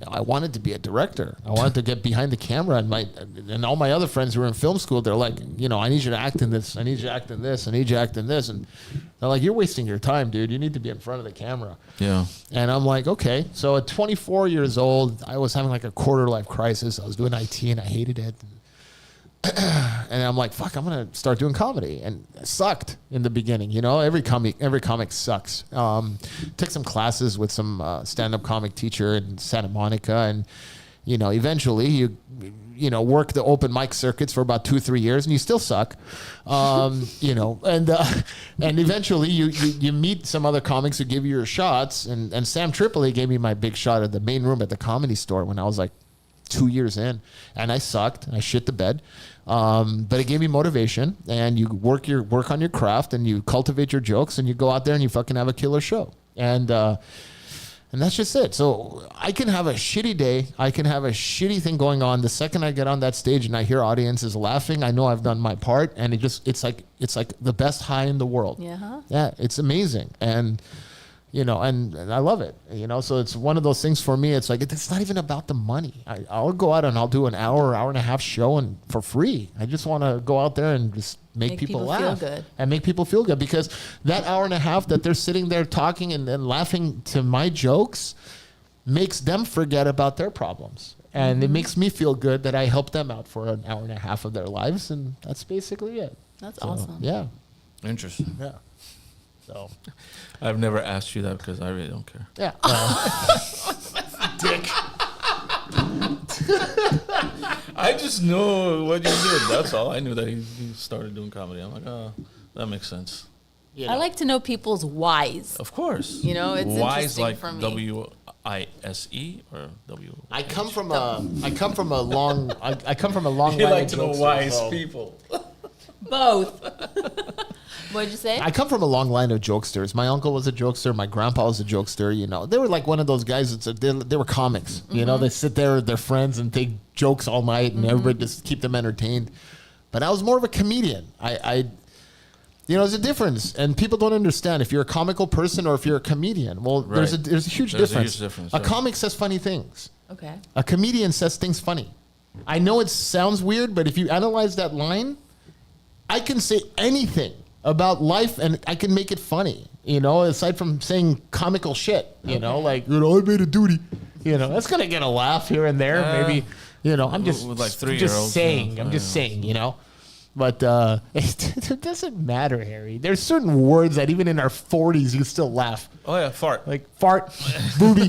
I wanted to be a director. I wanted to get behind the camera, and all my other friends who were in film school, they're like, I need you to act in this. I need you to act in this. I need you to act in this. And they're like, you're wasting your time, dude. You need to be in front of the camera. Yeah. And I'm like, okay. So at 24 years old, I was having like a quarter life crisis. I was doing IT and I hated it. And I'm like, fuck, I'm going to start doing comedy. And it sucked in the beginning. Every comic sucks. Took some classes with some stand-up comic teacher in Santa Monica. And, eventually you work the open mic circuits for about 2-3 years and you still suck. And eventually you meet some other comics who give you your shots. And Sam Tripoli gave me my big shot at the main room at the Comedy Store when I was like 2 years in, and I sucked. I shit the bed. But it gave me motivation, and you work on your craft, and you cultivate your jokes, and you go out there and you fucking have a killer show. And that's just it. So I can have a shitty day. I can have a shitty thing going on. The second I get on that stage and I hear audiences laughing, I know I've done my part, and it's like the best high in the world. Yeah. Yeah, it's amazing. And and I love it, so it's one of those things for me. It's like, it's not even about the money. I'll go out and I'll do an hour and a half show and for free. I just want to go out there and just make people laugh feel good. and make people feel good, because that hour and a half that they're sitting there talking and laughing to my jokes makes them forget about their problems. And it makes me feel good that I helped them out for an hour and a half of their lives. And that's basically it. That's So, awesome. Yeah. Interesting. Yeah. So, I've never asked you that because I really don't care. yeah. Dick. I just know what you did. That's all. I knew that he started doing comedy. I'm like, oh, that makes sense. I like to know people's whys. Of course. It's Wise interesting like for me. WISE or W. I come from a long You line like of to know jokesters, wise so- people. Both. What'd you say? I come from a long line of jokesters. My uncle was a jokester. My grandpa was a jokester. You know, they were like one of those guys. They were comics. You know, they sit there with their friends and take jokes all night, and everybody just keep them entertained. But I was more of a comedian. You know, there's a difference, and people don't understand if you're a comical person or if you're a comedian. Well, there's a huge difference. A comic says funny things. Okay. A comedian says things funny. I know it sounds weird, but if you analyze that line, I can say anything about life and I can make it funny, you know, aside from saying comical shit, you know, like, you know, I made a duty, you know, that's going to get a laugh here and there. Maybe, you know, I'm just, with like 3-year-olds, just saying, I'm just saying, you know. But it doesn't matter, Harry. There's certain words that even in our 40s, you still laugh. Oh, yeah, fart. Like fart, booby,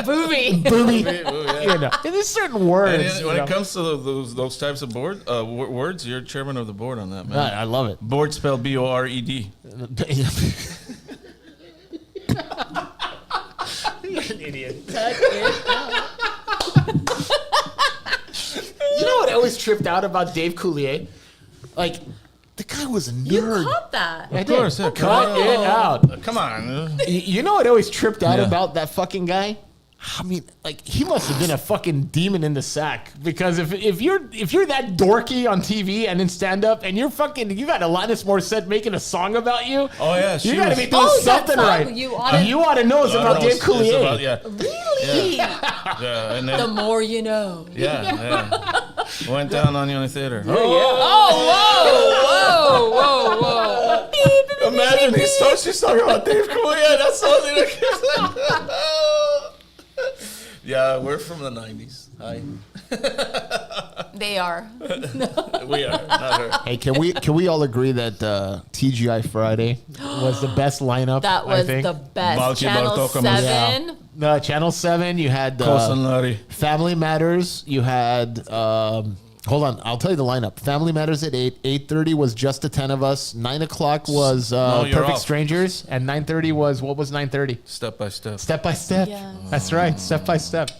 Booby. booby. Yeah. You know, there's certain words. And when it comes to those types of words, you're chairman of the board on that, man. I love it. Board spelled B-O-R-E-D. You're an idiot. You know what I always tripped out about Dave Coulier? Like, the guy was a nerd. You caught that. I Of did. course, yeah. Cut it out. Come on. You know what always tripped out Yeah. about that fucking guy? I mean, like, he must have been a fucking demon in the sack, because if you're that dorky on TV and in stand up and you got Alanis Morissette making a song about you, Oh, yeah. you got to be doing Oh, that something song right. you oughta- You ought to know it's about Dave Coulier. Yeah. Really? Yeah. And The then, more you know. yeah. Went down on you in the theater. Oh, whoa. Imagine she's talking about Dave Coulier. That's something. Yeah, we're from the 90s. Hi. They are. We are, not her. Hey, can we all agree that TGI Friday was the best lineup? That was the best. Balchi Channel Bartoko 7. No, Channel 7, you had Kosan Larry. Family Matters. You had, hold on, I'll tell you the lineup. Family Matters at 8. 8:30 was Just the 10 of Us. 9 o'clock was you're Perfect off. Strangers. And 9:30 was, what was 9:30? Step by step. Step by Step. Yeah. That's right, Step by Step.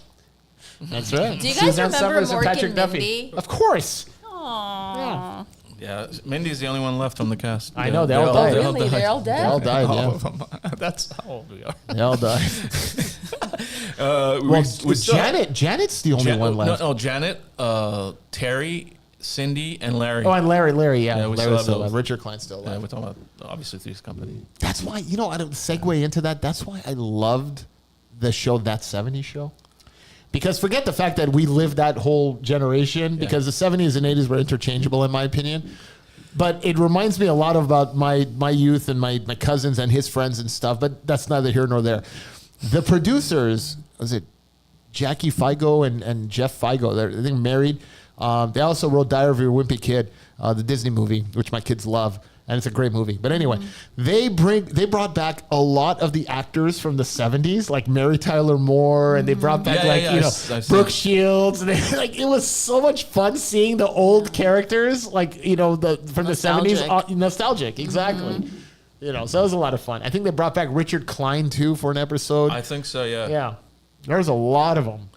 That's right. Do you guys Suzanne remember Summers and Mork Patrick and Duffy. Mindy? Of course. Aww. Yeah, Mindy's the only one left from the cast. I know, they all died. Really? They're all They all dead? died, All yeah. of them. That's how old we are. They all died. We still- Janet's the only one left. No, Janet, Terry, Cindy, and Larry. Oh, and Larry, yeah. Yeah, we Larry's still still have alive. those. Richard Klein's still alive. Yeah, we're talking about obviously Three's Company. That's why, you know, I don't segue into that. That's why I loved the show, That 70s Show. Because forget the fact that we lived that whole generation, because the 70s and 80s were interchangeable, in my opinion. But it reminds me a lot about my youth and my cousins and his friends and stuff, but that's neither here nor there. The producers, was it Jackie Figo and Jeff Figo? They're, I think, married. They also wrote Diary of a Wimpy Kid, the Disney movie, which my kids love. And it's a great movie. But anyway, they brought back a lot of the actors from the 70s, like Mary Tyler Moore, and they brought back I've Brooke seen Shields. And like, it was so much fun seeing the old characters, like, you know, from the 70s. Nostalgic, exactly. You know, so that was a lot of fun. I think they brought back Richard Klein, too, for an episode. I think so, yeah. Yeah. There was a lot of them.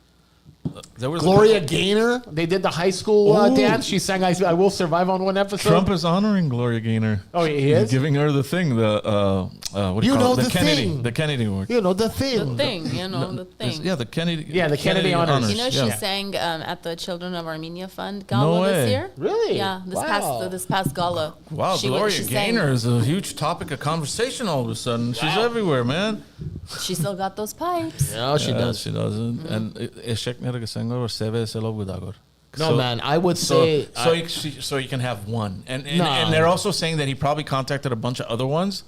There was Gloria Gaynor, they did the high school dance. She sang I Will Survive on one episode. Trump is honoring Gloria Gaynor. Oh, he is? He's giving her the thing, what do You you call know it? the Kennedy, thing. the Kennedy Award. You know, the thing. The thing, you know, the thing. Yeah, the Kennedy. Yeah, the Kennedy honors. You know, she Yeah. sang at the Children of Armenia Fund Gala this way. year. Really? Yeah, Wow. this past gala. Wow, Gloria Gaynor is a huge topic of conversation all of a sudden. She's everywhere, man. She still got those pipes. No, she does. She doesn't. And Eshek Nergasengor or Seve Selo Gudagor. No, man, I would say. So you can have one. And No. and they're also saying that he probably contacted a bunch of other ones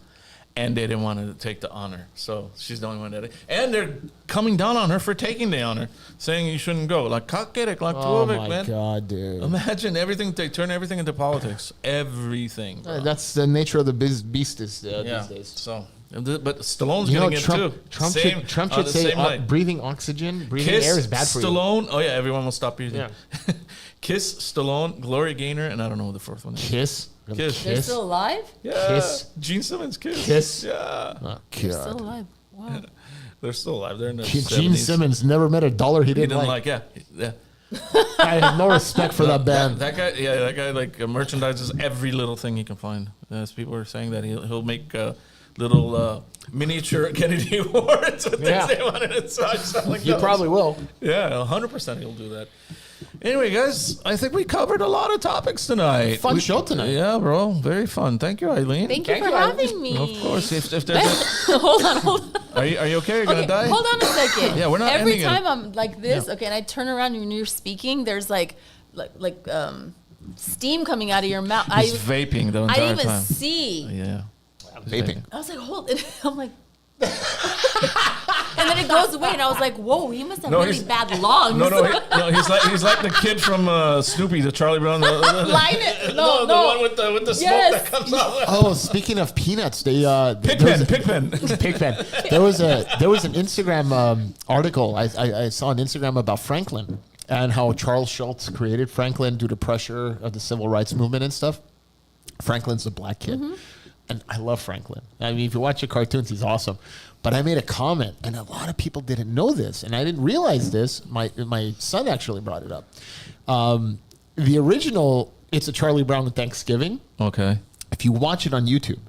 and they didn't want to take the honor. So she's the only one that. And they're coming down on her for taking the honor, saying you shouldn't go. Like, kakerek, like Oh, Tuovik, my man. God, dude. Imagine everything. They turn everything into politics. Everything. Bro. That's the nature of the beast these days. So, but Stallone's You know, getting Trump, it too. Trump Same- should, Trump on should the say same night. breathing oxygen, breathing Kiss air is bad for Stallone. Oh yeah, everyone will stop breathing. Yeah. Kiss Stallone, Gloria Gaynor, and I don't know who the fourth one you. is. Kiss. Kiss. They're still alive? Yeah. Kiss. Gene Simmons. Kiss. Kiss. Yeah. Oh, They're still God. alive. Wow. They're still alive. They're in their Gene 70s. Simmons never met a dollar he He didn't didn't like. like. Yeah. I have no respect for that band. That guy like merchandises every little thing he can find. As people are saying that he'll make little miniature Kennedy awards with Yeah. things they wanted and stuff like He those. probably will. Yeah, 100% he'll do that. Anyway, guys, I think we covered a lot of topics tonight. Fun show tonight. Yeah, bro. Very fun. Thank you, Eileen. Thank you Thank for you, Eileen. having me. Of course. If there's hold on. are you okay? You're going to die? Hold on a second. Yeah, we're not Every ending it. time I'm like this, okay, and I turn around and when you're speaking, there's like steam coming out of your mouth. He's vaping the I entire didn't even time. see. Yeah. Vaping. I was like, hold it. I'm like, and then it goes away, and I was like, whoa, he must have really he's- bad lungs. No, he's like the kid from Snoopy, the Charlie Brown. Line it. No, the one with the smoke Yes. that comes out. Oh, speaking of peanuts, they Pigpen. Pigpen. There was an Instagram article I saw on Instagram about Franklin and how Charles Schultz created Franklin due to pressure of the civil rights movement and stuff. Franklin's a black kid, and I love Franklin. I mean, if you watch the cartoons, he's awesome. But I made a comment, and a lot of people didn't know this, and I didn't realize this. My son actually brought it up. The original "It's a Charlie Brown Thanksgiving." Okay. If you watch it on YouTube,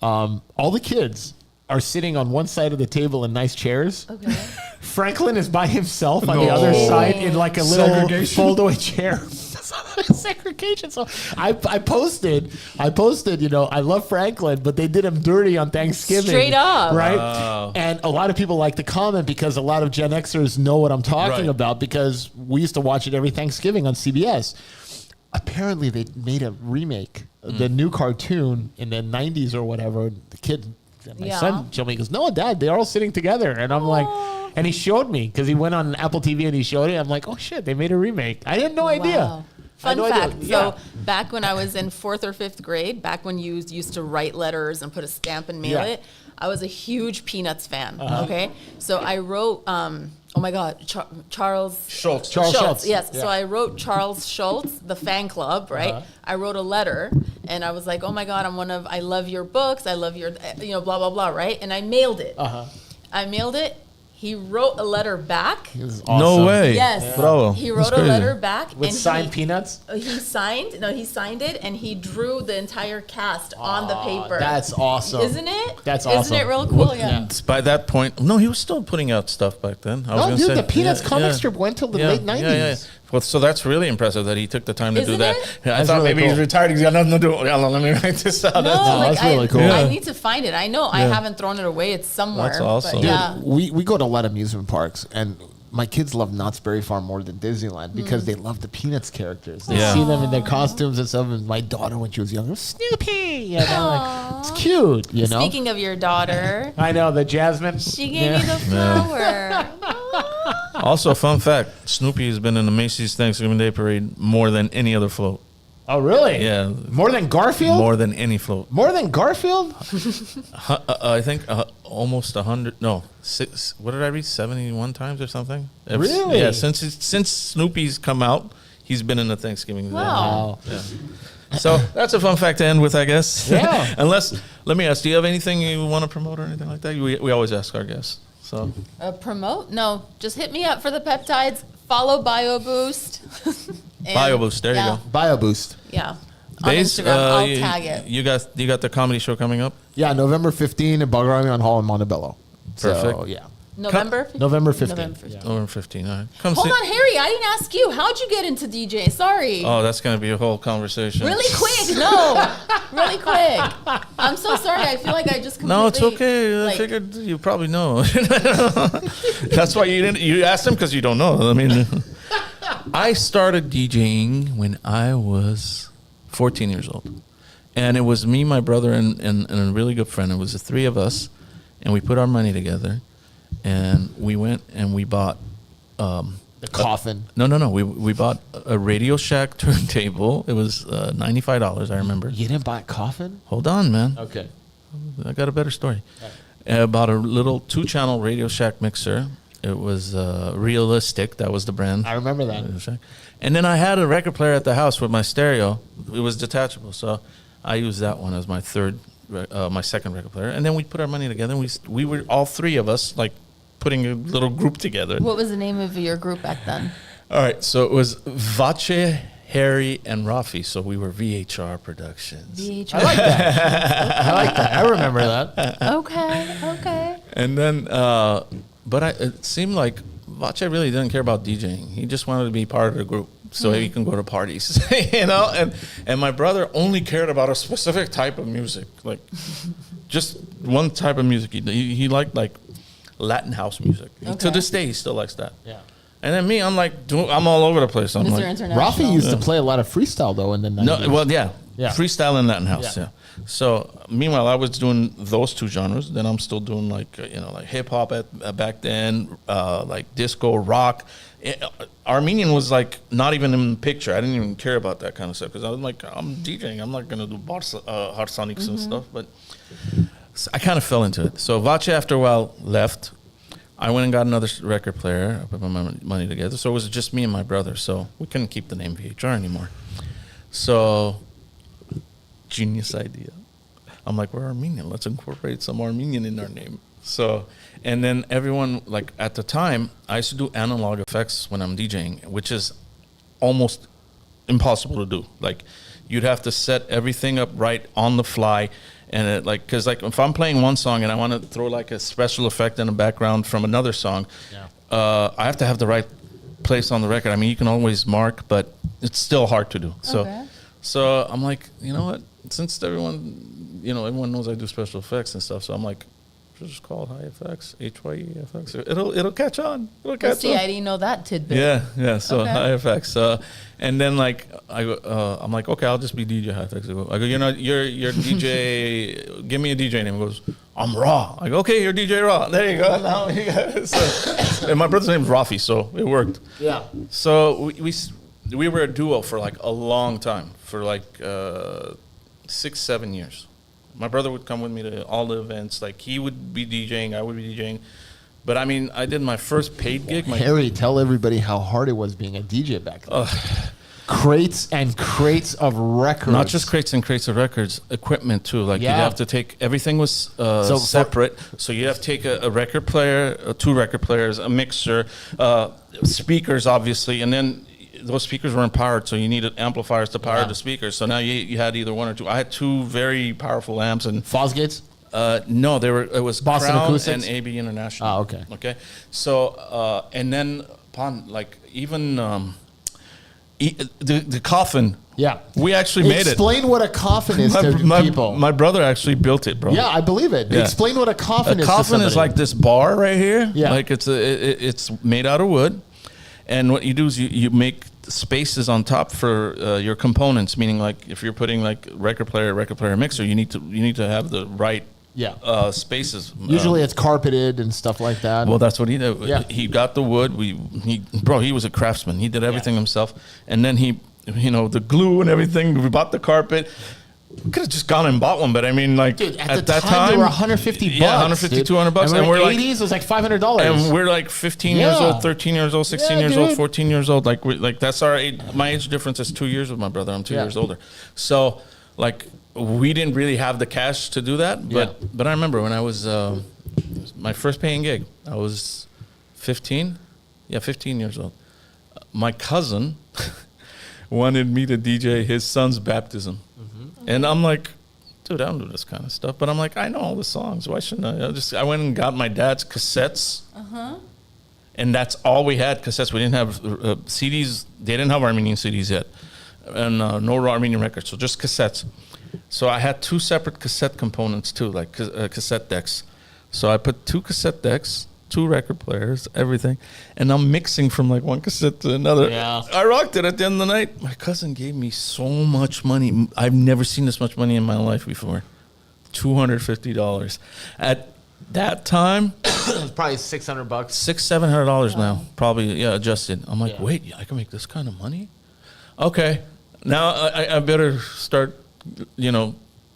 all the kids are sitting on one side of the table in nice chairs. Okay. Franklin is by himself on the No. other side in like a little Segregation. fold-away chair. Segregation. So I posted, you know, I love Franklin, but they did him dirty on Thanksgiving. Straight up. Right? Wow. And a lot of people like to comment because a lot of Gen Xers know what I'm talking Right. about because we used to watch it every Thanksgiving on CBS. Apparently, they made a remake, the new cartoon in the 90s or whatever. The kid, my Yeah. son, showed me, he goes, "No, Dad, they're all sitting together." And I'm like, and he showed me because he went on Apple TV and he showed it. I'm like, "Oh shit, they made a remake." I had no idea. Wow. I had Fun no idea. fact. Yeah. So back when I was in 4th or 5th grade, back when you used to write letters and put a stamp and mail Yeah. it, I was a huge Peanuts fan. Okay, so I wrote. Oh my God, Charles Schultz. Charles Schultz. Yes. Yeah. So I wrote Charles Schultz, the fan club, right? I wrote a letter and I was like, oh my God, I love your books. I love your, blah, blah, blah, right? And I mailed it. I mailed it. He wrote a letter back. It was No awesome. way. Yes. Bravo. He That's wrote a crazy. letter back. With and signed peanuts. He signed it and he drew the entire cast on the paper. That's awesome. Isn't it? That's awesome. Isn't it real cool? Yeah. By that point, no, he was still putting out stuff back then. I was No, gonna dude, say, the Peanuts yeah, comic yeah. strip went till the Yeah, late 90s. yeah. Well, so that's really impressive that he took the time to do Isn't that. it? Yeah, I That's thought really maybe he's cool. retired. He's got nothing to do. Hold on, let me write this out. No, that's really cool. I Yeah. need to find it. I know I haven't thrown it away. It's somewhere. That's awesome. But Dude, yeah. We go to a lot of amusement parks, and my kids love Knott's Berry Farm more than Disneyland because they love the Peanuts characters. They Yeah. see them in their costumes and stuff. And my daughter, when she was younger, Snoopy. And I'm like, it's cute, you know. Speaking of your daughter, I know the Jasmine. she gave me the flower. Also, fun fact: Snoopy has been in the Macy's Thanksgiving Day Parade more than any other float. Oh, really? Yeah, More than Garfield? more than any float. More than Garfield? I think almost 100. No, six. What did I read? 71 times or something. Really? Yeah. Since Snoopy's come out, he's been in the Thanksgiving Day. Wow. So that's a fun fact to end with, I guess. Yeah. Unless, let me ask, do you have anything you want to promote or anything like that? We always ask our guests. So Promote? No, just hit me up for the peptides. Follow BioBoost. And- BioBoost, there you go. BioBoost. Yeah. On Days, Instagram, I'll you, tag it. You got the comedy show coming up. Yeah, November 15 at Bugger on Hall in Montebello. So, Perfect. yeah. November? November 15th. November 15th. Over 15. All right. Come Hold see. on, Harry. I didn't ask you. How'd you get into DJ? Sorry. Oh, that's gonna be a whole conversation. Really quick. No. Really quick. I'm so sorry. I feel like I just completely... No, it's okay. I like- figured you probably know. That's why you didn't. You asked him because you don't know. I mean, I started DJing when I was 14 years old, and it was me, my brother, and a really good friend. It was the three of us, and we put our money together, and we went and we bought. The coffin. No. We bought a Radio Shack turntable. It was $95. I remember. You didn't buy a coffin? Hold on, man. Okay. I got a better story. About a little 2-channel Radio Shack mixer. It was Realistic. That was the brand. I remember that. Radio Shack. And then I had a record player at the house with my stereo. It was detachable, so I used that one as my second record player. And then we put our money together. And we were all three of us like putting a little group together. What was the name of your group back then? All right, so it was Vace, Harry, and Rafi. So we were VHR Productions. VHR. I like that. I like that. I remember that. Okay. And then, it seemed like Vace really didn't care about DJing. He just wanted to be part of the group so he can go to parties, And my brother only cared about a specific type of music, like just one type of music. He liked like Latin house music. Okay. To this day, he still likes that. Yeah. And then me, I'm like, I'm all over the place. I'm Mr. like, International. Rafi used to play a lot of freestyle though in the 90s. no, well, yeah, Yeah. freestyle in Latin house, Yeah. yeah. So meanwhile, I was doing those two genres. Then I'm still doing like like hip hop back then, like disco, rock. Armenian was like not even in the picture. I didn't even care about that kind of stuff because I was like, I'm DJing. I'm not gonna do harmonics and stuff. But I kind of fell into it. So Vace after a while left. I went and got another record player. I put my money together. So it was just me and my brother. So we couldn't keep the name VHR anymore. So, genius idea. I'm like, we're Armenian. Let's incorporate some Armenian in our name. So, and then everyone, like at the time, I used to do analog effects when I'm DJing, which is almost impossible to do. Like, you'd have to set everything up right on the fly. And it because if I'm playing one song and I want to throw like a special effect in the background from another song, I have to have the right place on the record. I mean, you can always mark, but it's still hard to do. So I'm like, you know what? Since everyone knows I do special effects and stuff, so I'm like, just call it High FX, HYEFX. It'll catch on. It'll catch See, on. I didn't know that tidbit. Yeah. So Okay. High FX. And then I'm like, okay, I'll just be DJ High FX. I go, you're DJ. Give me a DJ name. He goes, I'm Raw. I go, okay, you're DJ Raw. There you go. Now you got it. So, and my brother's name is Rafi, so it worked. Yeah. So we were a duo for like a long time, for like 6-7 years. My brother would come with me to all the events. Like, he would be DJing, I would be DJing. But, I mean, I did my first paid gig. Harry, tell everybody how hard it was being a DJ back then. Crates and crates of records. Not just crates and crates of records, equipment, too. Like, Yeah. you'd have to take, everything was So separate. So you'd have to take a record player, 2 record players, a mixer, speakers, obviously, and then those speakers weren't powered, so you needed amplifiers to power the speakers. So now you had either one or two. I had 2 very powerful amps and Fosgates? no, it was Boston Crown Acoustics? and AB International. Ah, okay. Okay. So and then upon like even the coffin. Yeah. We actually made it. Explain what a coffin is to people. My brother actually built it, bro. Yeah, I believe it. Yeah. Explain what a coffin is. A coffin to is somebody. like this bar right here. Yeah. Like it's made out of wood, and what you do is you make spaces on top for your components. Meaning, like if you're putting like record player, mixer, you need to have the right spaces. Usually it's carpeted and stuff like that. Well, that's what he did. Yeah. He got the wood. He was a craftsman. He did everything himself, and then he. The glue and everything. We bought the carpet. We could have just gone and bought one, but I mean, like, Dude, at the that time, they time, were 150 bucks. Yeah, 150, dude. 200 bucks. And we're in the like, 80s, it was like $500. and we're like 15 years Yeah. old, 13 years old, 16 Yeah, years old, dude. 14 years old. Like that's our age. My age difference is 2 years with my brother. I'm 2 years older. So, like, we didn't really have the cash to do that. But I remember when I was my first paying gig, I was 15. Yeah, 15 years old. My cousin wanted me to DJ his son's baptism. And I'm like, dude, I don't do this kind of stuff. But I'm like, I know all the songs. Why shouldn't I? I went and got my dad's cassettes. And that's all we had, cassettes. We didn't have CDs. They didn't have Armenian CDs yet. And no Armenian records. So just cassettes. So I had 2 separate cassette components too, like cassette decks. So I put 2 cassette decks, 2 record players, everything. And I'm mixing from like one cassette to another. Yeah. I rocked it at the end of the night. My cousin gave me so much money. I've never seen this much money in my life before. $250. At that time, It was probably $600. $600-700 now, probably, adjusted. I'm like, wait, I can make this kind of money? Okay. Now I better start,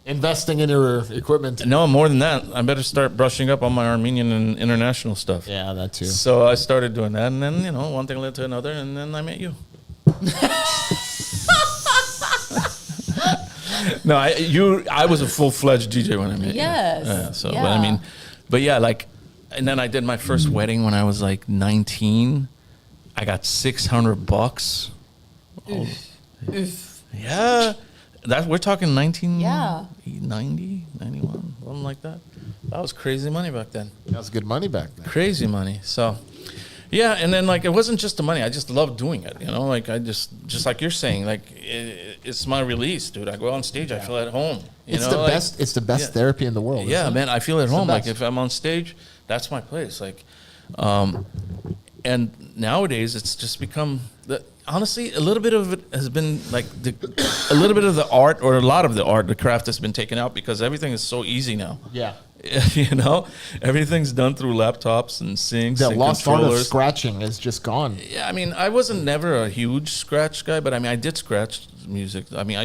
Investing in your equipment. no, more than that. I better start brushing up on my Armenian and international stuff. Yeah, that too. So I started doing that, and then, one thing led to another, and then I met you. No, I was a full-fledged DJ when I met Yes. you. But yeah, like, and then I did my first wedding when I was like 19. I got $600. Yeah. We're talking 1990, 91, something like that. That was crazy money back then. That was good money back then. Crazy money. So, yeah, and then like it wasn't just the money. I just loved doing it. You know, like I just like you're saying, like it's my release, dude. I go on stage, I feel at home. It's the best. It's the best therapy in the world. Yeah, man, I feel at It's home. the Like best. if I'm on stage, that's my place. Like, and nowadays it's just become honestly, a little bit of it has been like a little bit of the art, or a lot of the art, the craft has been taken out because everything is so easy now. Yeah. You know, everything's done through laptops and syncs The and lost art of controllers. scratching is just gone. Yeah, I mean, I wasn't never a huge scratch guy, but I mean, I did scratch music. I mean,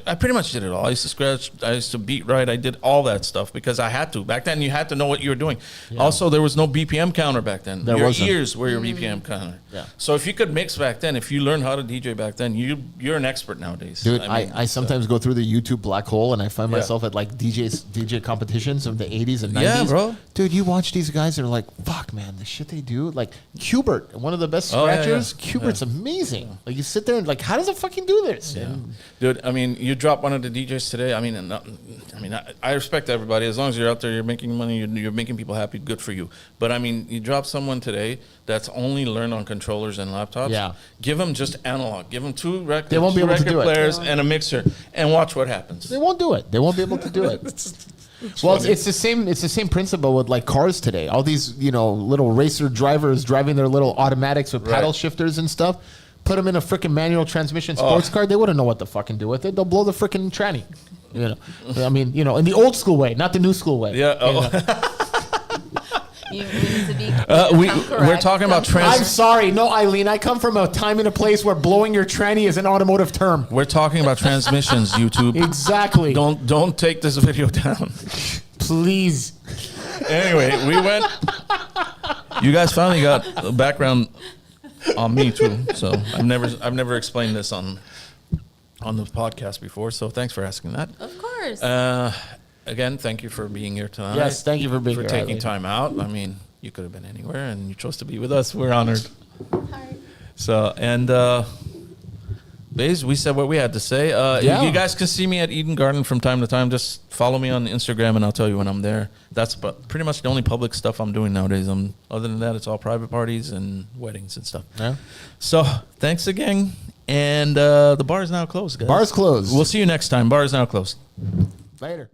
I pretty much did it all. I used to scratch, I used to beat write, I did all that stuff because I had to. Back then, you had to know what you were doing. Yeah. Also, there was no BPM counter back then. There your wasn't. ears were your BPM counter. Yeah. So if you could mix back then, if you learned how to DJ back then, you're an expert nowadays. Dude, I mean, I sometimes go through the YouTube black hole and I find Yeah. myself at like DJ competitions of the 80s and 90s. Yeah, bro. Dude, you watch these guys, they're like, fuck, man, the shit they do. Like, Hubert, one of the best Oh, yeah, scratchers. yeah. Hubert's amazing. Like, you sit there and, like, how does it fucking do this? Yeah. And Dude, I mean, you drop one of the DJs today. I mean, I respect everybody. As long as you're out there, you're making money, you're making people happy, good for you. But I mean, you drop someone today that's only learned on controllers and laptops. Yeah. Give them just analog. Give them two record, They won't be two able to record do it. players and a mixer, and watch what happens. they won't do it. They won't be able to do it. Well, it's the same. It's the same principle with like cars today. All these, little racer drivers driving their little automatics with paddle Right. shifters and stuff. Put them in a freaking manual transmission sports car. They wouldn't know what to fucking do with it. They'll blow the freaking tranny. I mean, in the old school way, not the new school way. Yeah. You know? You need to be. We're talking about I'm sorry, no, Eileen. I come from a time and a place where blowing your tranny is an automotive term. We're talking about transmissions. YouTube. Exactly. Don't take this video down. Please. Anyway, we went. You guys finally got a background on me too. So I've never explained this on the podcast before. So thanks for asking that. Of course. Again, thank you for being here tonight. Yes, thank you for being for here, taking Eileen. time out. I mean, you could have been anywhere, and you chose to be with us. We're honored. Hi. So and. Baze, we said what we had to say. Yeah. You guys can see me at Eden Garden from time to time. Just follow me on Instagram, and I'll tell you when I'm there. That's pretty much the only public stuff I'm doing nowadays. Other than that, it's all private parties and weddings and stuff. Yeah. So thanks again. And the bar is now closed, guys. Bar's closed. We'll see you next time. Bar is now closed. Later.